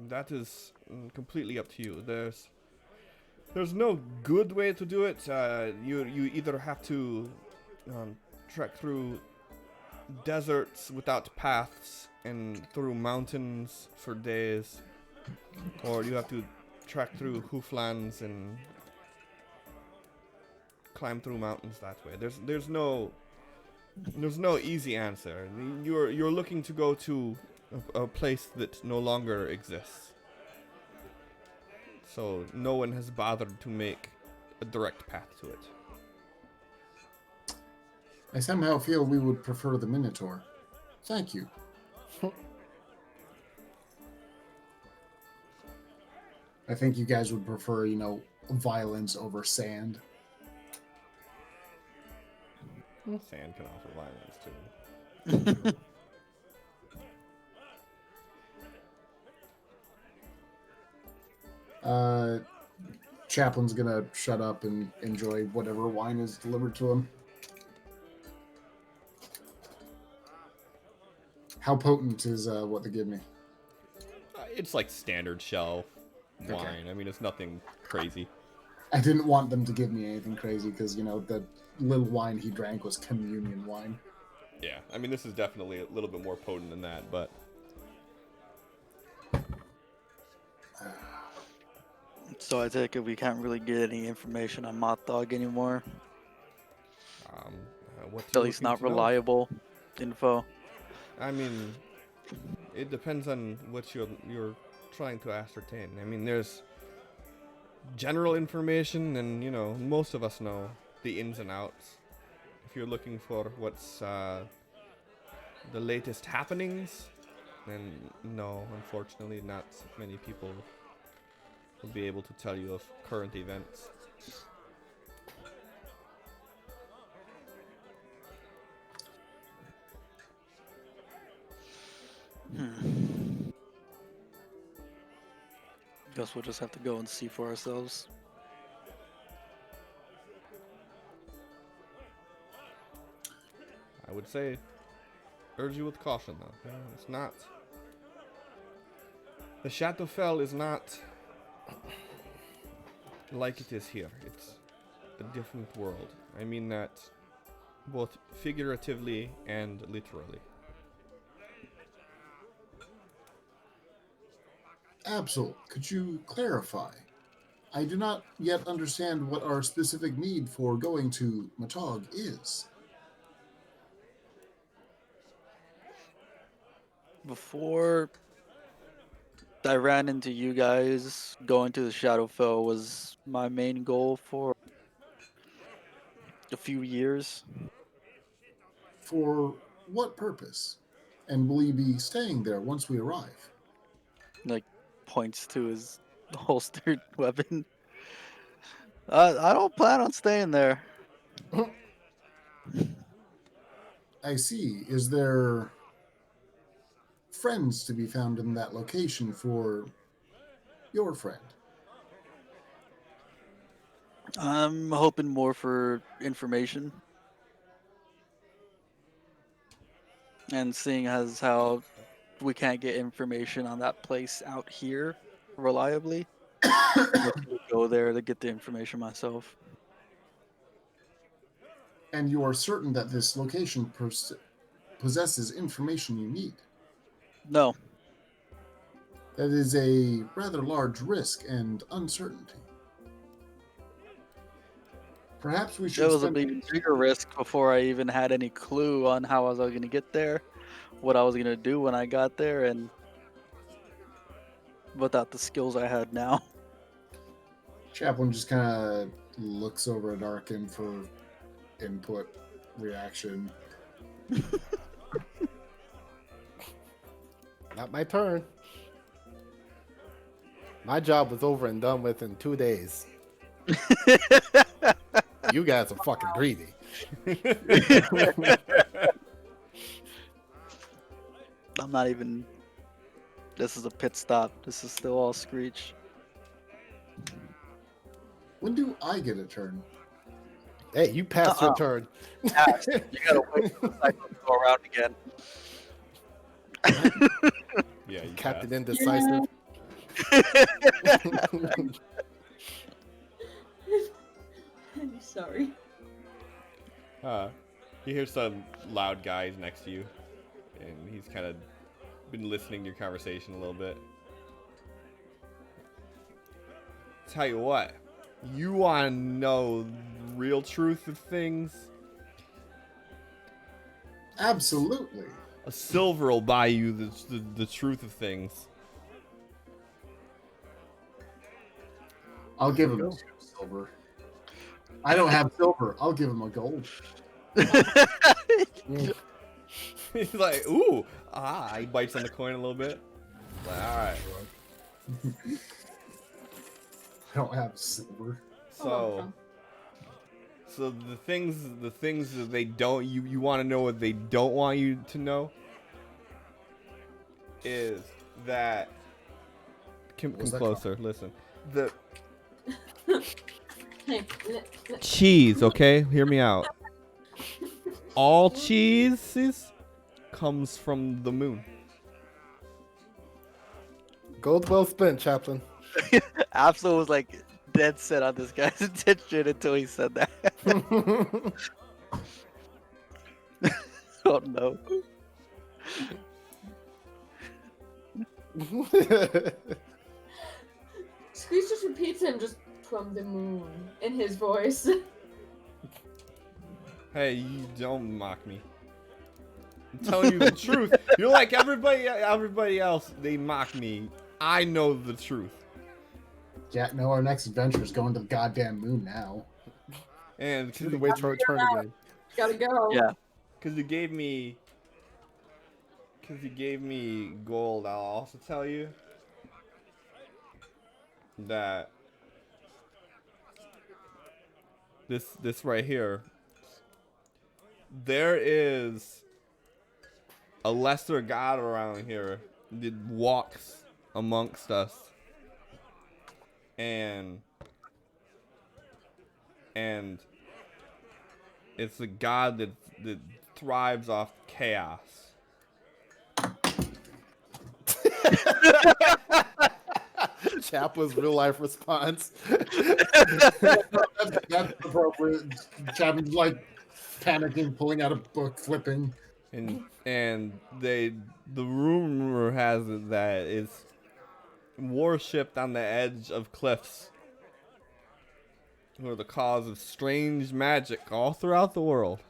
That is completely up to you. There's no good way to do it. You either have to trek through deserts without paths and through mountains for days, or you have to trek through hooflands and climb through mountains that way. There's no easy answer. You're looking to go to a place that no longer exists, so no one has bothered to make a direct path to it. I somehow feel we would prefer the Minotaur. Thank you. I think you guys would prefer, violence over sand. Sand can offer violence too. Chaplain's gonna shut up and enjoy whatever wine is delivered to him. How potent is what they give me? It's like standard shelf Okay. wine. I mean, it's nothing crazy. I didn't want them to give me anything crazy because, you know, the little wine he drank was communion wine. Yeah, I mean, this is definitely a little bit more potent than that, but So I take it we can't really get any information on Moth Dog anymore. what? At least not reliable info. I mean, it depends on what you're trying to ascertain. I mean, there's general information, and you know, most of us know the ins and outs. If you're looking for what's the latest happenings, then no, unfortunately, not many people will be able to tell you of current events. Guess we'll just have to go and see for ourselves. I would say, urge you with caution, though. It's not. The Shadowfell is not like it is here. It's a different world. I mean that both figuratively and literally. Absol, could you clarify? I do not yet understand what our specific need for going to Matog is. Before I ran into you guys, going to the Shadowfell was my main goal for a few years. For what purpose? And will you be staying there once we arrive? Like, points to his holstered weapon. I don't plan on staying there. I see. Is there friends to be found in that location for your friend? I'm hoping more for information. And seeing as how we can't get information on that place out here reliably, looking to go there to get the information myself. And you are certain that this location possesses information you need? No, That is a rather large risk and uncertainty. Perhaps we should it was a spend... bigger risk before I even had any clue on how I was going to get there, what I was going to do when I got there, and without the skills I had now. Chaplain just kind of looks over at Arkin for input, reaction. Not my turn. My job was over and done with in 2 days. You guys are fucking greedy. I'm not even. This is a pit stop. This is still all Screech. When do I get a turn? Hey, you passed your turn. You gotta wait for the cycle to go around again. Yeah, you Captain Indecisive. I'm sorry. You hear some loud guys next to you, and he's kind of been listening to your conversation a little bit. Tell you what, you want to know the real truth of things? Absolutely. A silver will buy you the truth of things. I'll give him 2 silver. I don't have silver. I'll give him a gold. He's like, ooh, he bites on the coin a little bit. Like, all right. I don't have silver. So the things that they don't, you want to know what they don't want you to know is that come closer, listen. cheese, okay? Hear me out. All cheese comes from the moon. Gold well spent, Chaplain. Absol was like dead set on this guy's attention until he said that. Oh no. Squeeze just repeats him just from the moon in his voice. Hey, you don't mock me. I'm telling you the truth. You're like everybody else. They mock me. I know the truth. Yeah, no, our next adventure is going to the goddamn moon now. And the way to return again. Gotta go. Yeah. because you gave me gold, I'll also tell you that this right here, there is a lesser god around here that walks amongst us, and it's a god that thrives off chaos. Chaplain's real life response. That's appropriate. Chapman's like panicking, pulling out a book, flipping. And the rumor has it that it's worshipped on the edge of cliffs, who are the cause of strange magic all throughout the world.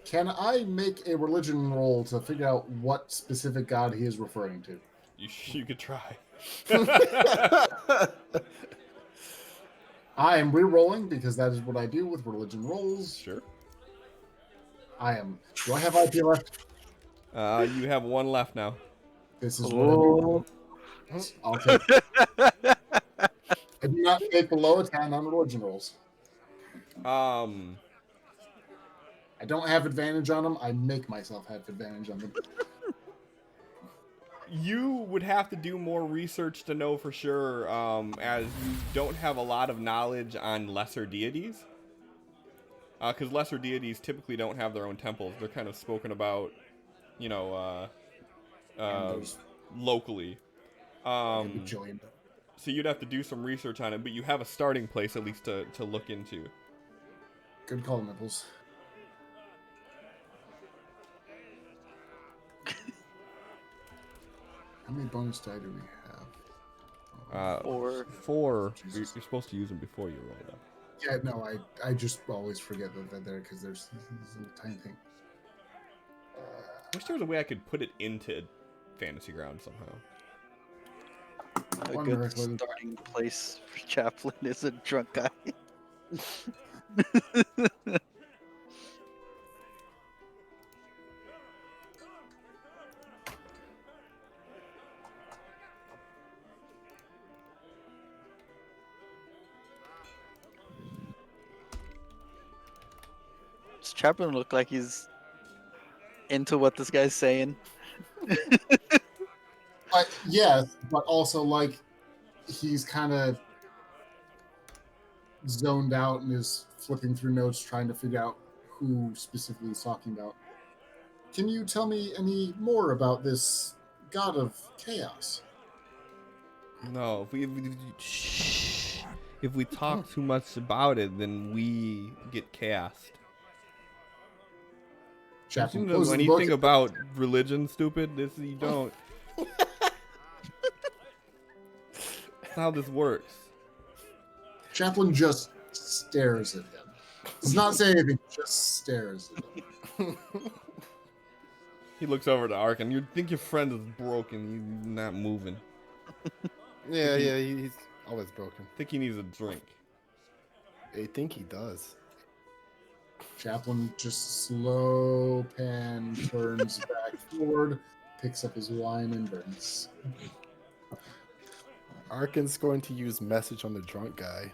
Can I make a religion roll to figure out what specific god he is referring to? You could try. I am re-rolling because that is what I do with religion rolls. Sure. I am. Do I have IP left? You have one left now. This is what I do. I'll take it. I do not make below a 10 on religion rolls. I don't have advantage on them. I make myself have advantage on them. You would have to do more research to know for sure, as you don't have a lot of knowledge on lesser deities. Because lesser deities typically don't have their own temples. They're kind of spoken about, locally. So you'd have to do some research on it, but you have a starting place at least to look into. Good call, Nipples. How many bonus die do we have? 4. You're supposed to use them before you roll them. Yeah, no, I just always forget that they're there because there's a tiny thing. I wish there was a way I could put it into Fantasy Ground somehow. A good starting place for Chaplain is a drunk guy. Does Chaplain look like he's into what this guy's saying? Yes, but also like he's kind of zoned out and is flipping through notes trying to figure out who specifically he's talking about. Can you tell me any more about this god of chaos? No, if we talk too much about it, then we get cast. Chaplain You know anything about religion, stupid? This you don't. That's how this works. Chaplain just stares at him. Does not say anything, just stares at him. He looks over to Ark, and you think your friend is broken. He's not moving. Yeah, he's always broken. Think he needs a drink. I think he does. Chaplain just slow pan turns back forward, picks up his wine and drinks. Arkin's going to use message on the drunk guy.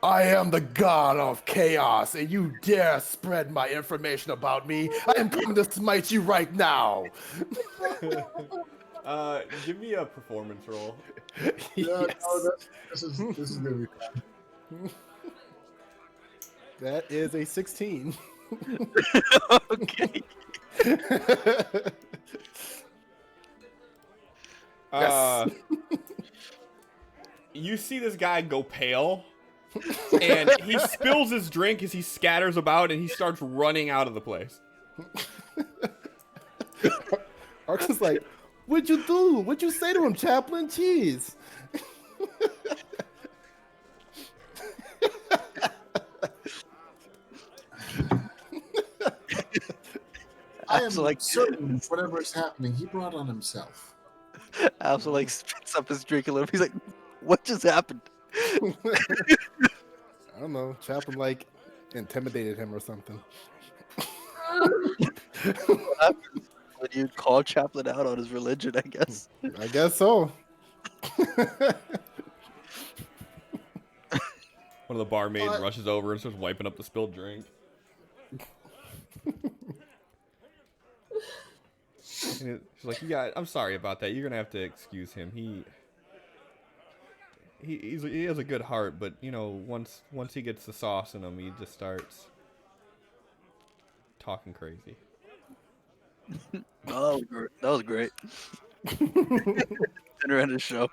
I am the god of chaos, and you dare spread my information about me. I am coming to smite you right now. Give me a performance roll. Yeah, Yes. no, this is gonna be fun. That is a 16. Okay. Yes. You see this guy go pale, and he spills his drink as he scatters about, and he starts running out of the place. Arka's like, what'd you do? What'd you say to him, Chaplain? Jeez. I am Absol, like, certain whatever is happening, he brought on himself. Absol, like, spits up his drink a little. He's like, what just happened? I don't know. Chaplain, like, intimidated him or something. When you call Chaplain out on his religion, I guess. I guess so. One of the barmaids rushes over and starts wiping up the spilled drink. And she's like, I'm sorry about that. You're gonna have to excuse him. He has a good heart, but you know, once he gets the sauce in him, he just starts talking crazy. Oh, that was great. Dinner and a show.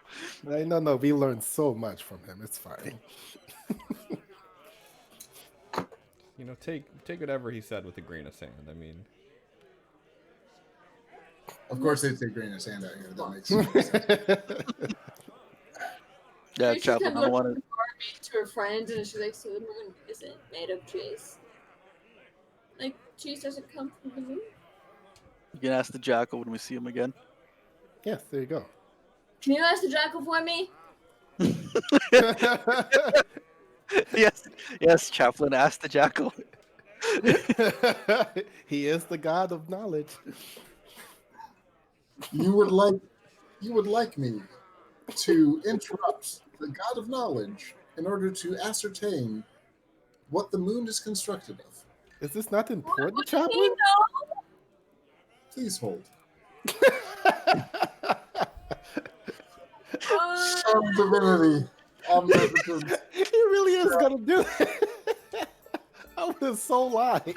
No, we learned so much from him. It's fine. You know, take whatever he said with a grain of sand. I mean, Of course, they take grain of sand out here. That makes sense. Yeah, She Chaplain, kept I don't want looking to her friend, and she's like, "So the moon isn't made of cheese? Like cheese doesn't come from the moon? You can ask the Jackal when we see him again. Yes, there you go. Can you ask the Jackal for me?" Yes, Chaplain, ask the Jackal. He is the god of knowledge. You would like me to interrupt the god of knowledge in order to ascertain what the moon is constructed of. Is this not important, You Chaplain? know? Please hold. Uh, Some divinity. Omnipotence. He really is gonna do it. I was so lying.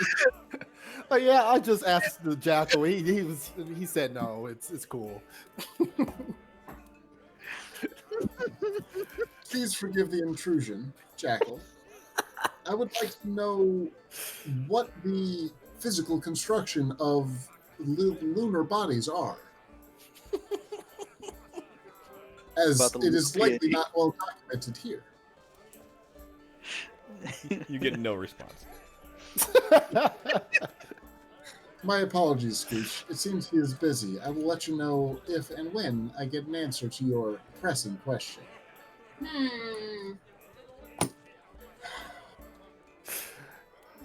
But yeah, I just asked the Jackal. He said no. It's cool. Please forgive the intrusion, Jackal. I would like to know what the physical construction of lunar bodies are. As About the it is lunar likely deity. not well documented here. you get no response. My apologies, Scooch. It seems he is busy. I will let you know if and when I get an answer to your pressing question.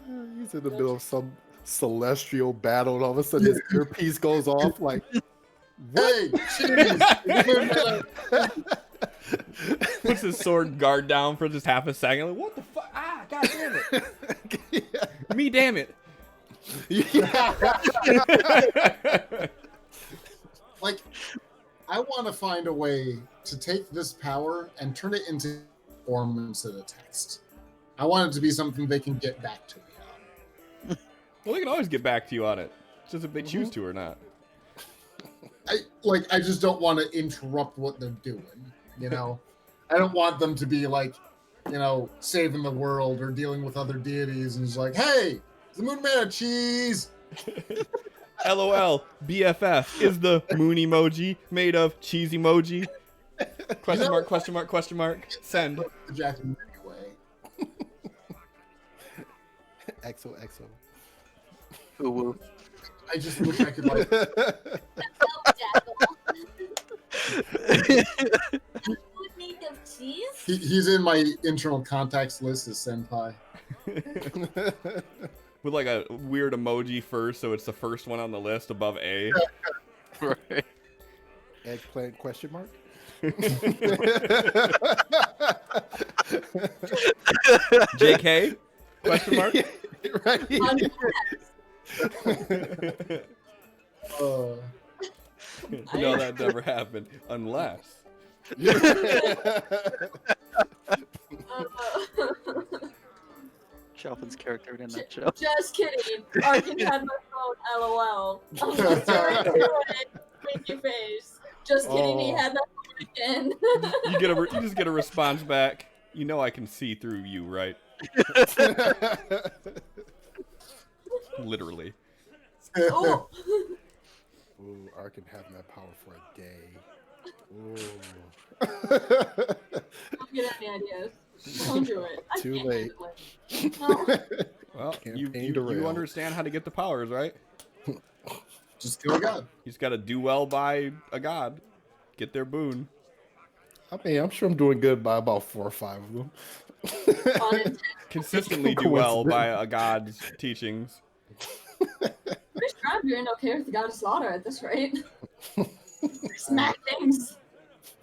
He's in the middle of some celestial battle, and all of a sudden his earpiece goes off. Like, Hey, jeez! Puts his sword guard down for just half a second. Like, what the fuck? Ah, god damn it! Me, damn it! Like, I want to find a way to take this power and turn it into form instead of text. I want it to be something they can get back to me on. Well, they can always get back to you on it. It's just if they choose to or not. I just don't want to interrupt what they're doing, you know? I don't want them to be like, you know, saving the world or dealing with other deities and it's like, hey, the moon made of cheese. LOL, BFF, is the moon emoji made of cheese emoji? Question mark, question mark, question mark, send. The jacket anyway. XOXO. Ooh, I just wish I could like made of cheese? he's in my internal contacts list as senpai. With like a weird emoji first, so it's the first one on the list above A. right. Eggplant question mark? JK? Question mark? Right. No, that never happened. Unless. Chopin's character in a nutshell. Just kidding. Arkin had my phone. LOL. Unless you're into it, winky face. Just kidding. He Oh. had my phone again. You just get a response back. You know I can see through you, right? Literally. Oh. Ooh, Arkin having that power for a day. Ooh. Don't get any ideas. Don't do it. I Too can't late. handle it. No. Well, you Campaign derailed. understand how to get the powers, right? Just kill a god. You just gotta do well by a god. Get their boon. I mean, I'm sure I'm doing good by about 4 or 5 of them. Unintended. Consistently do well by a god's teachings. Pretty sure I'm doing okay with the God of Slaughter at this rate. Smack things.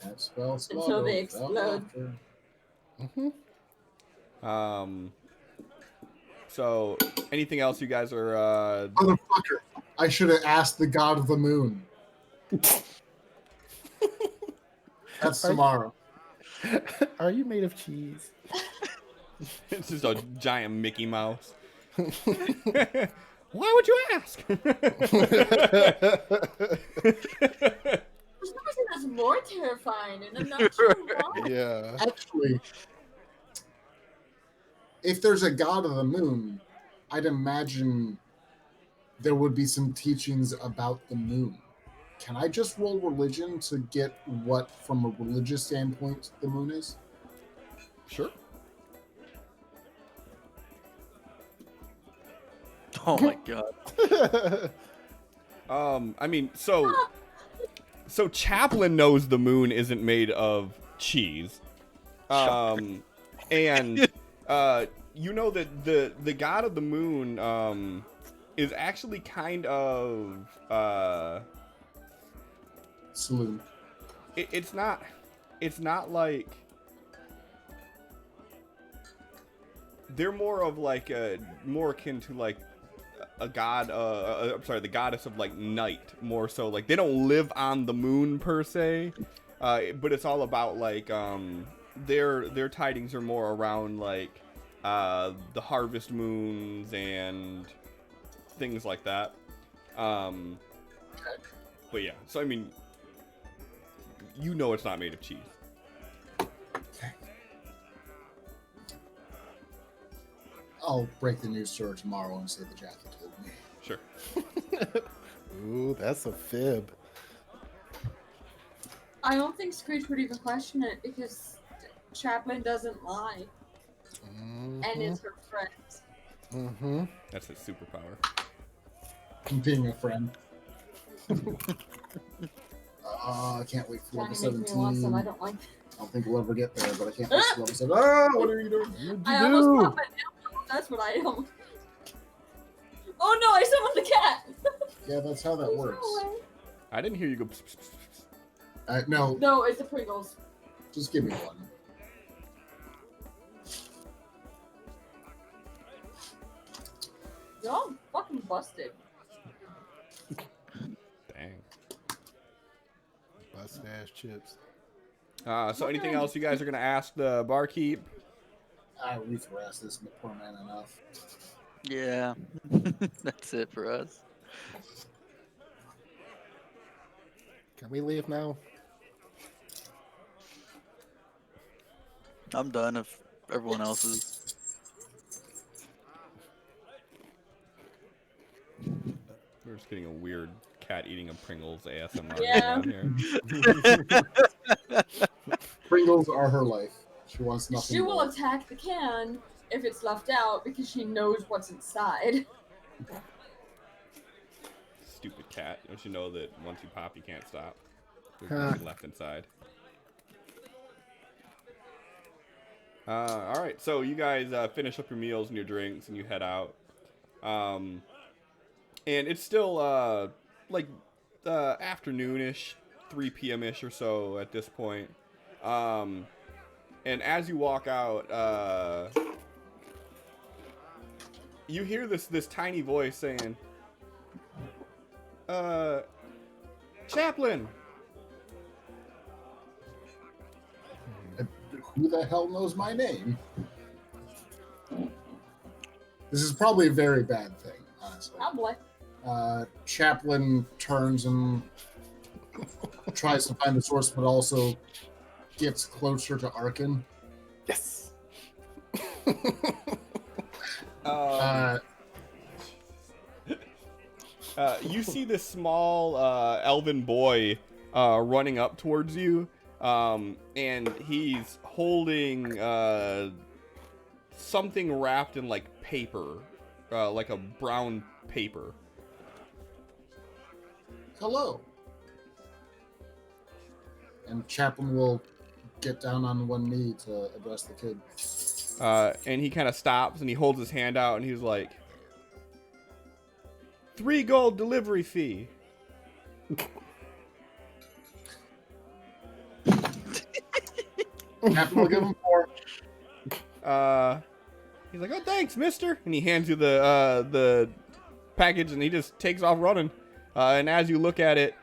That spell Until they explode. So anything else you guys are Motherfucker. I should have asked the god of the moon. That's tomorrow. Are you made of cheese? it's just a giant Mickey Mouse. Why would you ask? For some reason, that's more terrifying, and I'm not sure why. Yeah. Actually, if there's a god of the moon, I'd imagine there would be some teachings about the moon. Can I just roll religion to get what, from a religious standpoint, the moon is? Sure. Oh my god. I mean, so Chaplin knows the moon isn't made of cheese. And you know that the god of the moon is actually kind of Saloon. it's not like they're more of like more akin to like a god I'm sorry, the goddess of like night, more so. Like they don't live on the moon per se, but it's all about like their tidings are more around like the harvest moons and things like that. But yeah, so I mean, you know it's not made of cheese. I'll break the news to her tomorrow and say the Jackie told me. Sure. Ooh, that's a fib. I don't think Screech would even question it because Chaplin doesn't lie, and is her friend. Mm-hmm. That's his superpower. Being a friend. I can't wait for level Trying to make me want some. I 17. don't like. I don't think we'll ever get there, but I can't wait for level 17. Ah, what are you doing? I almost popped my nail. That's what I am. Oh no! I summoned the cat. Yeah, that's how that Please works. go away. I didn't hear you go. Pss, pss, pss, pss. No, No, it's the Pringles. just give me one. Y'all fucking busted. Dang. Busted ass chips. So anything else you guys are gonna ask the barkeep? We've harassed this poor man enough. Yeah. That's it for us. Can we leave now? I'm done if everyone else is. We're just getting a weird cat eating a Pringles ASMR Yeah. going on here. Pringles are her life. She wants nothing She will more. attack the can if it's left out because she knows what's inside. Stupid cat. Don't you know that once you pop, you can't stop? There's Huh. nothing left inside. All right, so you guys finish up your meals and your drinks, and you head out. And it's still like afternoonish, 3 p.m. ish or so at this point. And as you walk out, you hear this tiny voice saying, Chaplain! Who the hell knows my name? This is probably a very bad thing, honestly. Probably. Chaplain turns and tries to find the source, but also gets closer to Arkin. Yes. You see this small elven boy running up towards you, and he's holding something wrapped in like paper, like a brown paper. Hello. And Chaplain will get down on one knee to address the kid. And he kind of stops and he holds his hand out and he's like, 3 gold delivery fee. Chaplain will give him 4. He's like, oh, thanks, mister. And he hands you the package and he just takes off running. And as you look at it,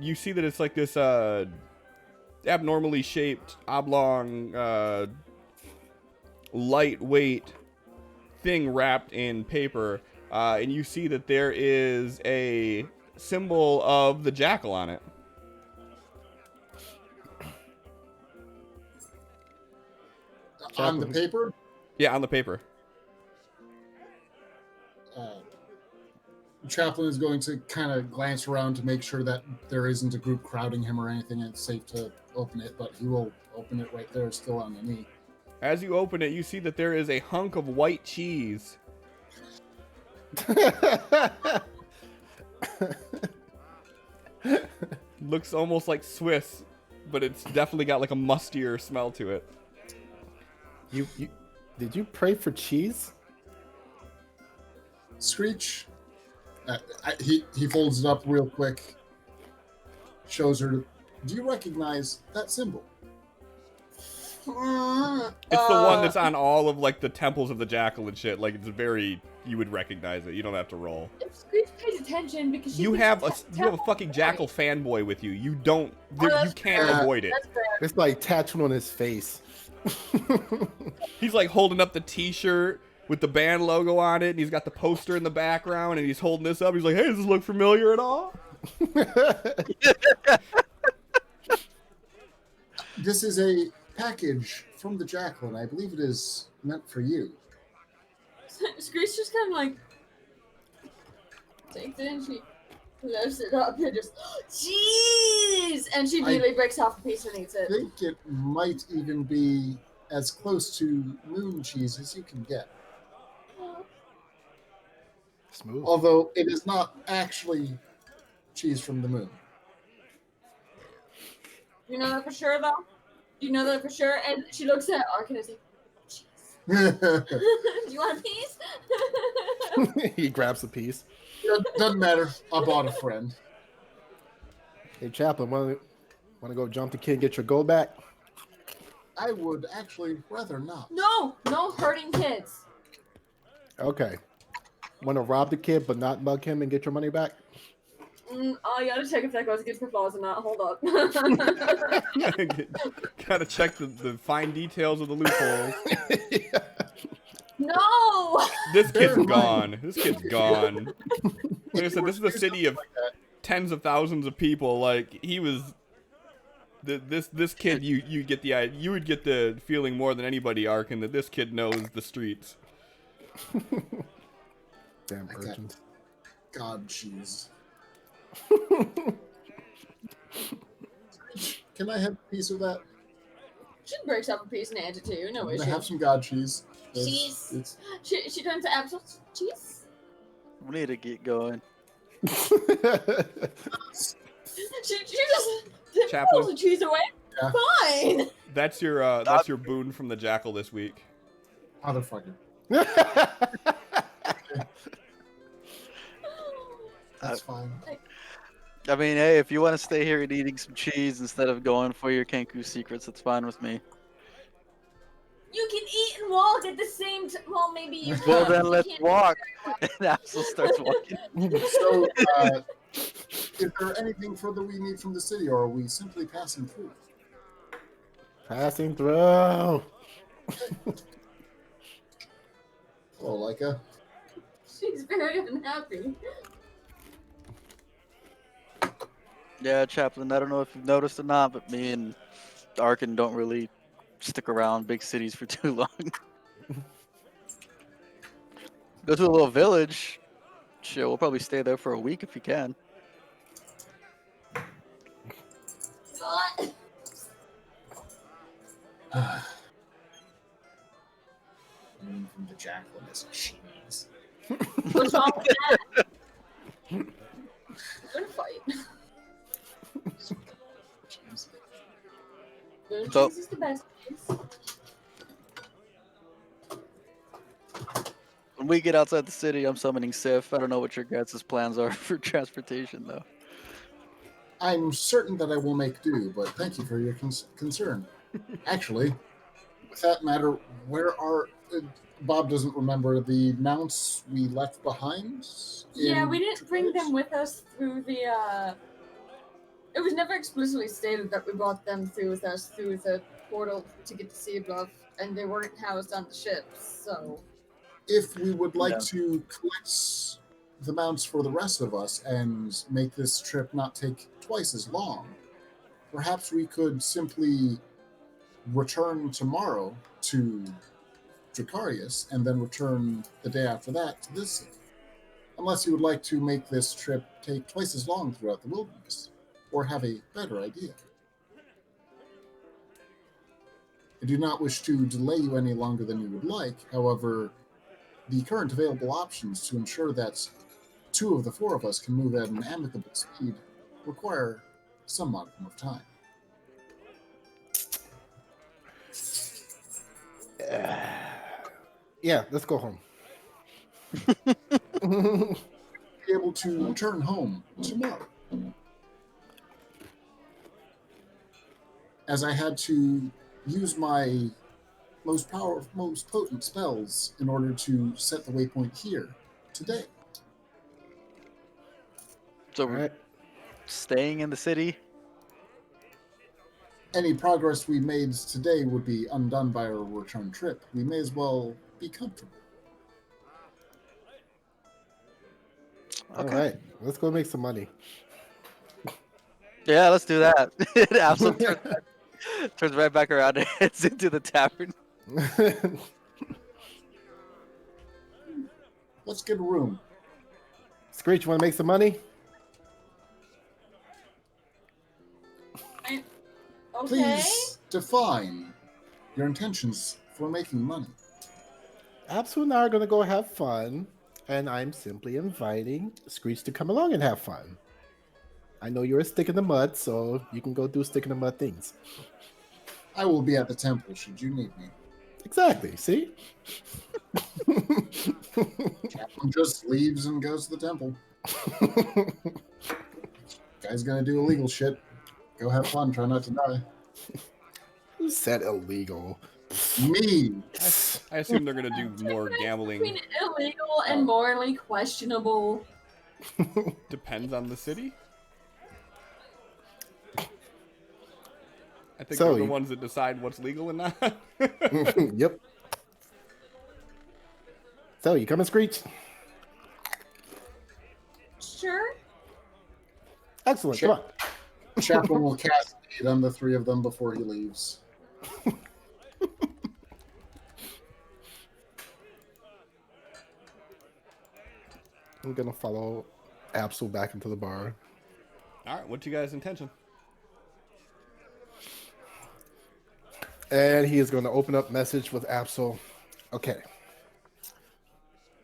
you see that it's like this abnormally shaped, oblong, lightweight thing wrapped in paper. And you see that there is a symbol of the jackal on it. On the paper? Yeah, on the paper. Chaplain is going to kind of glance around to make sure that there isn't a group crowding him or anything and it's safe to open it, but he will open it right there, still on the knee. As you open it, you see that there is a hunk of white cheese. Looks almost like Swiss, but it's definitely got like a mustier smell to it. You did you pray for cheese? Screech. He folds it up real quick. Shows her. Do you recognize that symbol? It's the one that's on all of like the temples of the jackal and shit. Like it's very, you would recognize it. You don't have to roll. If Screech pays attention, because You have a fucking jackal fanboy with you. You don't. You can't avoid it. That's fair. It's like tattooed on his face. He's like holding up the T-shirt with the band logo on it, and he's got the poster in the background, and he's holding this up. He's like, "Hey, does this look familiar at all?" This is a package from the jackal, and I believe it is meant for you. Screech just kind of like takes it and she lifts it up and just, jeez! And she immediately breaks off a piece and eats I it. think it might even be as close to moon cheese as you can get. Smooth. Although it is not actually cheese from the moon. You know that for sure, though? You know that for sure? And she looks at Arkin and is like, cheese. Do you want a piece? He grabs a piece. Doesn't matter. I bought a friend. Hey, Chaplain, want to go jump the kid and get your gold back? I would actually rather not. No hurting kids. Okay. Want to rob the kid but not mug him and get your money back? I gotta check if that goes against my flaws or not. Hold up. Gotta check the fine details of the loopholes. No! This kid's gone. This kid's gone. Like I said, this is a city of tens of thousands of people. Like he was. This kid, you would get the feeling more than anybody, Arkin, that this kid knows the streets. Damn urchins. God cheese. Can I have a piece of that? She breaks up a piece and hands it to you. No Can issue. I have some God cheese? Cheese. She turns to absolute cheese. We need to get going. She just Chaplain. pulls the cheese away. Yeah. Fine. That's your boon from the jackal this week. Motherfucker. That's fine. I mean, hey, if you want to stay here and eating some cheese instead of going for your Kenku secrets, it's fine with me. walk at the same time. Well, maybe you can. Well, then You let's can't- walk. And Axel starts walking. So, is there anything further we need from the city, or are we simply passing through? Passing through. Oh, Leica. She's very unhappy. Yeah, Chaplain, I don't know if you've noticed or not, but me and Arkin don't really stick around big cities for too long. Go to a little village. Shit, we'll probably stay there for a week if you can. God. From the Jacqueline is cheese. What's wrong with that? Good fight. Good So- cheese is the best cheese. When we get outside the city, I'm summoning Sif. I don't know what your guys' plans are for transportation, though. I'm certain that I will make do, but thank you for your concern. Actually, with that matter, where are... Bob doesn't remember the mounts we left behind? Yeah, in we didn't bring Triple H? them with us through the, It was never explicitly stated that we brought them through with us through the portal to get to Sea Bluff, and they weren't housed on the ships, so... If we would like Yeah. to collect the mounts for the rest of us and make this trip not take twice as long, perhaps we could simply return tomorrow to Dracarius and then return the day after that to this city. Unless you would like to make this trip take twice as long throughout the wilderness, or have a better idea. I do not wish to delay you any longer than you would like. However, the current available options to ensure that 2 of the 4 of us can move at an amicable speed require some modicum of time. Yeah, let's go home. Be able to return home tomorrow. As I had to use my most powerful, most potent spells in order to set the waypoint here today. So All we're right. staying in the city. Any progress we made today would be undone by our return trip. We may as well be comfortable. All right. Let's go make some money. Yeah, let's do that. Axel turns right back around and heads into the tavern. Let's get a room. Screech, want to make some money? Okay. Please define your intentions for making money. Absu and I are going to go have fun, and I'm simply inviting Screech to come along and have fun. I know you're a stick in the mud, so you can go do stick in the mud things. I will be at the temple should you need me. Exactly, see? Chaplain just leaves and goes to the temple. Guy's gonna do illegal shit. Go have fun, try not to die. Who said illegal? Me! I assume they're gonna do more gambling. Between illegal and morally questionable. Depends on the city. I think So they're the you- ones that decide what's legal and not. Yep. So, you coming, Screech? Sure. Excellent, Sure. come on. Chaplain will cast aid on the 3 of them before he leaves. I'm gonna follow Absol back into the bar. All right, what's you guys' intention? And he is going to open up message with Absol. Okay.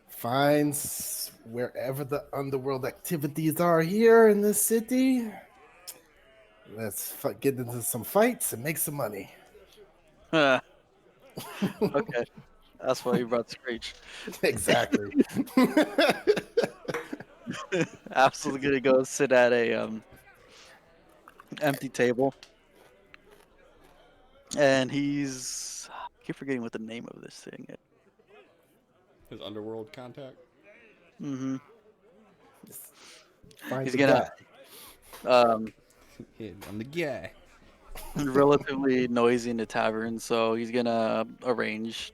Finds wherever the underworld activities are here in this city. Let's get into some fights and make some money. Okay. That's why you brought Screech. Exactly. Absolutely gonna go sit at a empty table. And he's keep forgetting what the name of this thing is. His underworld contact. Mm-hmm. Find He's the gonna Yeah, I'm the guy. relatively noisy in the tavern, so he's gonna arrange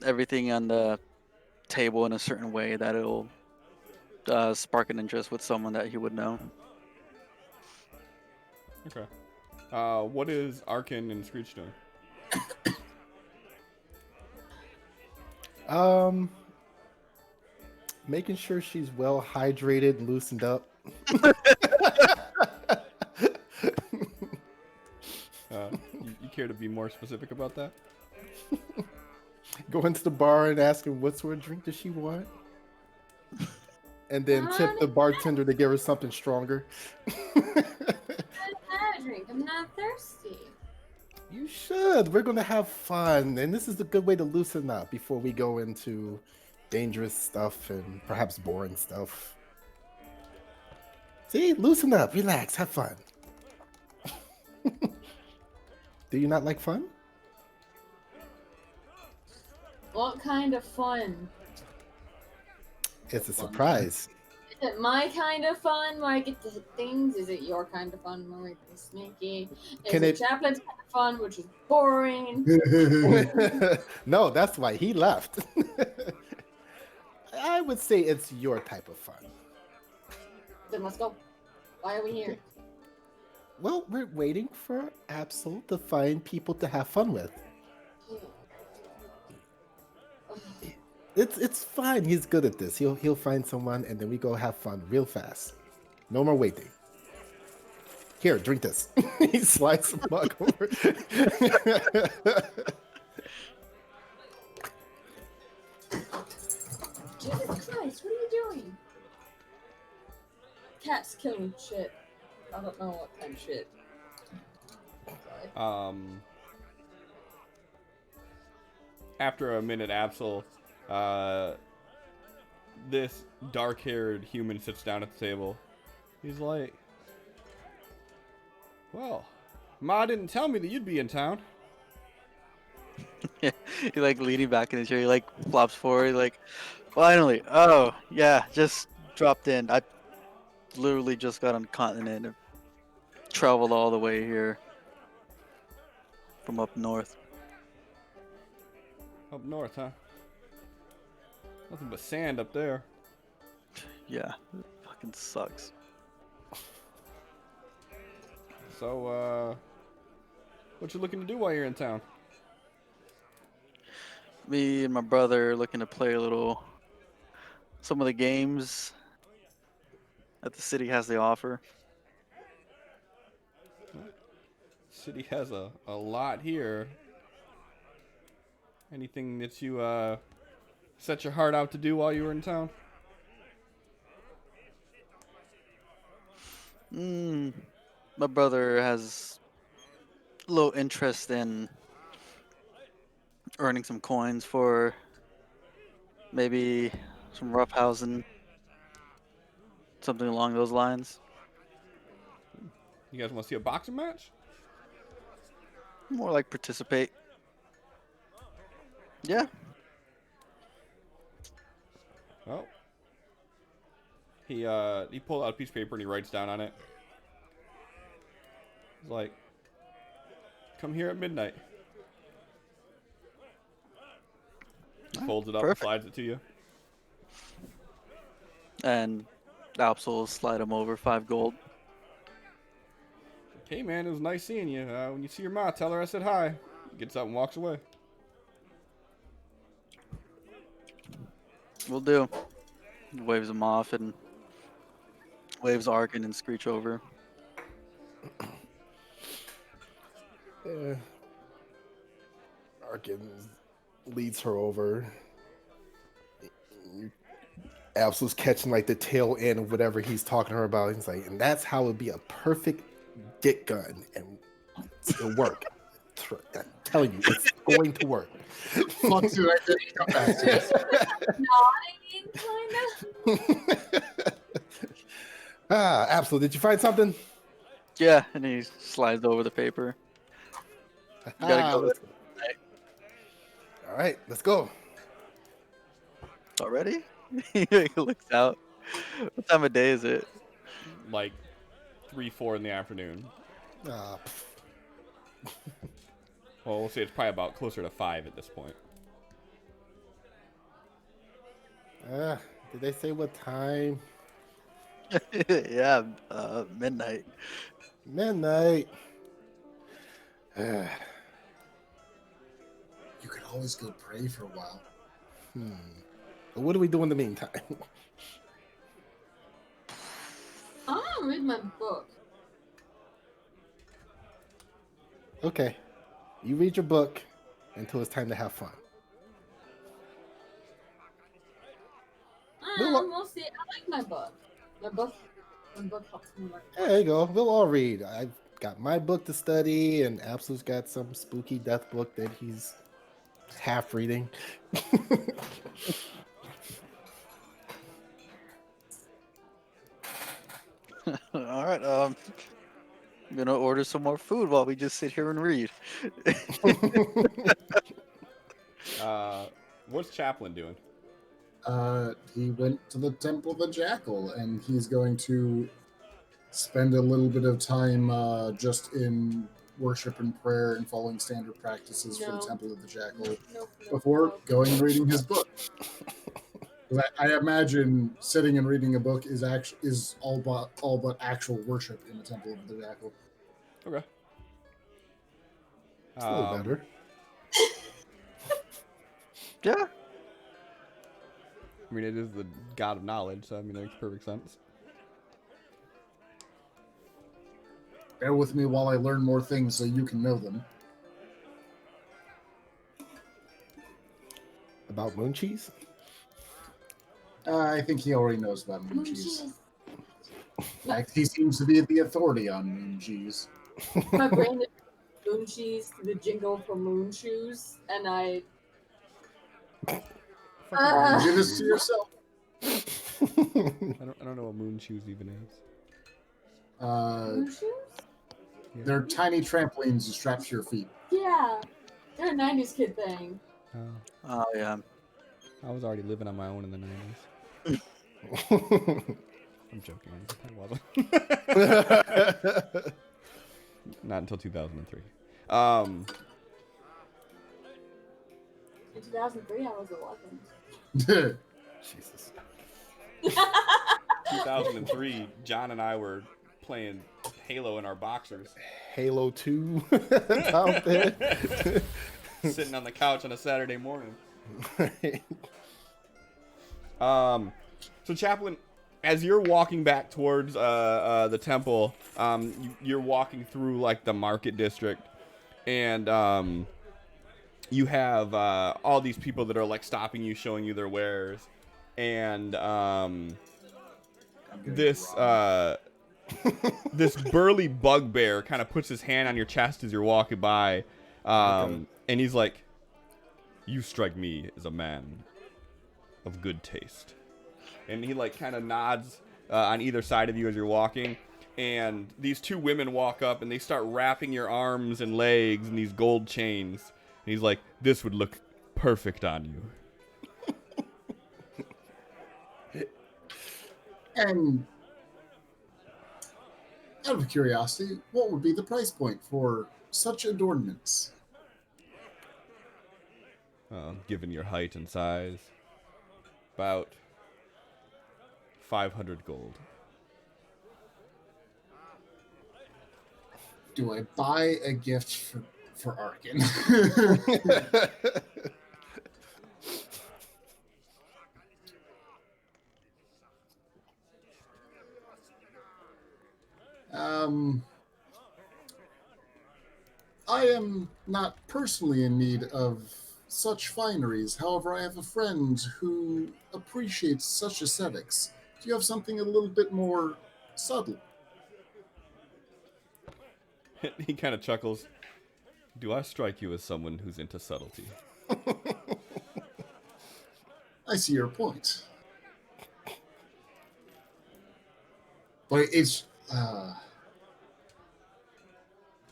everything on the table in a certain way that it'll spark an interest with someone that he would know. Okay. What is Arkin and Screech doing? Making sure she's well hydrated and loosened up. You care to be more specific about that? Go into the bar and ask her what sort of drink does she want, and then tip the bartender to give her something stronger. I had a drink. I'm not thirsty. You should. We're gonna have fun, and this is a good way to loosen up before we go into dangerous stuff and perhaps boring stuff. See, loosen up, relax, have fun. Do you not like fun? What kind of fun? It's a surprise. Is it my kind of fun where I get to hit things? Is it your kind of fun where we can sneaky? Is Can it it- Chaplin's kind of fun, which is boring? No, that's why he left. I would say it's your type of fun. Then let's go. Why are we here? Well, we're waiting for Absol to find people to have fun with. It's fine. He's good at this. He'll find someone, and then we go have fun real fast. No more waiting. Here, drink this. He slides the mug over. Jesus Christ, what are you doing? Cat's killing shit. I don't know what kind of shit. Sorry. After a minute, Absol, this dark-haired human sits down at the table. He's like, "Well, Ma didn't tell me that you'd be in town." He like leaning back in his chair, he like flops forward, like, finally. Oh yeah, just dropped in. I literally just got on the continent and traveled all the way here from up north. Up north, huh? Nothing but sand up there. Yeah, it fucking sucks. So, what you looking to do while you're in town? Me and my brother are looking to play some of the games that the city has to offer. City has a lot here. Anything that you set your heart out to do while you were in town? My brother has a little interest in earning some coins for maybe some roughhousing, something along those lines. You guys want to see a boxing match? More like participate. Yeah. Well, he pulled out a piece of paper and he writes down on it. He's like, "Come here at midnight." He folds it up Perfect. and slides it to you. And Alps will slide him over 5 gold. "Hey man, it was nice seeing you. When you see your ma, tell her I said hi." He gets up and walks away. Will do. Waves him off and waves Arkin and Screech over. Yeah. Arkin leads her over. Absol's catching like the tail end of whatever he's talking to her about. He's like, and that's how it would be a perfect dick gun, and it'll work. I'm telling you, it's going to work. Fuck, dude, I didn't come back to this. Nodding, kind of. Absol, did you find something? Yeah, and he slides over the paper. Gotta go. All right, let's go. Already? He looks out. What time of day is it? Like 3, 4 in the afternoon. Uh, Well, we'll say it's probably about closer to 5 at this point. did they say what time? Yeah, midnight. Midnight. You could always go pray for a while. But what do we do in the meantime? I want to read my book. Okay. You read your book until it's time to have fun. We'll see. I like my book. My book helps me learn. There you go. We'll all read. I've got my book to study, and Absolute's got some spooky death book that he's half reading. All right. I'm gonna order some more food while we just sit here and read. What's Chaplin doing? He went to the Temple of the Jackal, and he's going to spend a little bit of time just in worship and prayer and following standard practices for the No. Temple of the Jackal Nope, before going and reading his book. 'Cause I imagine sitting and reading a book is all but actual worship in the Temple of the Jackal. Okay. It's a little better. Yeah. I mean, it is the god of knowledge, so I mean, that makes perfect sense. Bear with me while I learn more things so you can know them. About moon cheese? I think he already knows about moon Moon cheese. cheese. In fact, he seems to be the authority on moon cheese. My brain is moon cheese to the jingle for moon shoes, and I. You do this to yourself. I don't know what moon shoes even is. Moon shoes? They're tiny trampolines you strap to your feet. Yeah, they're a '90s kid thing. Oh yeah. I was already living on my own in the 90s. I'm joking. I wasn't. Not until 2003. In 2003, I was 11. Jesus. 2003, John and I were playing Halo in our boxers. Halo 2 out there. Sitting on the couch on a Saturday morning. So Chaplain, as you're walking back towards the temple, you're walking through like the market district, and you have all these people that are like stopping you, showing you their wares, and this this burly bugbear kind of puts his hand on your chest as you're walking by, and he's like, "You strike me as a man of good taste." And he like kind of nods on either side of you as you're walking, and these two women walk up and they start wrapping your arms and legs in these gold chains, and he's like, "This would look perfect on you." And out of curiosity, what would be the price point for such adornments? Given your height and size, about 500 gold. Do I buy a gift for Arkin? I am not personally in need of such fineries. However, I have a friend who appreciates such aesthetics. Do you have something a little bit more subtle? He kind of chuckles. "Do I strike you as someone who's into subtlety?" I see your point. But it's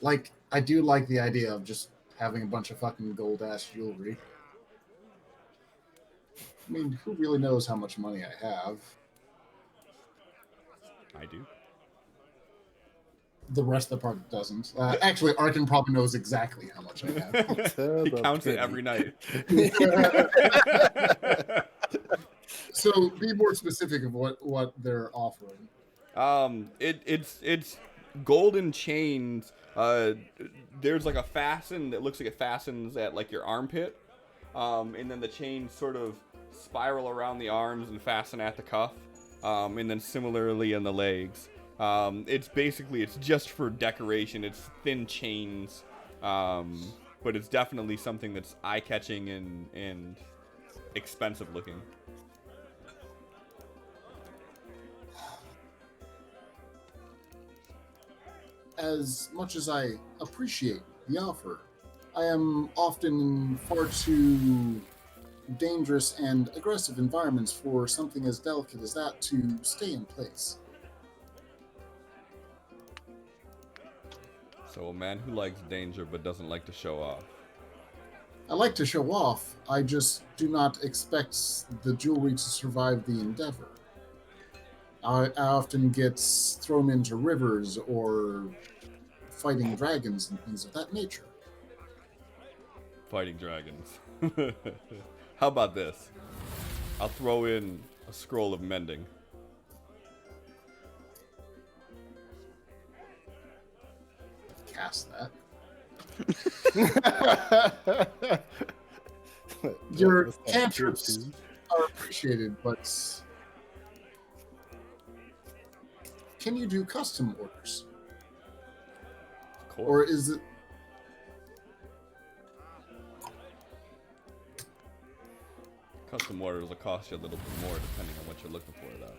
like I do like the idea of just having a bunch of fucking gold ass jewelry. I mean, who really knows how much money I have? I do. The rest of the party doesn't. Actually, Arkin probably knows exactly how much I have. He counts it every night. So be more specific of what they're offering. It's golden chains. There's like a fasten that looks like it fastens at like your armpit, and then the chains sort of spiral around the arms and fasten at the cuff, and then similarly in the legs. It's just for decoration. It's thin chains, but it's definitely something that's eye-catching and expensive looking. As much as I appreciate the offer, I am often in far too dangerous and aggressive environments for something as delicate as that to stay in place. So a man who likes danger but doesn't like to show off. I like to show off, I just do not expect the jewelry to survive the endeavor. I often get thrown into rivers or fighting dragons and things of that nature. Fighting dragons. How about this? I'll throw in a scroll of mending. Cast that. Your cantrips are appreciated, but can you do custom orders? Of course. Or is it... Custom orders will cost you a little bit more depending on what you're looking for, though.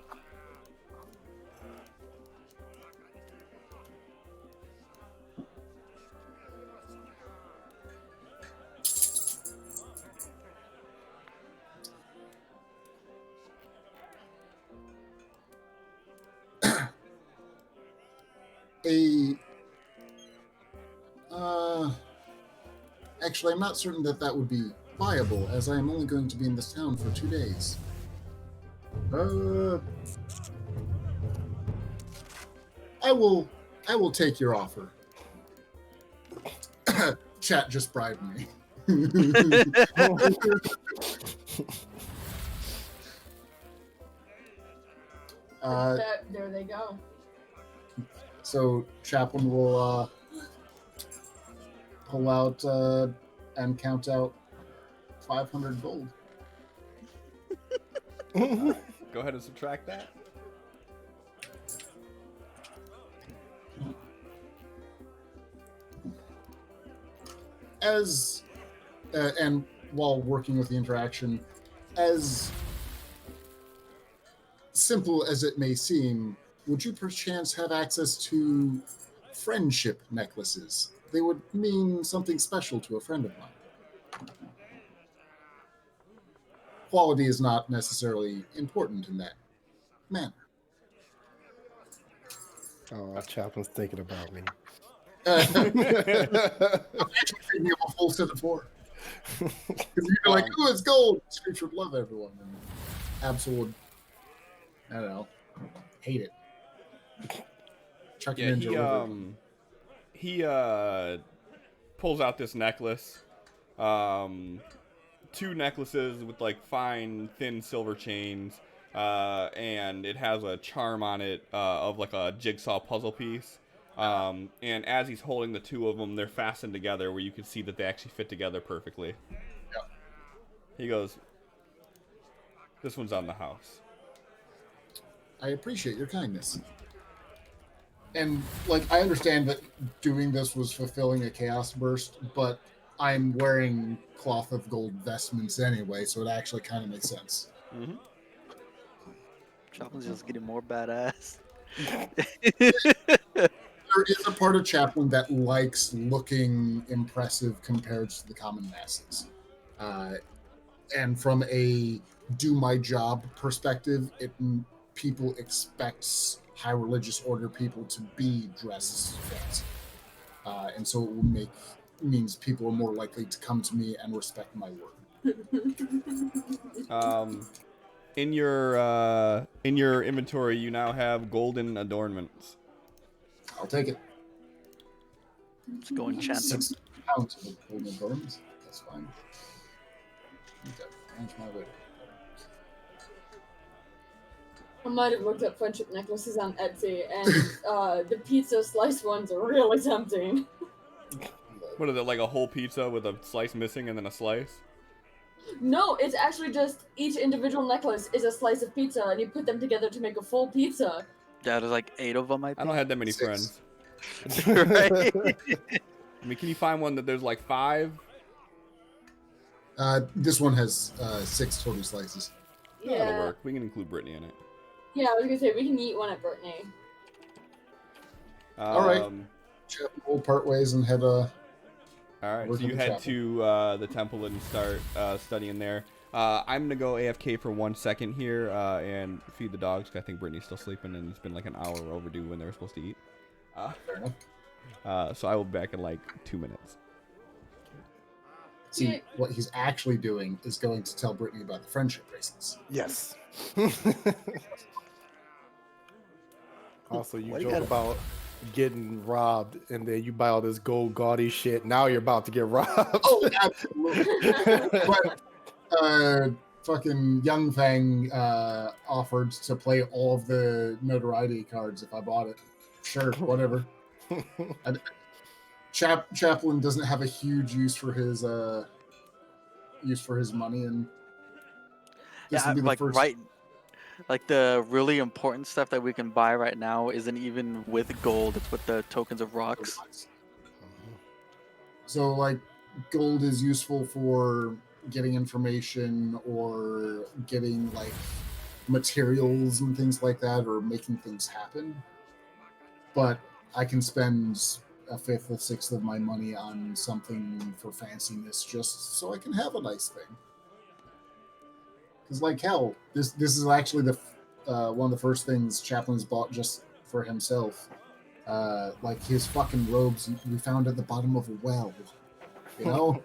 Actually, I'm not certain that would be viable, as I am only going to be in this town for 2 days. I will take your offer. Chat just bribed me. There they go. So Chaplain will pull out and count out 500 gold. Go ahead and subtract that. As and while working with the interaction, as simple as it may seem, would you perchance have access to friendship necklaces? They would mean something special to a friend of mine. Quality is not necessarily important in that manner. Oh, Chaplin's thinking about me. I'm actually thinking of a full set of 4. Because you'd be like, "Ooh, it's gold!" Screech would love everyone, and Absol would, I don't know, hate it. Chuck it into a river. He pulls out this necklace. 2 necklaces with like fine, thin silver chains. And it has a charm on it of like a jigsaw puzzle piece. And as he's holding the 2 of them, they're fastened together where you can see that they actually fit together perfectly. Yep. He goes, "This one's on the house." I appreciate your kindness. And, like, I understand that doing this was fulfilling a chaos burst, but I'm wearing cloth of gold vestments anyway, so it actually kind of makes sense. Mm-hmm. Chaplin's just getting more badass. There is a part of Chaplain that likes looking impressive compared to the common masses. And from a do my job perspective, people expect high religious order people to be dressed fancy. And so it will means people are more likely to come to me and respect my word. In your inventory, you now have golden adornments. I'll take it. Let's go enchant him. 6 pounds of golden adornments. That's fine. Okay, manage my way. I might have looked up friendship necklaces on Etsy, and the pizza slice ones are really tempting. What is it, like a whole pizza with a slice missing and then a slice? No, it's actually just each individual necklace is a slice of pizza, and you put them together to make a full pizza. Yeah, there's like 8 of them, I I think. don't have that many 6. friends. Right? I mean, can you find one that there's like 5? This one has 6 total slices. That'll Yeah. work. We can include Brittany in it. Yeah, I was gonna say we can eat one at Brittany. All right. We'll part ways and head. All right, Work so in you the head chapel. to the temple and start studying there. I'm gonna go AFK for 1 second here and feed the dogs. 'Cause I think Brittany's still sleeping, and it's been like an hour overdue when they were supposed to eat. Fair enough. So I will be back in like 2 minutes. See, what he's actually doing is going to tell Brittany about the friendship bracelets. Yes. Also, you Why you joke gotta- about getting robbed, and then you buy all this gold gaudy shit. Now you're about to get robbed. Oh, absolutely. But fucking Young Fang offered to play all of the notoriety cards if I bought it. Sure, whatever. Chaplain doesn't have a huge use for his money, and this Yeah, will be the like first. right. Like the really important stuff that we can buy right now isn't even with gold; it's with the tokens of rocks. So, like, gold is useful for getting information or getting like materials and things like that, or making things happen. But I can spend a fifth, a sixth of my money on something for fanciness, just so I can have a nice thing. Because, like, hell, this is actually the one of the first things Chaplin's bought just for himself. Like his fucking robes we found at the bottom of a well, you know.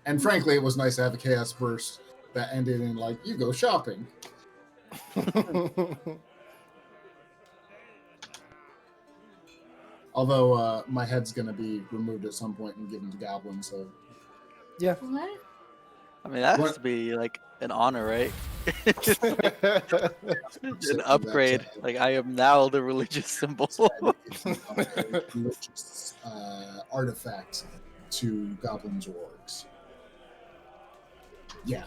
And frankly, it was nice to have a chaos burst that ended in like, you go shopping. Although my head's gonna be removed at some point and given to goblins, so Yeah. What? I mean, that has What- to be like an honor, right? that, An upgrade. Like I am now the religious symbol. it's a religious artifact to goblins or orcs. Yeah,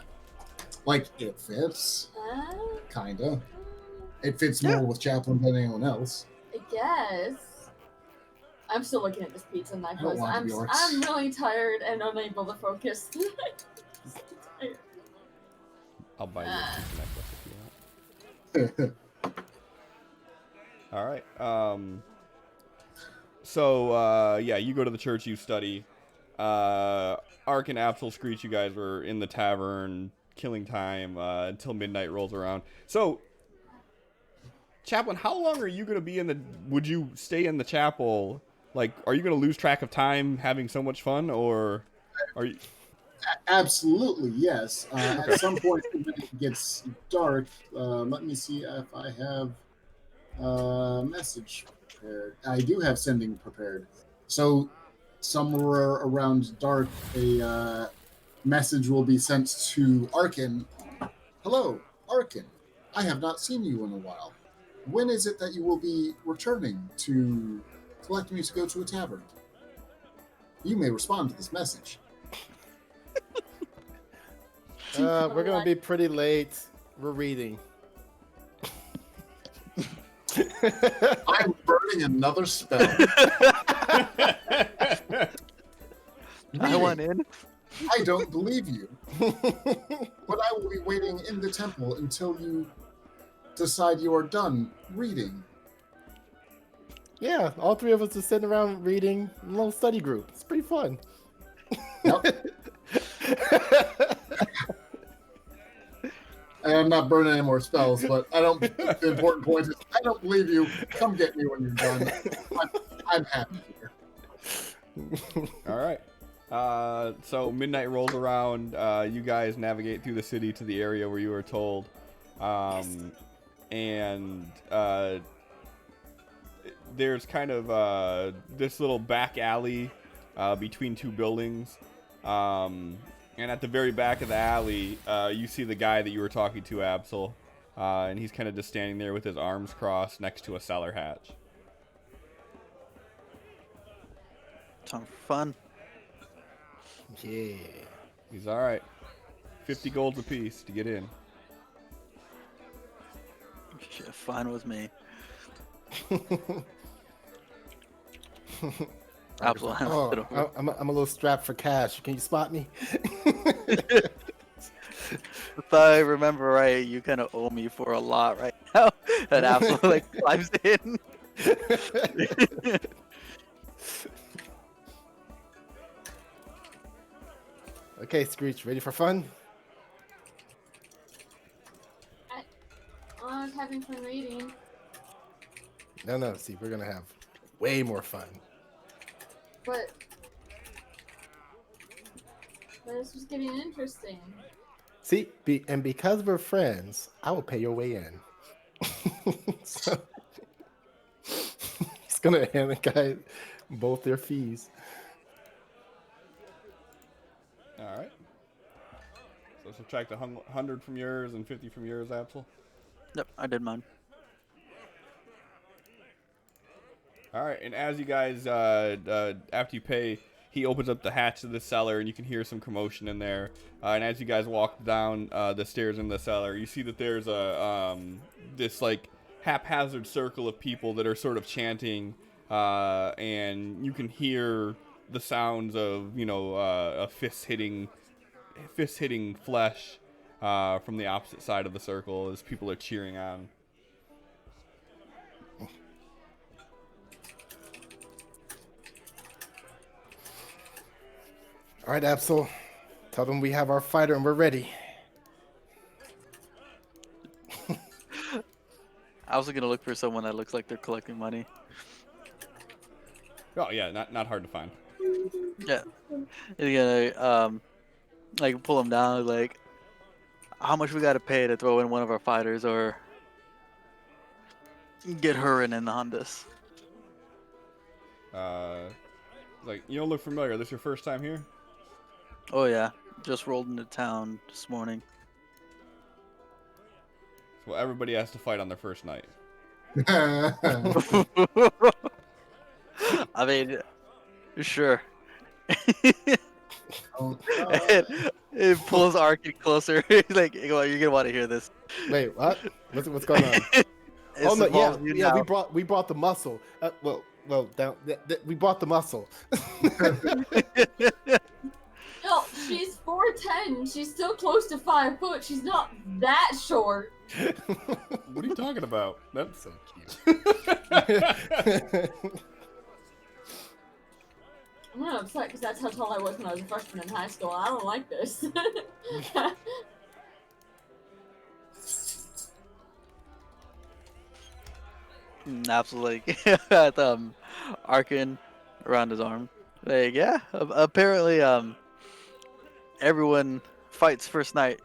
like it fits, kinda. It fits more with Chaplain than anyone else. I guess. I'm still looking at this pizza don't necklace. want to be orcs. I'm really tired and unable to focus. I'll buy you a pizza necklace if you want. All right. So yeah, you go to the church, you study. Ark and Absol Screech, you guys were in the tavern, killing time until midnight rolls around. So, Chaplain, how long are you gonna be in the? Would you stay in the chapel? Like, are you gonna lose track of time having so much fun, or are you? Absolutely, yes. At some point when it gets dark, let me see if I have a message prepared. I do have sending prepared. So somewhere around dark, a message will be sent to Arkin. Hello, Arkin. I have not seen you in a while. When is it that you will be returning to collect me to go to a tavern? You may respond to this message. We're gonna be pretty late. We're reading. I'm burning another spell. I want in. I don't believe you. But I will be waiting in the temple until you decide you are done reading. Yeah, all three of us are sitting around reading a little study group. It's pretty fun. Yep. And I'm not burning any more spells, but I don't. The important point is I don't believe you. Come get me when you're done. I'm happy here. All right. So midnight rolls around. You guys navigate through the city to the area where you were told. And there's kind of this little back alley between two buildings. And at the very back of the alley, you see the guy that you were talking to, Absol. And he's kind of just standing there with his arms crossed next to a cellar hatch. Time for fun. Yeah. He's all right. 50 golds apiece to get in. Yeah, fine with me. Absolutely. Oh, I'm a little strapped for cash. Can you spot me? If I remember right, you kind of owe me for a lot right now. And absolutely like climbs in. Okay, Screech, ready for fun? I was having fun reading. No. See, we're gonna have way more fun. But this was getting interesting. See, and because we're friends, I will pay your way in. So, he's gonna hand the guy both their fees. All right. So subtract 100 from yours and 50 from yours, Absol. Yep, I did mine. All right, and as you guys, after you pay, he opens up the hatch to the cellar, and you can hear some commotion in there. And as you guys walk down the stairs in the cellar, you see that there's a this like haphazard circle of people that are sort of chanting, and you can hear the sounds of a fist hitting flesh from the opposite side of the circle as people are cheering on. All right, Absol. Tell them we have our fighter and we're ready. I was gonna look for someone that looks like they're collecting money. Oh yeah, not hard to find. Yeah. And gonna like pull them down, like how much we gotta pay to throw in one of our fighters or get her in on this. Like, you don't look familiar. This your first time here? Oh yeah, just rolled into town this morning. Well, everybody has to fight on their first night. I mean, sure. It pulls Arkin closer. Like, you're gonna want to hear this. Wait, what? What's going on? Oh no, yeah. We brought the muscle. We brought the muscle. No, she's 4'10". She's still close to 5 foot. She's not that short. What are you talking about? That's So cute. I'm not upset because that's how tall I was when I was a freshman in high school. I don't like this. Absolutely. At Arkin around his arm. Like, yeah. Apparently, everyone fights first night.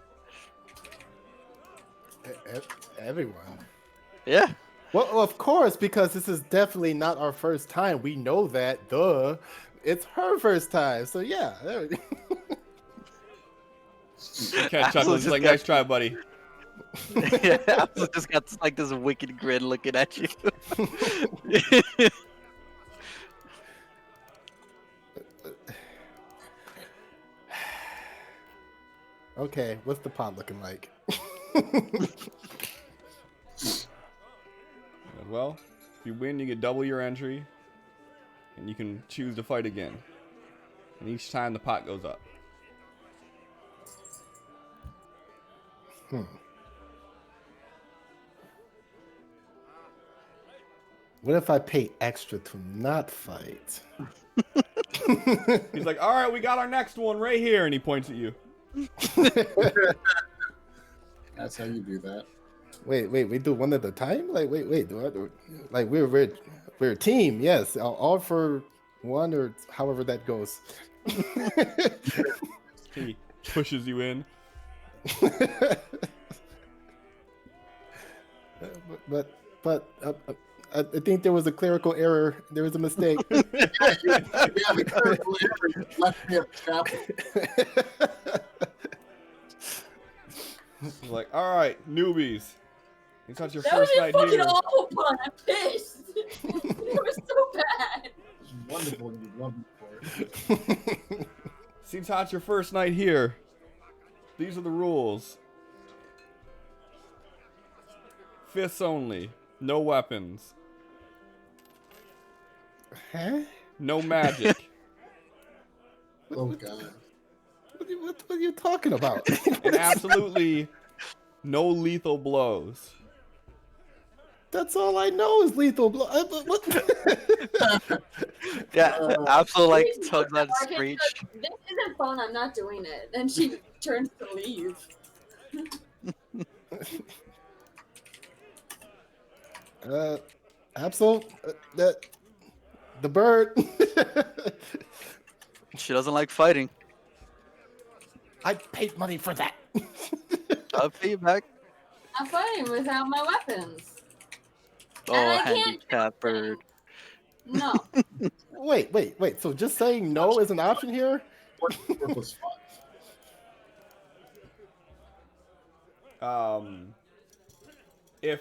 Everyone. Yeah. Well, of course, because this is definitely not our first time. We know that. Duh. It's her first time. So yeah. There we go. Cat chuckles like, nice try, buddy. Yeah, Apple just got like this wicked grin looking at you. Okay, what's the pot looking like? Well, if you win, you get double your entry, and you can choose to fight again. And each time the pot goes up. What if I pay extra to not fight? He's like, all right, we got our next one right here, and he points at you. That's how you do that. Wait, we do one at a time? Like, wait, like we're a team, yes. All for one or however that goes. He pushes you in. but I think there was a clerical error. There was a mistake. Yeah, the clerical error left me at the chapel. He's like, all right, newbies. It's not your That was first a night fucking here. awful pun. I'm pissed. It was so bad. It's wonderful, and you love me for it. Seems hot your first night here. These are the rules. Fists only. No weapons. Huh? No magic. Oh god. What are you talking about? And absolutely no lethal blows. That's all I know is lethal blow. What? Yeah, absolutely like Please, tugs on Marcus, Screech. This isn't fun. I'm not doing it. And she turns to leave. Absol, the bird. She doesn't like fighting. I paid money for that. I'll pay you back. I'm fighting without my weapons. Oh, I can't handicap bird. No. Wait. So just saying no is an option here? Worthless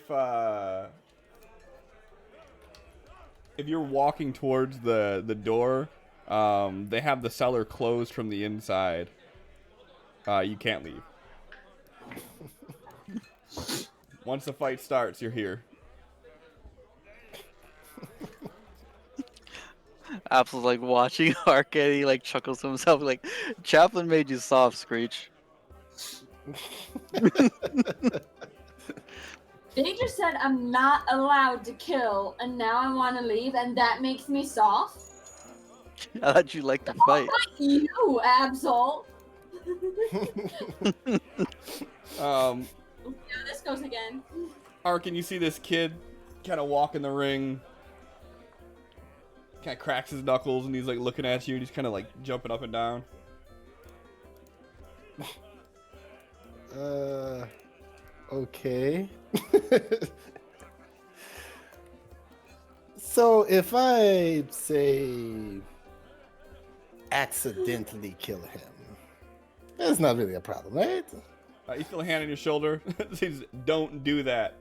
five. If you're walking towards the door, they have the cellar closed from the inside. You can't leave. Once the fight starts, you're here. Apple's like watching Arcade. He like chuckles to himself like, Chaplin made you soft, Screech. They just said I'm not allowed to kill, and now I want to leave, and that makes me soft? I thought you liked to fight. Fuck you, Absol! Yeah, this goes again. Arkin, you see this kid kind of walk in the ring, kind of cracks his knuckles, and he's like looking at you, and he's kind of like jumping up and down. Okay. So if I say accidentally kill him, that's not really a problem, right? You feel a hand on your shoulder. Says, don't do that.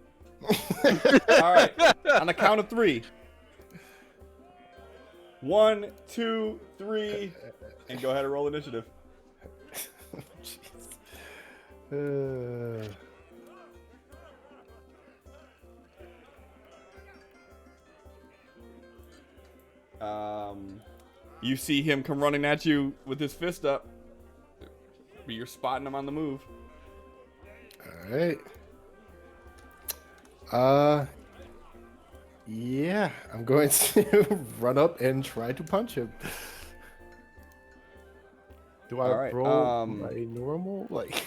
All right, on the count of 3. 1, 2, 3, and go ahead and roll initiative. Jeez. You see him come running at you with his fist up, but you're spotting him on the move. All right. Yeah, I'm going to run up and try to punch him. Do I All right, roll my normal? Like,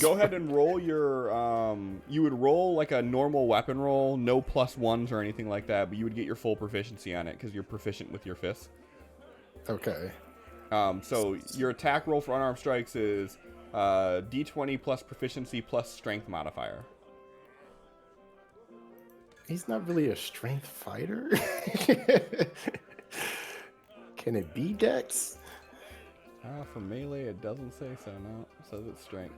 go ahead and roll your. You would roll like a normal weapon roll, no +1s or anything like that, but you would get your full proficiency on it because you're proficient with your fists. Okay. So your attack roll for unarmed strikes is D20 plus proficiency plus strength modifier. He's not really a strength fighter. Can it be Dex? For melee, it doesn't say so. No, it says it's strength.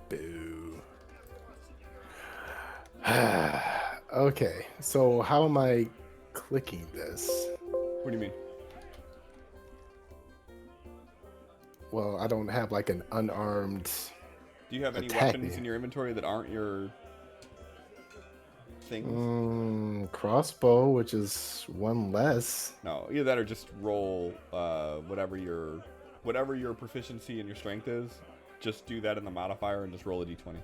Boo. Okay, so how am I clicking this? What do you mean? Well, I don't have like an unarmed. Do you have any Attack weapons me. in your inventory that aren't your things? Crossbow, which is one less. No, either that or just roll whatever your proficiency and your strength is. Just do that in the modifier and just roll a d20.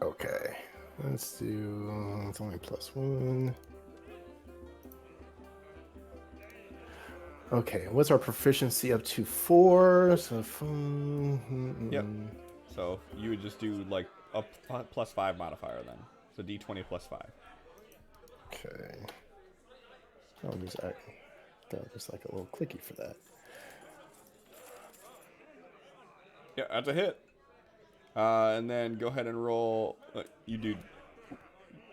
Okay, let's do. It's only +1. Okay, what's our proficiency up to 4? So, Yep. So you would just do like a +5 modifier then. So D20 +5. Okay. Oh, there's like a little clicky for that. Yeah, that's a hit. And then go ahead and roll. You do.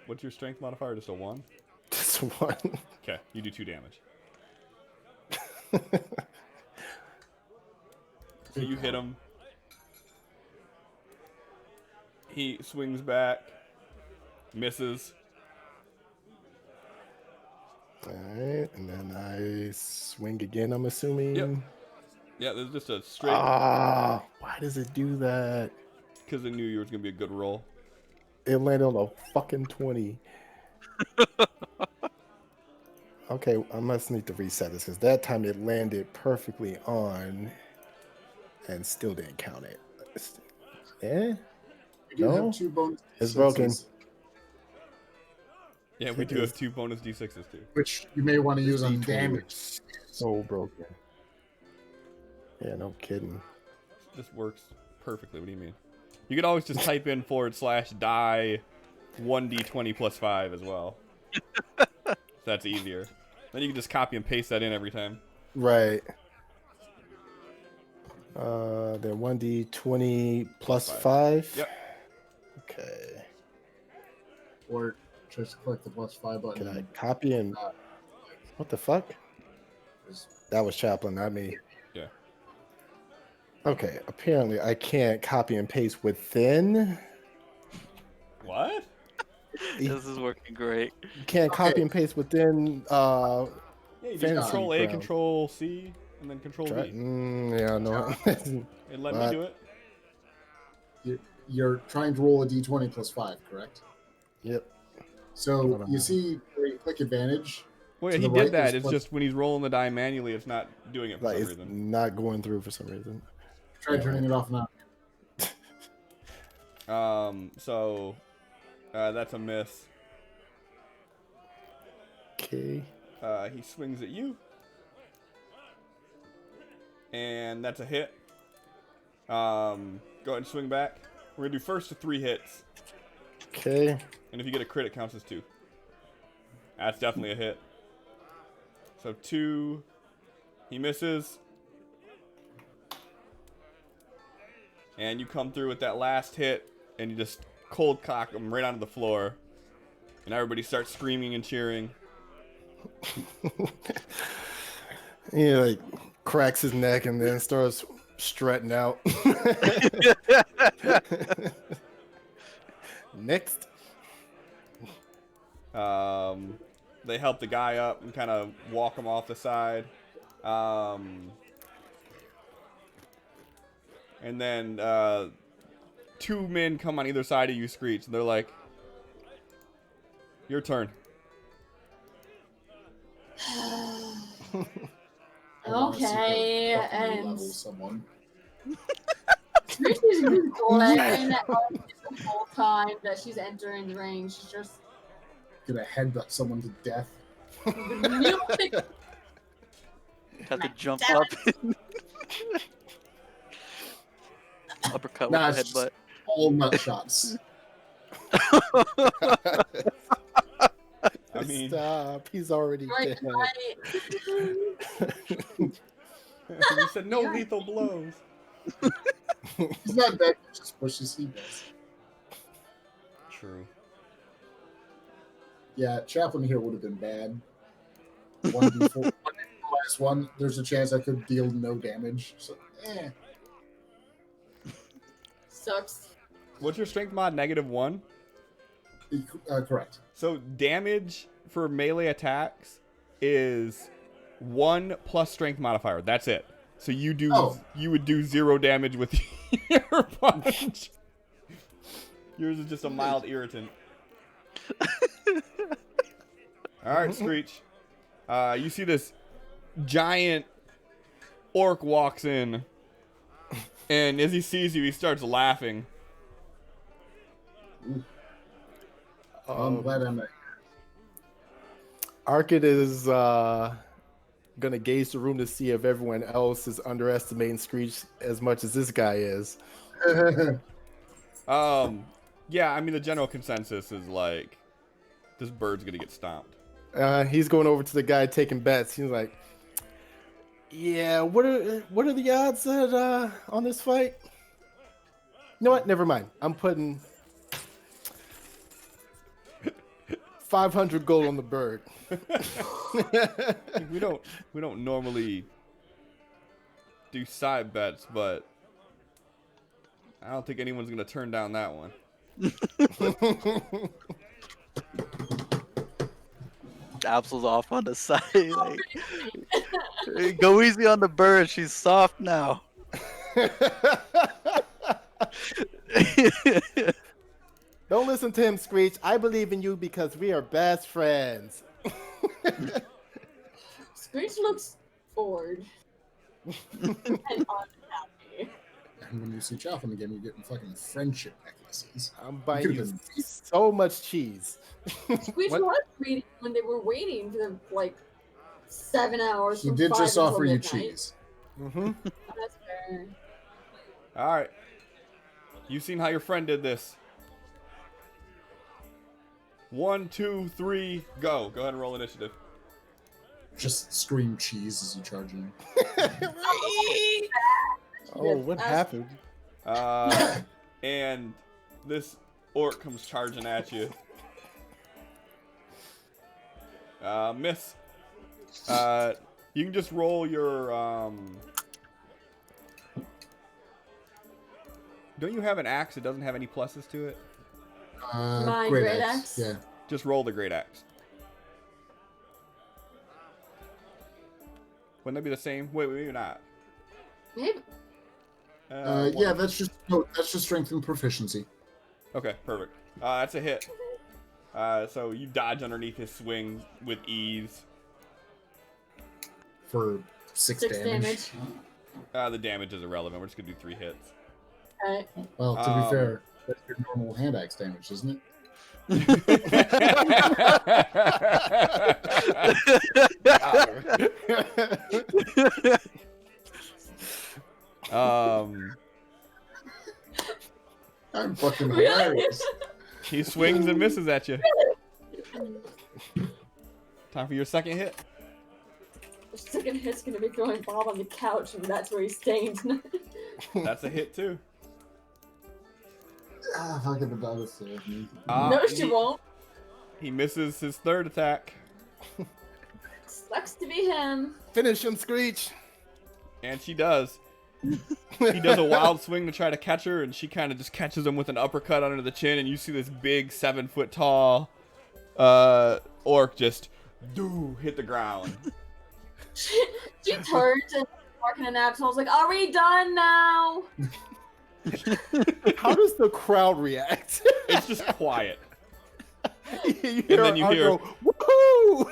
What's your strength modifier? Just a 1? Just one. Okay, you do 2 damage. So you hit him. He swings back, misses. Alright, and then I swing again, I'm assuming. Yep. Yeah, there's just a straight. Ah, why does it do that? Because I knew you was gonna be a good roll. It landed on a fucking 20. Okay, I must need to reset this because that time it landed perfectly on and still didn't count it. Eh? We do No? have 2 bonus It's broken. D6s, Yeah, we do have 2 bonus D6s too. which you may want to use on D20 damage. So broken. Yeah, no kidding. This works perfectly. What do you mean? You could always just type in /die 1d20 +5 as well. That's easier. Then you can just copy and paste that in every time. Right. Then 1d20 +5. Yep. Okay. Or just click the +5 button. Can I copy and... What the fuck? That was Chaplin, not me. Yeah. Okay, apparently I can't copy and paste within. What? This is working great. You can't copy and paste within Yeah, you just Fantasy Control A, Ground. Control C, and then Control V. Yeah, no. It let me do it. You're trying to roll a d20 +5, correct? Yep. So you see where you click advantage. Well, To yeah, he the did right, that. there's It's plus- just when he's rolling the die manually, it's not doing it for Like some it's reason. not going through for some reason. Try turning it off now. So that's a miss. Okay. He swings at you. And that's a hit. Go ahead and swing back. We're gonna do first to 3 hits. Okay. And if you get a crit, it counts as 2. That's definitely a hit. So 2. He misses. And you come through with that last hit, and you just cold cock him right onto the floor. And everybody starts screaming and cheering. He like cracks his neck and then starts strutting out. Next. They help the guy up and kind of walk him off the side. And then 2 men come on either side of you, Screech, and they're like, your turn. I wanna see her Okay, fucking and level someone. Screech is just glaring at us the whole time that she's entering the ring. She's just Gonna headbutt someone to death. music. Have to jump Damn up. Uppercut Nah, with the it's headbutt. all nut shots. I mean, Stop. He's already Right, dead. you said no lethal blows. He's not dead, he just pushes he does. True. Yeah, Chaplain here would have been bad. 1d4. Last one, there's a chance I could deal no damage. So, Sucks. What's your strength mod? -1? Correct. So damage for melee attacks is 1 plus strength modifier. That's it. So you would do 0 damage with your punch. Yours is just a mild irritant. All right, Screech. You see this giant orc walks in, and as he sees you, he starts laughing. I'm glad I'm Arkid is gonna gauge the room to see if everyone else is underestimating Screech as much as this guy is. Yeah, I mean the general consensus is like this bird's gonna get stomped. He's going over to the guy taking bets. He's like, "Yeah, what are the odds that on this fight?" You know what? Never mind. I'm putting 500 gold on the bird. we don't normally do side bets, but I don't think anyone's gonna turn down that one. Absol's off on the side. Like, go easy on the bird. She's soft now. Don't listen to him, Screech. I believe in you because we are best friends. Screech looks bored and unhappy. And when you see Chatham again, you're getting fucking friendship necklaces. I'm buying you Could've been- so much cheese. Screech What? was reading when they were waiting for the, like 7 hours. He from did 5 just until offer you midnight. cheese. Mm-hmm. Oh, that's fair. All right, you've seen how your friend did this. 1, 2, 3, go. Go ahead and roll initiative. Just scream cheese as you charge in. Oh, what happened? And this orc comes charging at you. Miss. You can just roll your. Don't you have an axe? It doesn't have any pluses to it. My great axe? Yeah. Just roll the great axe. Wouldn't that be the same? Wait, maybe not. Maybe. Yeah, that's just strength and proficiency. Okay, perfect. That's a hit. So you dodge underneath his swing with ease. For 6 damage. The damage is irrelevant. We're just gonna do 3 hits. Alright. Well, to be fair, that's your normal hand axe damage, isn't it? I'm fucking hilarious. He swings and misses at you. Time for your second hit. The second hit's gonna be throwing Bob on the couch, and that's where he's staying tonight. That's a hit too. Fucking about to save me. No, she won't. He misses his third attack. Sucks to be him. Finish him, Screech. And she does. He does a wild swing to try to catch her, and she kind of just catches him with an uppercut under the chin, and you see this big 7-foot tall orc just hit the ground. She turns and barking an absol's like, "Are we done now?" How does the crowd react? It's just quiet. And then you hear, "Woohoo!"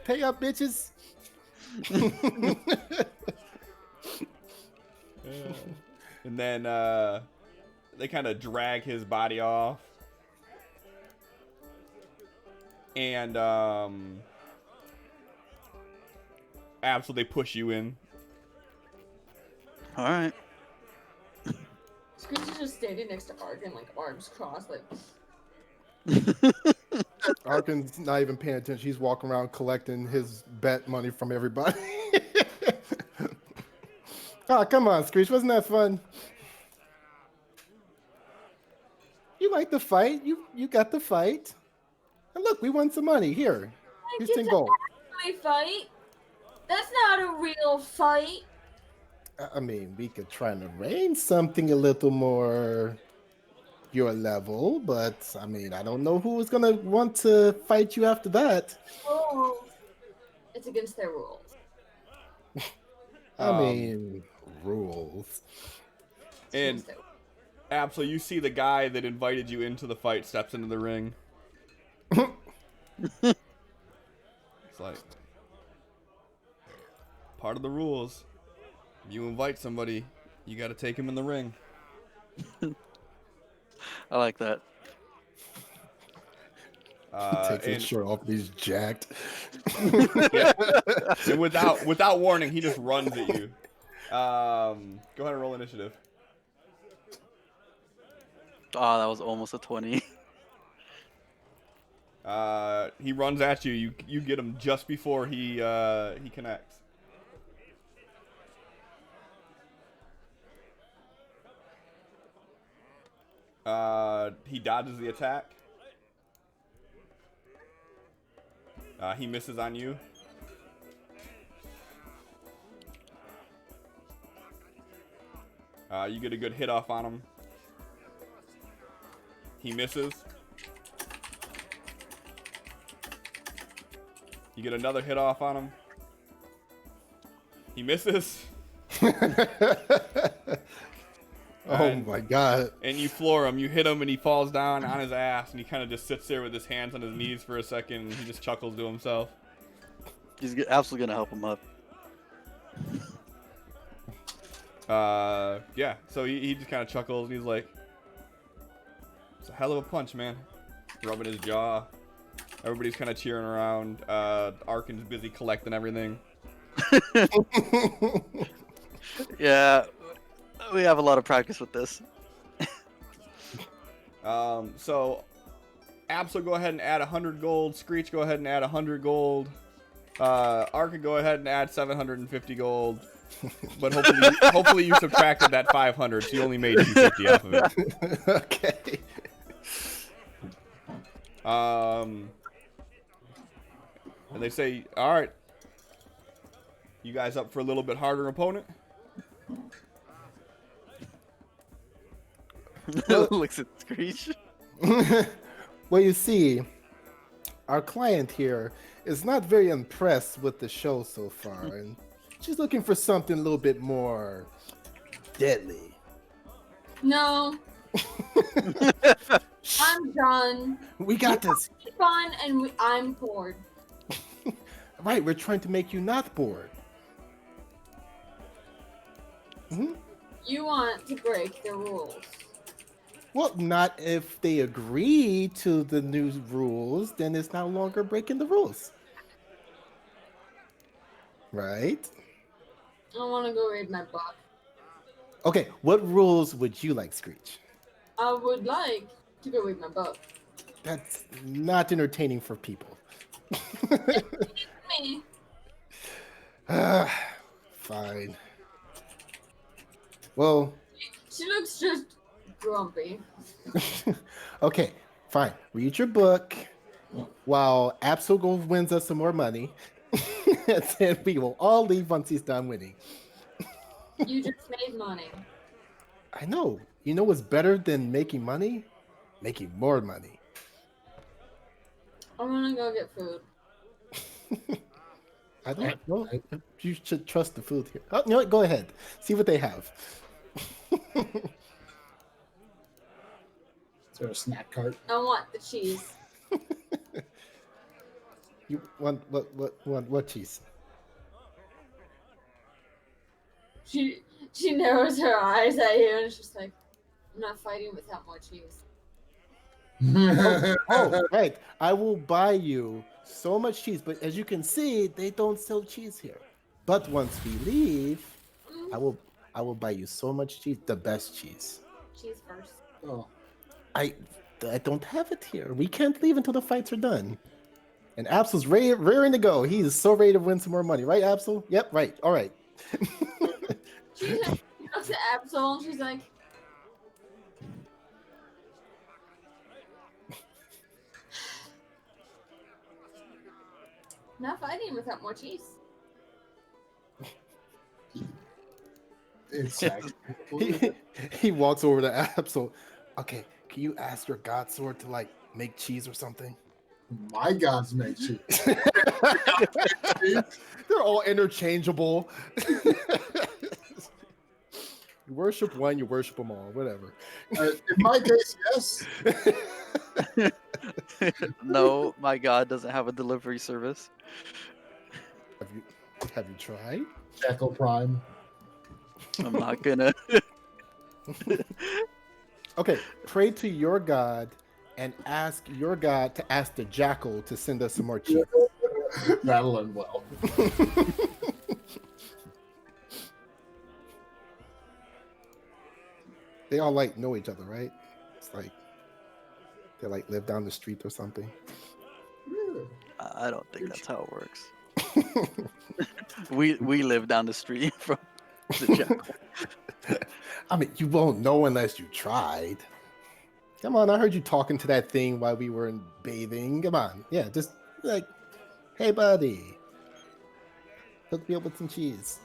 Pay up, bitches. And then they kind of drag his body off. And absolutely push you in. All right. Screech is just standing next to Arkin, like arms crossed, like. Arkin's not even paying attention. He's walking around collecting his bet money from everybody. Oh, come on, Screech. Wasn't that fun? You like the fight. You got the fight. And look, we won some money. Here. Here's 10 gold. My fight? That's not a real fight. I mean, we could try and arrange something a little more your level, but I mean, I don't know who is gonna want to fight you after that. Oh, it's against their rules. I mean, rules. And absolutely, you see the guy that invited you into the fight steps into the ring. It's like part of the rules. If you invite somebody, you got to take him in the ring. I like that. Takes his And shirt off. He's jacked. yeah, and without warning, he just runs at you. Go ahead and roll initiative. Oh, that was almost a 20. He runs at you. You get him just before he connects. He dodges the attack. He misses on you. You get a good hit off on him. He misses. You get another hit off on him. He misses. Oh my god. And you floor him. You hit him and he falls down on his ass and he kind of just sits there with his hands on his knees for a second and he just chuckles to himself. He's absolutely gonna help him up. Yeah, so he just kind of chuckles and he's like, it's a hell of a punch, man. Rubbing his jaw. Everybody's kind of cheering around. Arkin's busy collecting everything. Yeah, we have a lot of practice with this. So Absol, go ahead and add 100 gold. Screech, go ahead and add 100 gold. Arkin, go ahead and add 750 gold. But hopefully you subtracted that 500, so you only made 250 off of it. Okay. And they say, all right, you guys up for a little bit harder opponent? Looks at Screech. Well, you see, our client here is not very impressed with the show so far, and she's looking for something a little bit more deadly. No. I'm done. We got this. It's fun and I'm bored. Right, we're trying to make you not bored. Hmm? You want to break the rules. Well, not if they agree to the new rules, then it's no longer breaking the rules. Right? I want to go read my book. Okay, what rules would you like, Screech? I would like to go read my book. That's not entertaining for people. Me. Fine. Well, She looks just grumpy. okay, fine. Read your book while Absol wins us some more money. And then we will all leave once he's done winning. You just made money. I know. You know what's better than making money? Making more money. I want to go get food. I don't know. You should trust the food here. Oh, you know what? Go ahead. See what they have. Is there a snack cart? I want the cheese. You want what cheese? She narrows her eyes at you and it's just like, I'm not fighting without more cheese. Oh, right. I will buy you so much cheese, but as you can see, they don't sell cheese here. But once we leave, I will buy you so much cheese, the best cheese. Cheese first. Oh, I don't have it here. We can't leave until the fights are done. And Absol's raring to go. He is so ready to win some more money, right, Absol? Yep, right. All right. She looks at Absol and she's like, not fighting without more cheese. it's he walks over to Absol. Okay, can you ask your god sword to like make cheese or something? my gods make cheese. They're all interchangeable. You worship one, you worship them all, whatever. In my case, yes. No, my god doesn't have a delivery service. Have you tried? Jackal Prime. I'm not gonna. Okay, pray to your god and ask your god to ask the jackal to send us some more cheese. That'll end well. They all like know each other, right? It's like they like live down the street or something. I don't think that's how it works. We live down the street from the jackal. I mean, you won't know unless you tried. Come on, I heard you talking to that thing while we were bathing. Come on, yeah, just like, hey, buddy, hook me up with some cheese.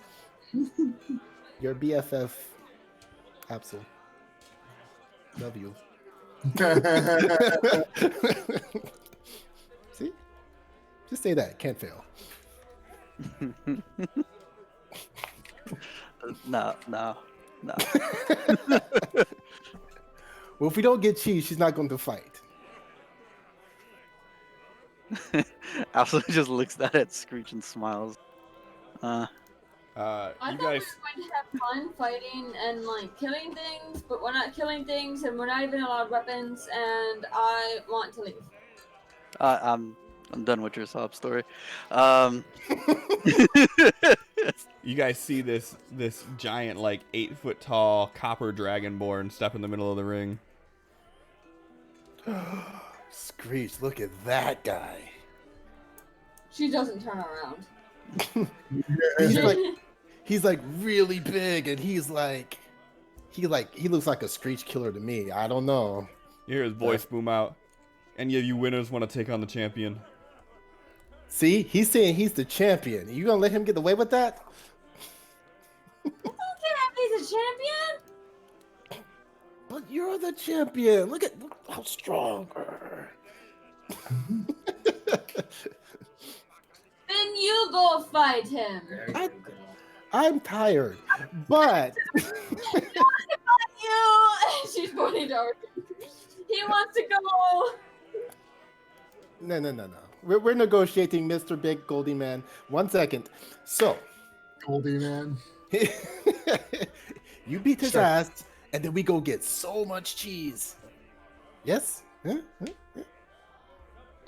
Your BFF, Absol. Love you. See, just say that. Can't fail. No. Well, if we don't get cheese, she's not going to fight. Absolutely just looks at Screech and smiles. I You thought we guys, were going to have fun fighting and like killing things, but we're not killing things and we're not even allowed weapons, and I want to leave. I'm done with your sob story. you guys see this giant, like 8-foot tall copper dragonborn step in the middle of the ring. Screech, look at that guy. She doesn't turn around. He's like really big, and he looks like a Screech killer to me. I don't know. You hear his voice boom out. Any of you winners want to take on the champion? See, he's saying he's the champion. You gonna let him get away with that? It's okay if he's a champion. But you're the champion. Look how strong. Then you go fight him. I'm tired, but You. She's pointing to Arthur. He wants to go. no. We're negotiating, Mr. Big Goldie Man. 1 second. So, Goldie man. you beat his Sure. ass, and then we go get so much cheese. Yes? Huh?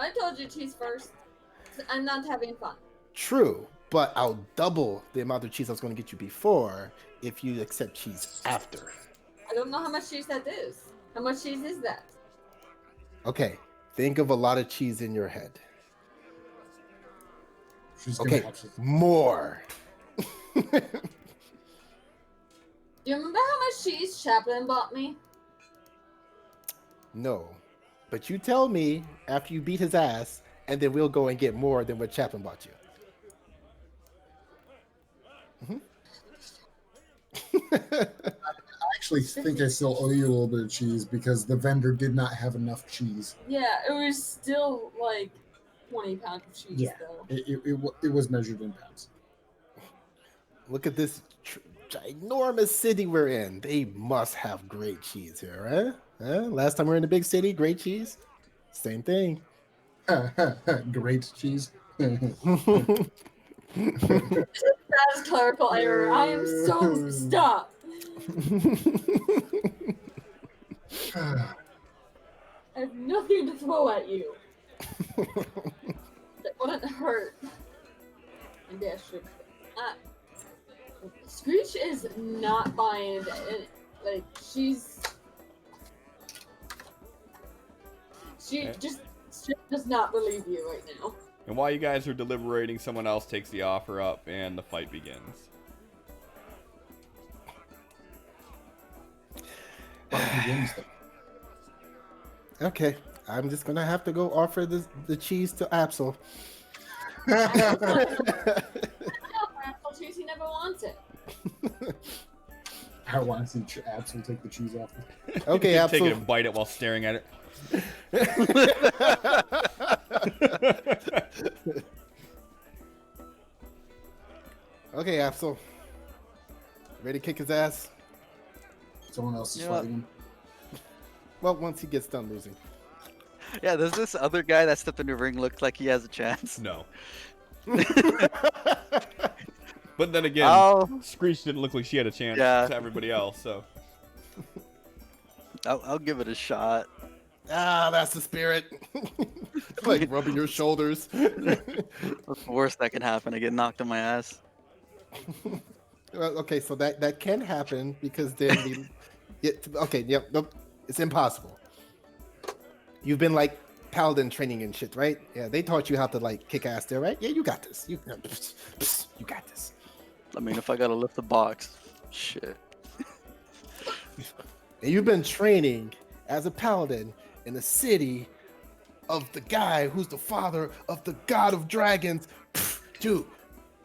I told you cheese first. I'm not having fun. True, but I'll double the amount of cheese I was going to get you before if you accept cheese after. I don't know how much cheese that is. How much cheese is that? Okay, think of a lot of cheese in your head. She's gonna Okay, have to. more. Do you remember how much cheese Chaplin bought me? No, but you tell me after you beat his ass, and then we'll go and get more than what Chaplin bought you. I actually think I still owe you a little bit of cheese because the vendor did not have enough cheese. Yeah, it was still like 20 pounds of cheese Yeah. though. It was measured in pounds. Look at this ginormous city we're in. They must have great cheese here, huh? Last time we were in a big city, great cheese. Same thing. Great cheese. That is clerical error. I am so stop. I have nothing to throw at you. That wouldn't hurt. Maybe I should. Screech is not buying it. Like she just does not believe you right now. And while you guys are deliberating, someone else takes the offer up, and the fight begins. Okay, I'm just gonna have to go offer the cheese to Absol. Apple cheese, he never wants it. I want to see Abs will take the cheese off. Okay, Take it Absol. and bite it while staring at it. Okay, Absol. Ready to kick his ass? Someone else is You know what? fighting him. Well, once he gets done losing. Yeah, does this other guy that stepped in the ring look like he has a chance? No. But then again, I'll Screech didn't look like she had a chance Yeah. to everybody else, so. give it a shot. Ah, that's the spirit. Like rubbing your shoulders. That's the worst that can happen. I get knocked on my ass. Well, okay, so that can happen because then okay, yep, nope, it's impossible. You've been like paladin training and shit, right? Yeah, they taught you how to like kick ass there, right? Yeah, you got this. You got this. I mean, if I gotta lift the box, shit. And you've been training as a paladin in the city of the guy who's the father of the god of dragons. Dude,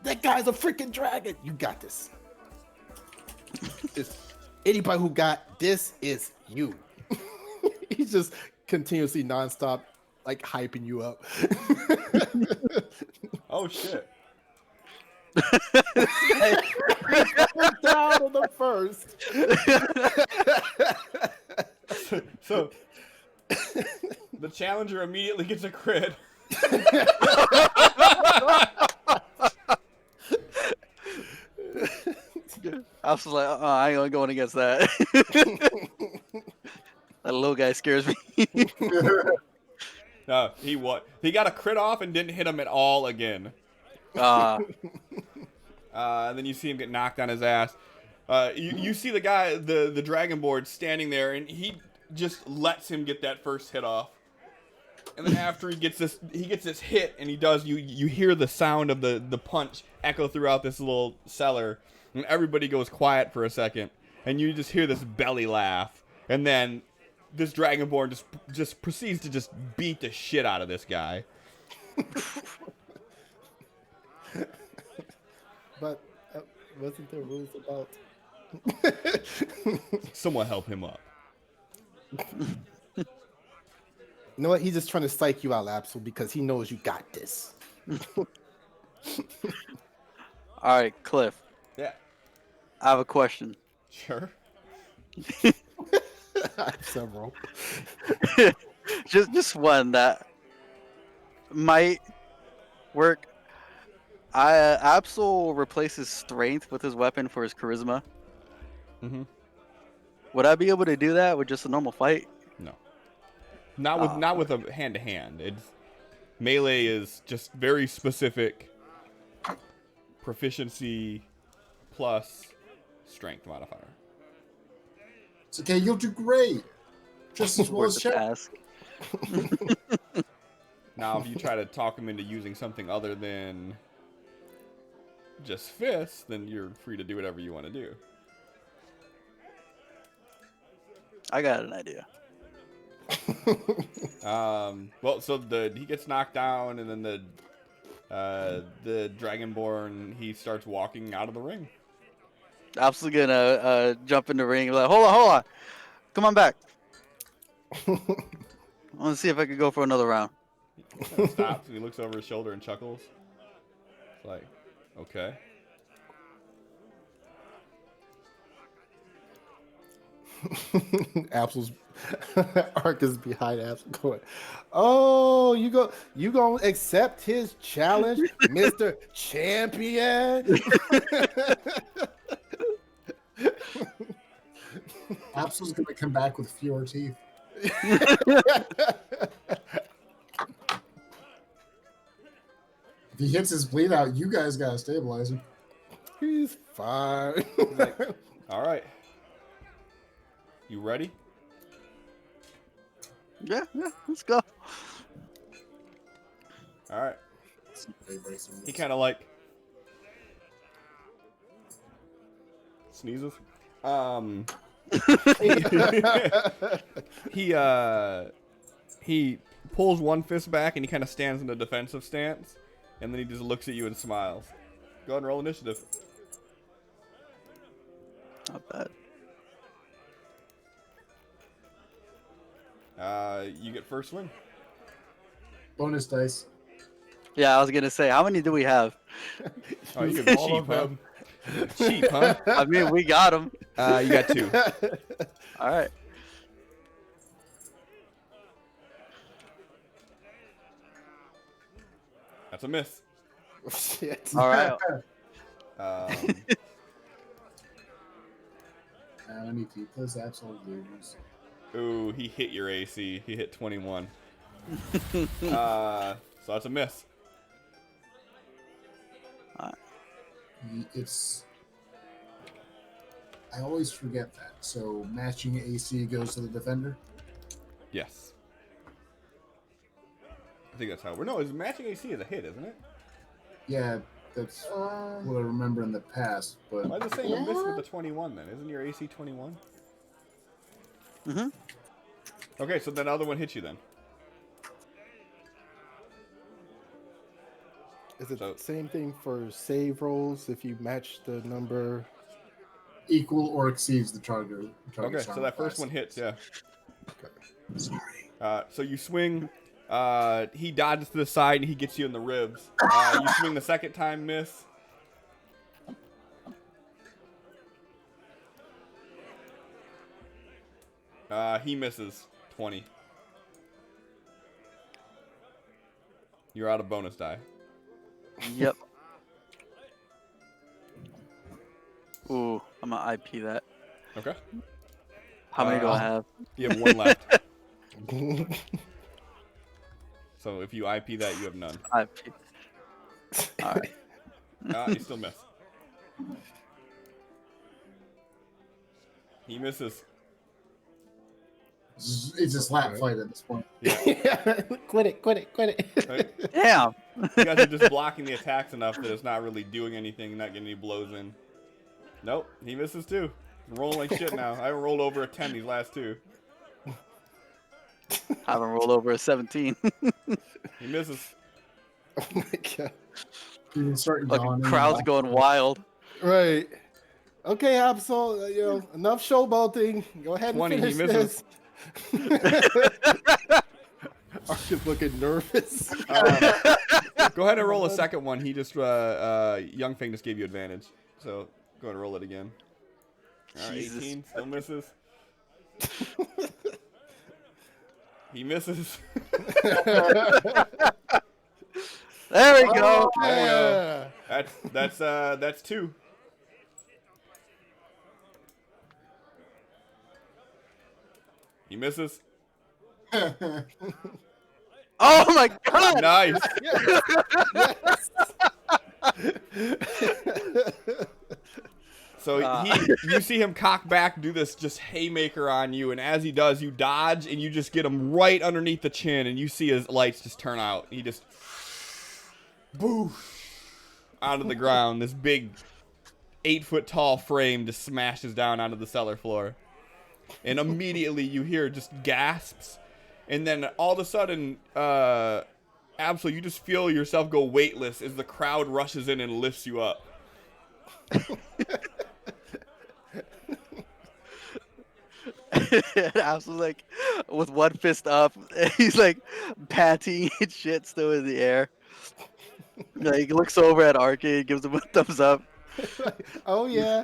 that guy's a freaking dragon. You got this. Anybody who got this is you. He's just continuously nonstop, like hyping you up. Oh shit. He's down on the first. So the challenger immediately gets a crit. I was like, I ain't going against that. That little guy scares me. No, he got a crit off and didn't hit him at all again. Ah, And then you see him get knocked on his ass. You see the guy, the dragonborn, standing there, and he just lets him get that first hit off. And then after he gets this hit, and he does, you hear the sound of the punch echo throughout this little cellar, and everybody goes quiet for a second, and you just hear this belly laugh, and then this dragonborn just proceeds to just beat the shit out of this guy. But wasn't there rules about? Someone help him up. You know what? He's just trying to psych you out, Absol, because he knows you got this. all right, Cliff. Yeah. I have a question. Sure. I have several. just one that might work. Absol replaces strength with his weapon for his charisma. Mm-hmm. Would I be able to do that with just a normal fight? No. Not with a hand to hand. It's melee is just very specific proficiency plus strength modifier. It's okay, you'll do great. Just as well Worth as the Shep. task. Now, if you try to talk him into using something other than just fists, then you're free to do whatever you want to do. I got an idea. Well, so he gets knocked down, and then the dragonborn, he starts walking out of the ring. Absol's gonna jump in the ring. Like, hold on, come on back. I want to see if I could go for another round. He kind of stops and he looks over his shoulder and chuckles. It's like, okay. Absol's Ark is behind Absol going, oh, you gonna accept his challenge, Mr. Champion? Absol's gonna come back with fewer teeth. If he hits his bleed out, you guys gotta stabilize him. He's fine. He's like, all right. You ready? Yeah, let's go. All right. He kind of like sneezes. He pulls one fist back and he kind of stands in a defensive stance, and then he just looks at you and smiles. Go ahead and roll initiative. Not bad. You get first win. Bonus dice. Yeah, I was gonna say, how many do we have? Oh, you get All cheap, of huh? them. Cheap, huh? I mean, we got them. You got 2. All right. That's a miss. Shit. All right. I need to eat those absolute losers. Ooh, he hit your AC. He hit 21. So that's a miss. It's. I always forget that. So matching AC goes to the defender. Yes. I think that's how we're. No, it's matching AC is a hit, isn't it? Yeah, that's what I remember in the past. But Why is it saying a miss Yeah. with the 21 then? Isn't your AC 21? Mm-hmm. Okay, so that other one hits you then. Is it So- the same thing for save rolls if you match the number? equal or exceeds the target. Okay, so that first one hits, yeah. Sorry. So you swing. He dodges to the side and he gets you in the ribs. You swing the second time, miss. He misses 20. You're out of bonus die. Yep. Ooh, I'm gonna IP that. Okay. How many do I have? You have one left. So if you IP that, you have none. IP. All right. You still miss. He misses. It's a slap fight at this point. Yeah. Quit it. Right? Damn. You guys are just blocking the attacks enough that it's not really doing anything, not getting any blows in. Nope, he misses too. Rolling like shit now. I haven't rolled over a 10 these last two. I haven't rolled over a 17. He misses. Oh my god. People start Like yawning. crowd's going wild. Right. Okay, Absol, enough showboating. Go ahead and 20, he finish misses. this. Archer's looking nervous. Go ahead and roll a second one. He just, Young Fang just gave you advantage. So go ahead and roll it again. All right, Jesus. 18, still misses. He misses. There we go. There we go. That's 2. He misses. Oh my god. Nice. So you see him cock back, do this just haymaker on you, and as he does, you dodge, and you just get him right underneath the chin, and you see his lights just turn out. He just boof onto the ground. This big 8-foot tall frame just smashes down onto the cellar floor, and immediately you hear just gasps, and then all of a sudden, Absol, you just feel yourself go weightless as the crowd rushes in and lifts you up. And I was like, with one fist up, he's like panting and shit still in the air. Like, he looks over at Arcade, gives him a thumbs up. Oh yeah,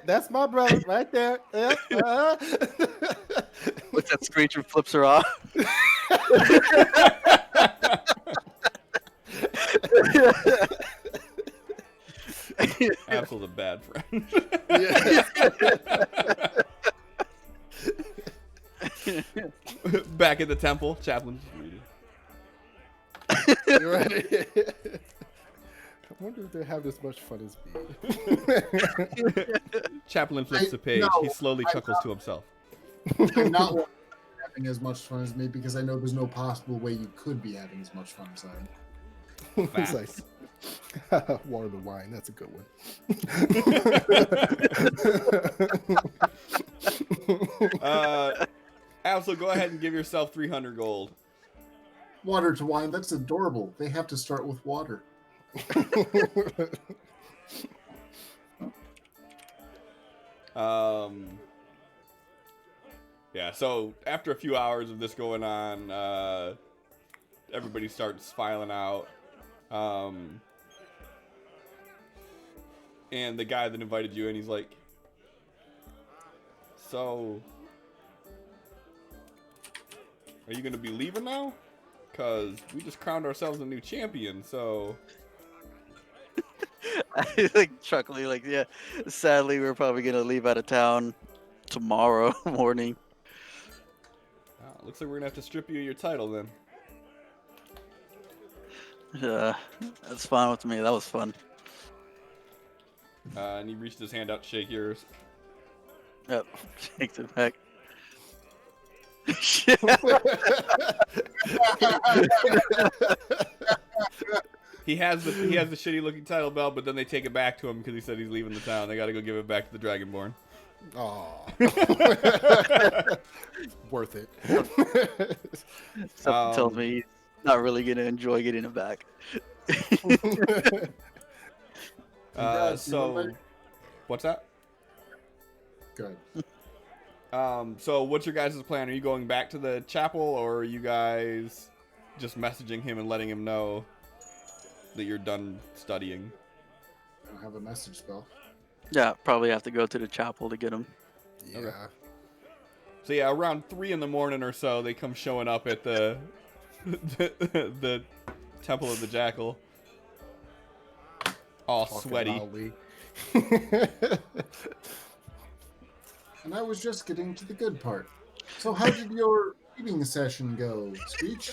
that's my brother right there. Yeah, Looks at Screech and flips her off. Absol's a bad friend. Back at the temple, Chaplain's reading. You're right. I wonder if they have this much fun as me. Chaplain flips the page. He slowly chuckles to himself. I'm not having as much fun as me because I know there's no possible way you could be having as much fun as I am. It's like, water the wine. That's a good one. Absol, go ahead and give yourself 300 gold. Water to wine, that's adorable. They have to start with water. Yeah, so after a few hours of this going on, everybody starts filing out. And the guy that invited you in, he's like, so, are you going to be leaving now? Because we just crowned ourselves a new champion, so... I like chuckling, like, yeah. Sadly, we're probably gonna leave out of town tomorrow morning. Looks like we're gonna have to strip you of your title then. Yeah, that's fine with me. That was fun. And he reached his hand out to shake yours. Yep, shakes it back. He has the shitty looking title belt, but then they take it back to him because he said he's leaving the town. They got to go give it back to the Dragonborn. Oh, worth it. Something tells me he's not really gonna enjoy getting it back. So, what's that? Good. So what's your guys' plan? Are you going back to the chapel, or are you guys just messaging him and letting him know that you're done studying? I don't have a message spell. Yeah, probably have to go to the chapel to get him. Yeah. Okay. So yeah, around 3 in the morning or so, they come showing up at the the Temple of the Jackal, all Talking sweaty. loudly. And I was just getting to the good part. So how did your reading session go, Screech?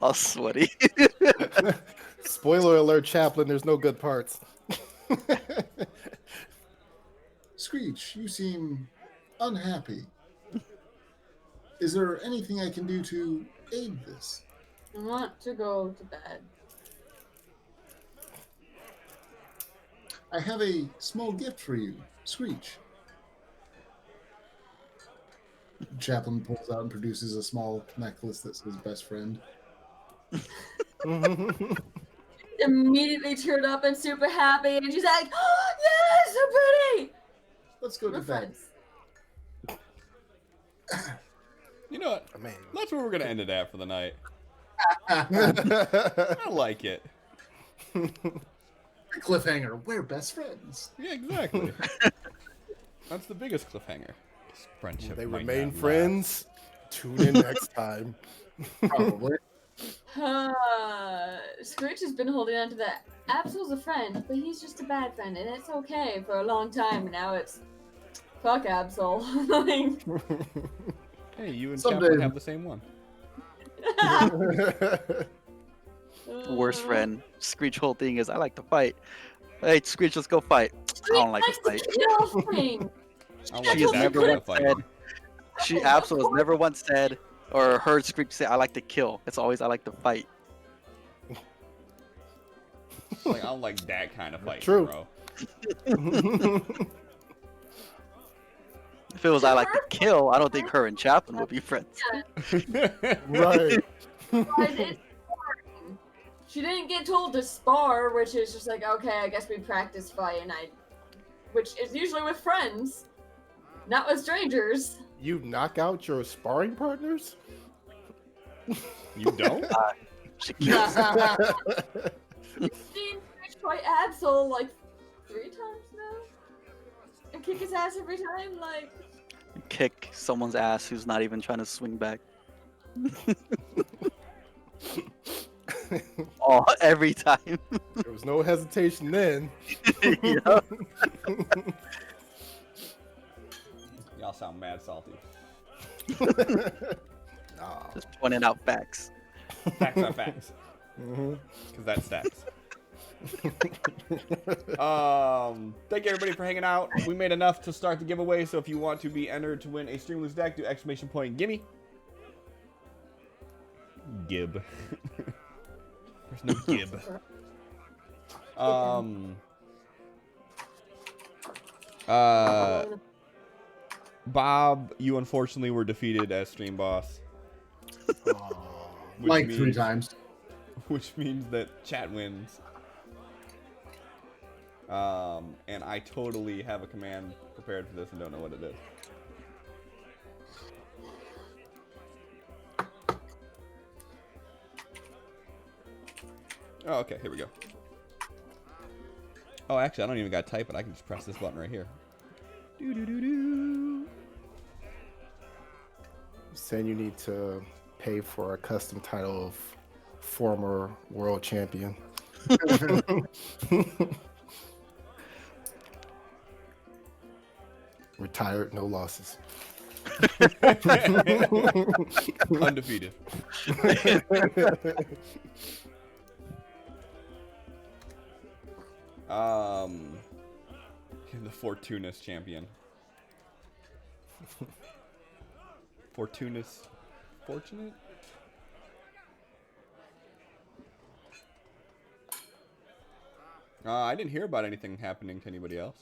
All sweaty. Spoiler alert, Chaplain, there's no good parts. Screech, you seem unhappy. Is there anything I can do to aid this? I want to go to bed. I have a small gift for you, Screech. Chaplain pulls out and produces a small necklace that says best friend. Immediately cheered up and super happy, and she's like, "Oh, yes, so pretty!" Let's go to We're bed. friends. You know what? Man. That's where we're gonna end it at for the night. I like it. Cliffhanger, we're best friends. Yeah, exactly. That's the biggest cliffhanger. This friendship They might remain not last. friends. Tune in next time. Probably. Screech has been holding on to that. Absol's a friend, but he's just a bad friend, and it's okay for a long time. And now it's fuck Absol. Like, Hey, you and Someday. Chaplin have the same one. Worst friend. Screech whole thing is I like to fight. Hey, Screech, let's go fight. I don't like to fight. kill thing. I don't She like has that never kind of once fighting. said- She absolutely has never once said or heard Screech say I like to kill. It's always I like to fight. Like, I don't like that kind of fighting, True. bro. If it was I like to kill, I don't think her and Chaplin would be friends. Right. But it's boring. She didn't get told to spar, which is just like, okay, I guess we practice fight, which is usually with friends, not with strangers. You knock out your sparring partners? You don't? She kills. I've seen Screech fight Absol like 3 times now, and kick his ass every time. Like, Kick someone's ass who's not even trying to swing back. Oh, every time. There was no hesitation then. Yeah. Y'all sound mad salty. Nah. Just pointing out facts. Facts are facts. Mhm. Because that's stats. Thank you everybody for hanging out. We made enough to start the giveaway, so if you want to be entered to win a Streamless deck, do exclamation point gimme. Gib. There's no gib. Bob, you unfortunately were defeated as stream boss. Aw. Which Like 3 means- times. Which means that chat wins. And I totally have a command prepared for this and don't know what it is. Oh, okay, here we go. Oh, actually, I don't even gotta type it. I can just press this button right here. Do-do-do-do. Saying you need to pay for a custom title of former world champion. Retired, no losses. Undefeated. The Fortuna's champion. Fortuna's fortunate? I didn't hear about anything happening to anybody else.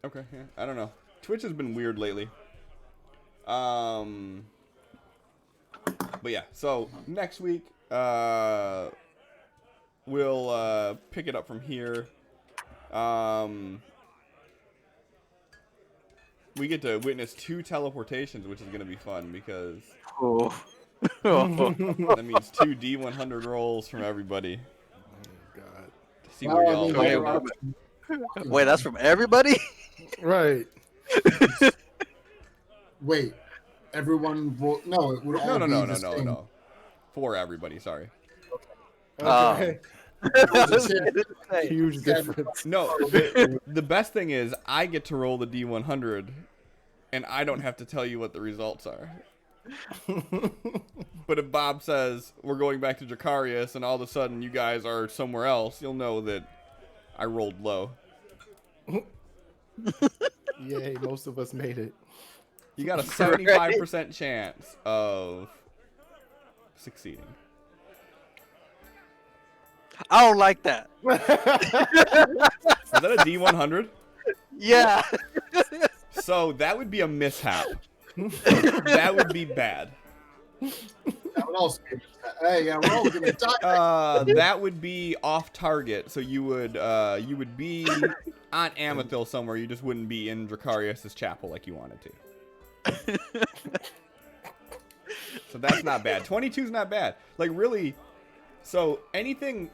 Okay, yeah, I don't know. Twitch has been weird lately. But yeah, so next week, we'll pick it up from here. We get to witness 2 teleportations, which is gonna be fun because Oh. that means 2 D100 rolls from everybody. God. To see where y'all wait, land up. Wait, that's from everybody? Right. Wait, everyone will no. It would all No, be no, the no, no, same. no. For everybody, sorry. Okay. Hey, Huge difference. No, the best thing is I get to roll the D100, and I don't have to tell you what the results are. But if Bob says we're going back to Dracarius, and all of a sudden you guys are somewhere else, you'll know that I rolled low. Yay, most of us made it. You got a 75% chance of succeeding. I don't like that. Is that a D100? Yeah. So that would be a mishap. That would be bad. That would also be hey, yeah, we're all gonna die. That would be off target. So you would be on Amathil somewhere. You just wouldn't be in Dracarius' chapel like you wanted to. So that's not bad. 22's not bad. Like really. So anything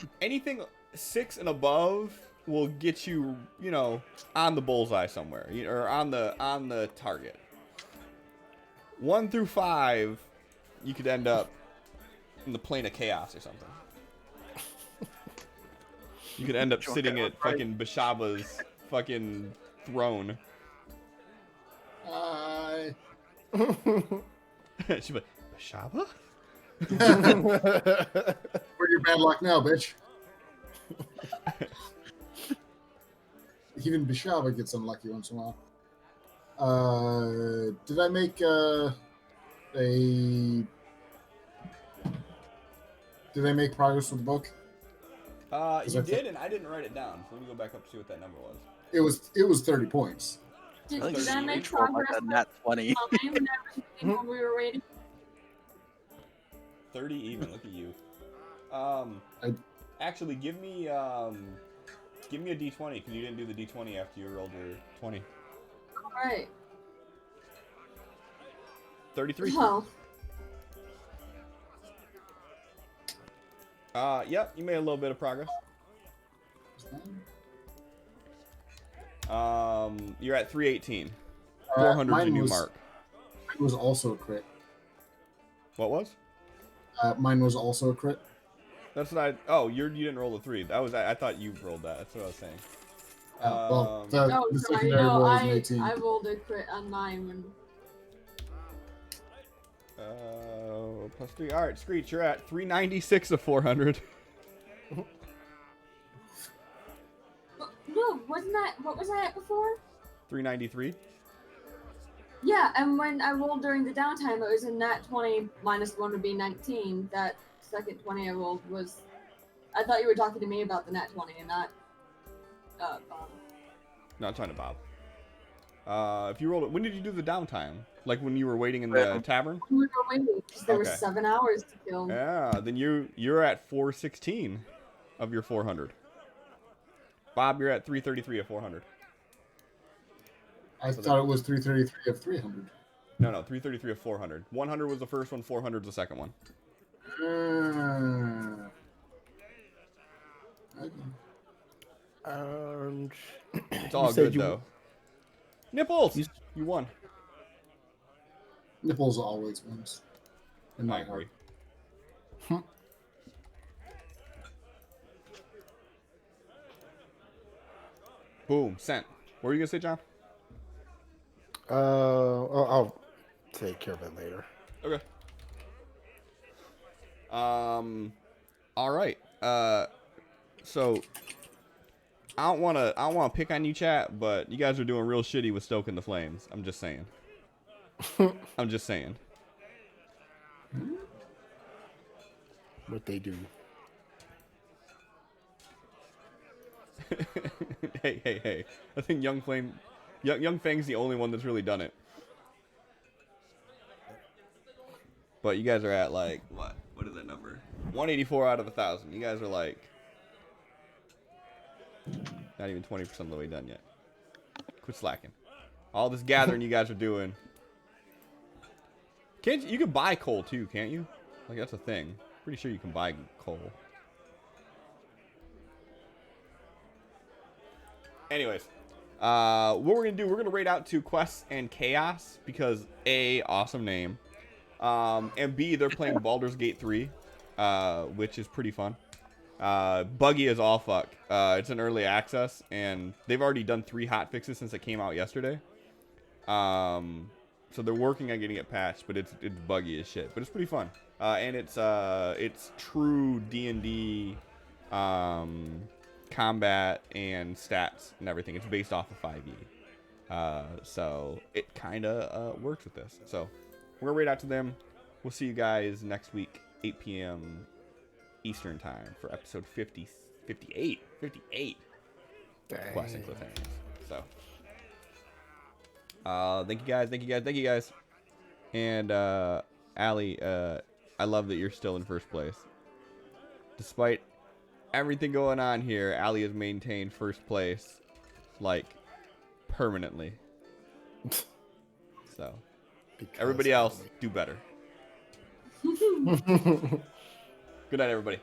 6 and above will get you, you know, on the bullseye somewhere, or on the target. 1 through 5, you could end up in the plane of chaos or something. You could end up sitting at fucking Bashaba's fucking throne. She'd be like, Bashaba? Where's your bad luck now, bitch? Even Bishaba gets unlucky once in a while. Did I make Did I make progress with the book? You did, and I didn't write it down. So let me go back up to see what that number was. It was 30 points. Did I think I make Rachel like progress a nat 20. when we were waiting? 30 even. Look at you. Actually, give me a D20 because you didn't do the D20 after you rolled your 20. All right. 33. Oh. Yep, you made a little bit of progress. You're at 318. 400 is your new mark. Mine was also a crit. What was? Mine was also a crit. That's what I. Oh, you didn't roll the 3. That was. I thought you rolled that. That's what I was saying. Well, Oh, the sorry. secondary No, roll was an 18. I rolled a crit on mine when. Plus 3. All right, Screech, you're at 396 of 400. No, wasn't that what was I at before? 393. Yeah, and when I rolled during the downtime, it was a nat 20 minus 1 would be 19. That second 20 I rolled was. I thought you were talking to me about the nat 20 and not. Bob. Not talking to Bob. If you rolled it, when did you do the downtime? Like when you were waiting in the tavern? We were waiting because there were Okay. 7 hours to kill. Yeah, then you're at 416 of your 400. Bob, you're at 333 of 400. I thought it was 333 of 300. No, 333 of 400. 100 was the first one, 400 is the second one. It's all good, though. Nipples! You won. Nipples always wins. In I my agree. heart. Boom. Sent. What were you gonna say, John? I'll take care of it later. Okay. All right. So I don't wanna pick on you, chat, but you guys are doing real shitty with stoking the flames. I'm just saying. I'm just saying. What they do. Hey. I think Young Fang's the only one that's really done it. But you guys are at like what? What is that number? 184 out of 1,000. You guys are like not even 20% of the way done yet. Quit slacking. All this gathering you guys are doing. You can buy coal too, can't you? Like that's a thing. Pretty sure you can buy coal. Anyways, what we're gonna do, we're gonna raid out to Quests and Chaos because A, awesome name. And B, they're playing Baldur's Gate 3, which is pretty fun. Buggy as all fuck. It's an early access, and they've already done 3 hotfixes since it came out yesterday. So they're working on getting it patched, but it's buggy as shit. But it's pretty fun. And it's true D&D combat and stats and everything. It's based off of 5e. So it kind of works with this. So we're going to raid out to them. We'll see you guys next week, 8 p.m. Eastern time for episode 58. Quest and Cliffhangers. So, thank you guys. And, Allie, I love that you're still in first place. Despite everything going on here, Allie has maintained first place, like, permanently. So, because everybody else, do better. Good night, everybody.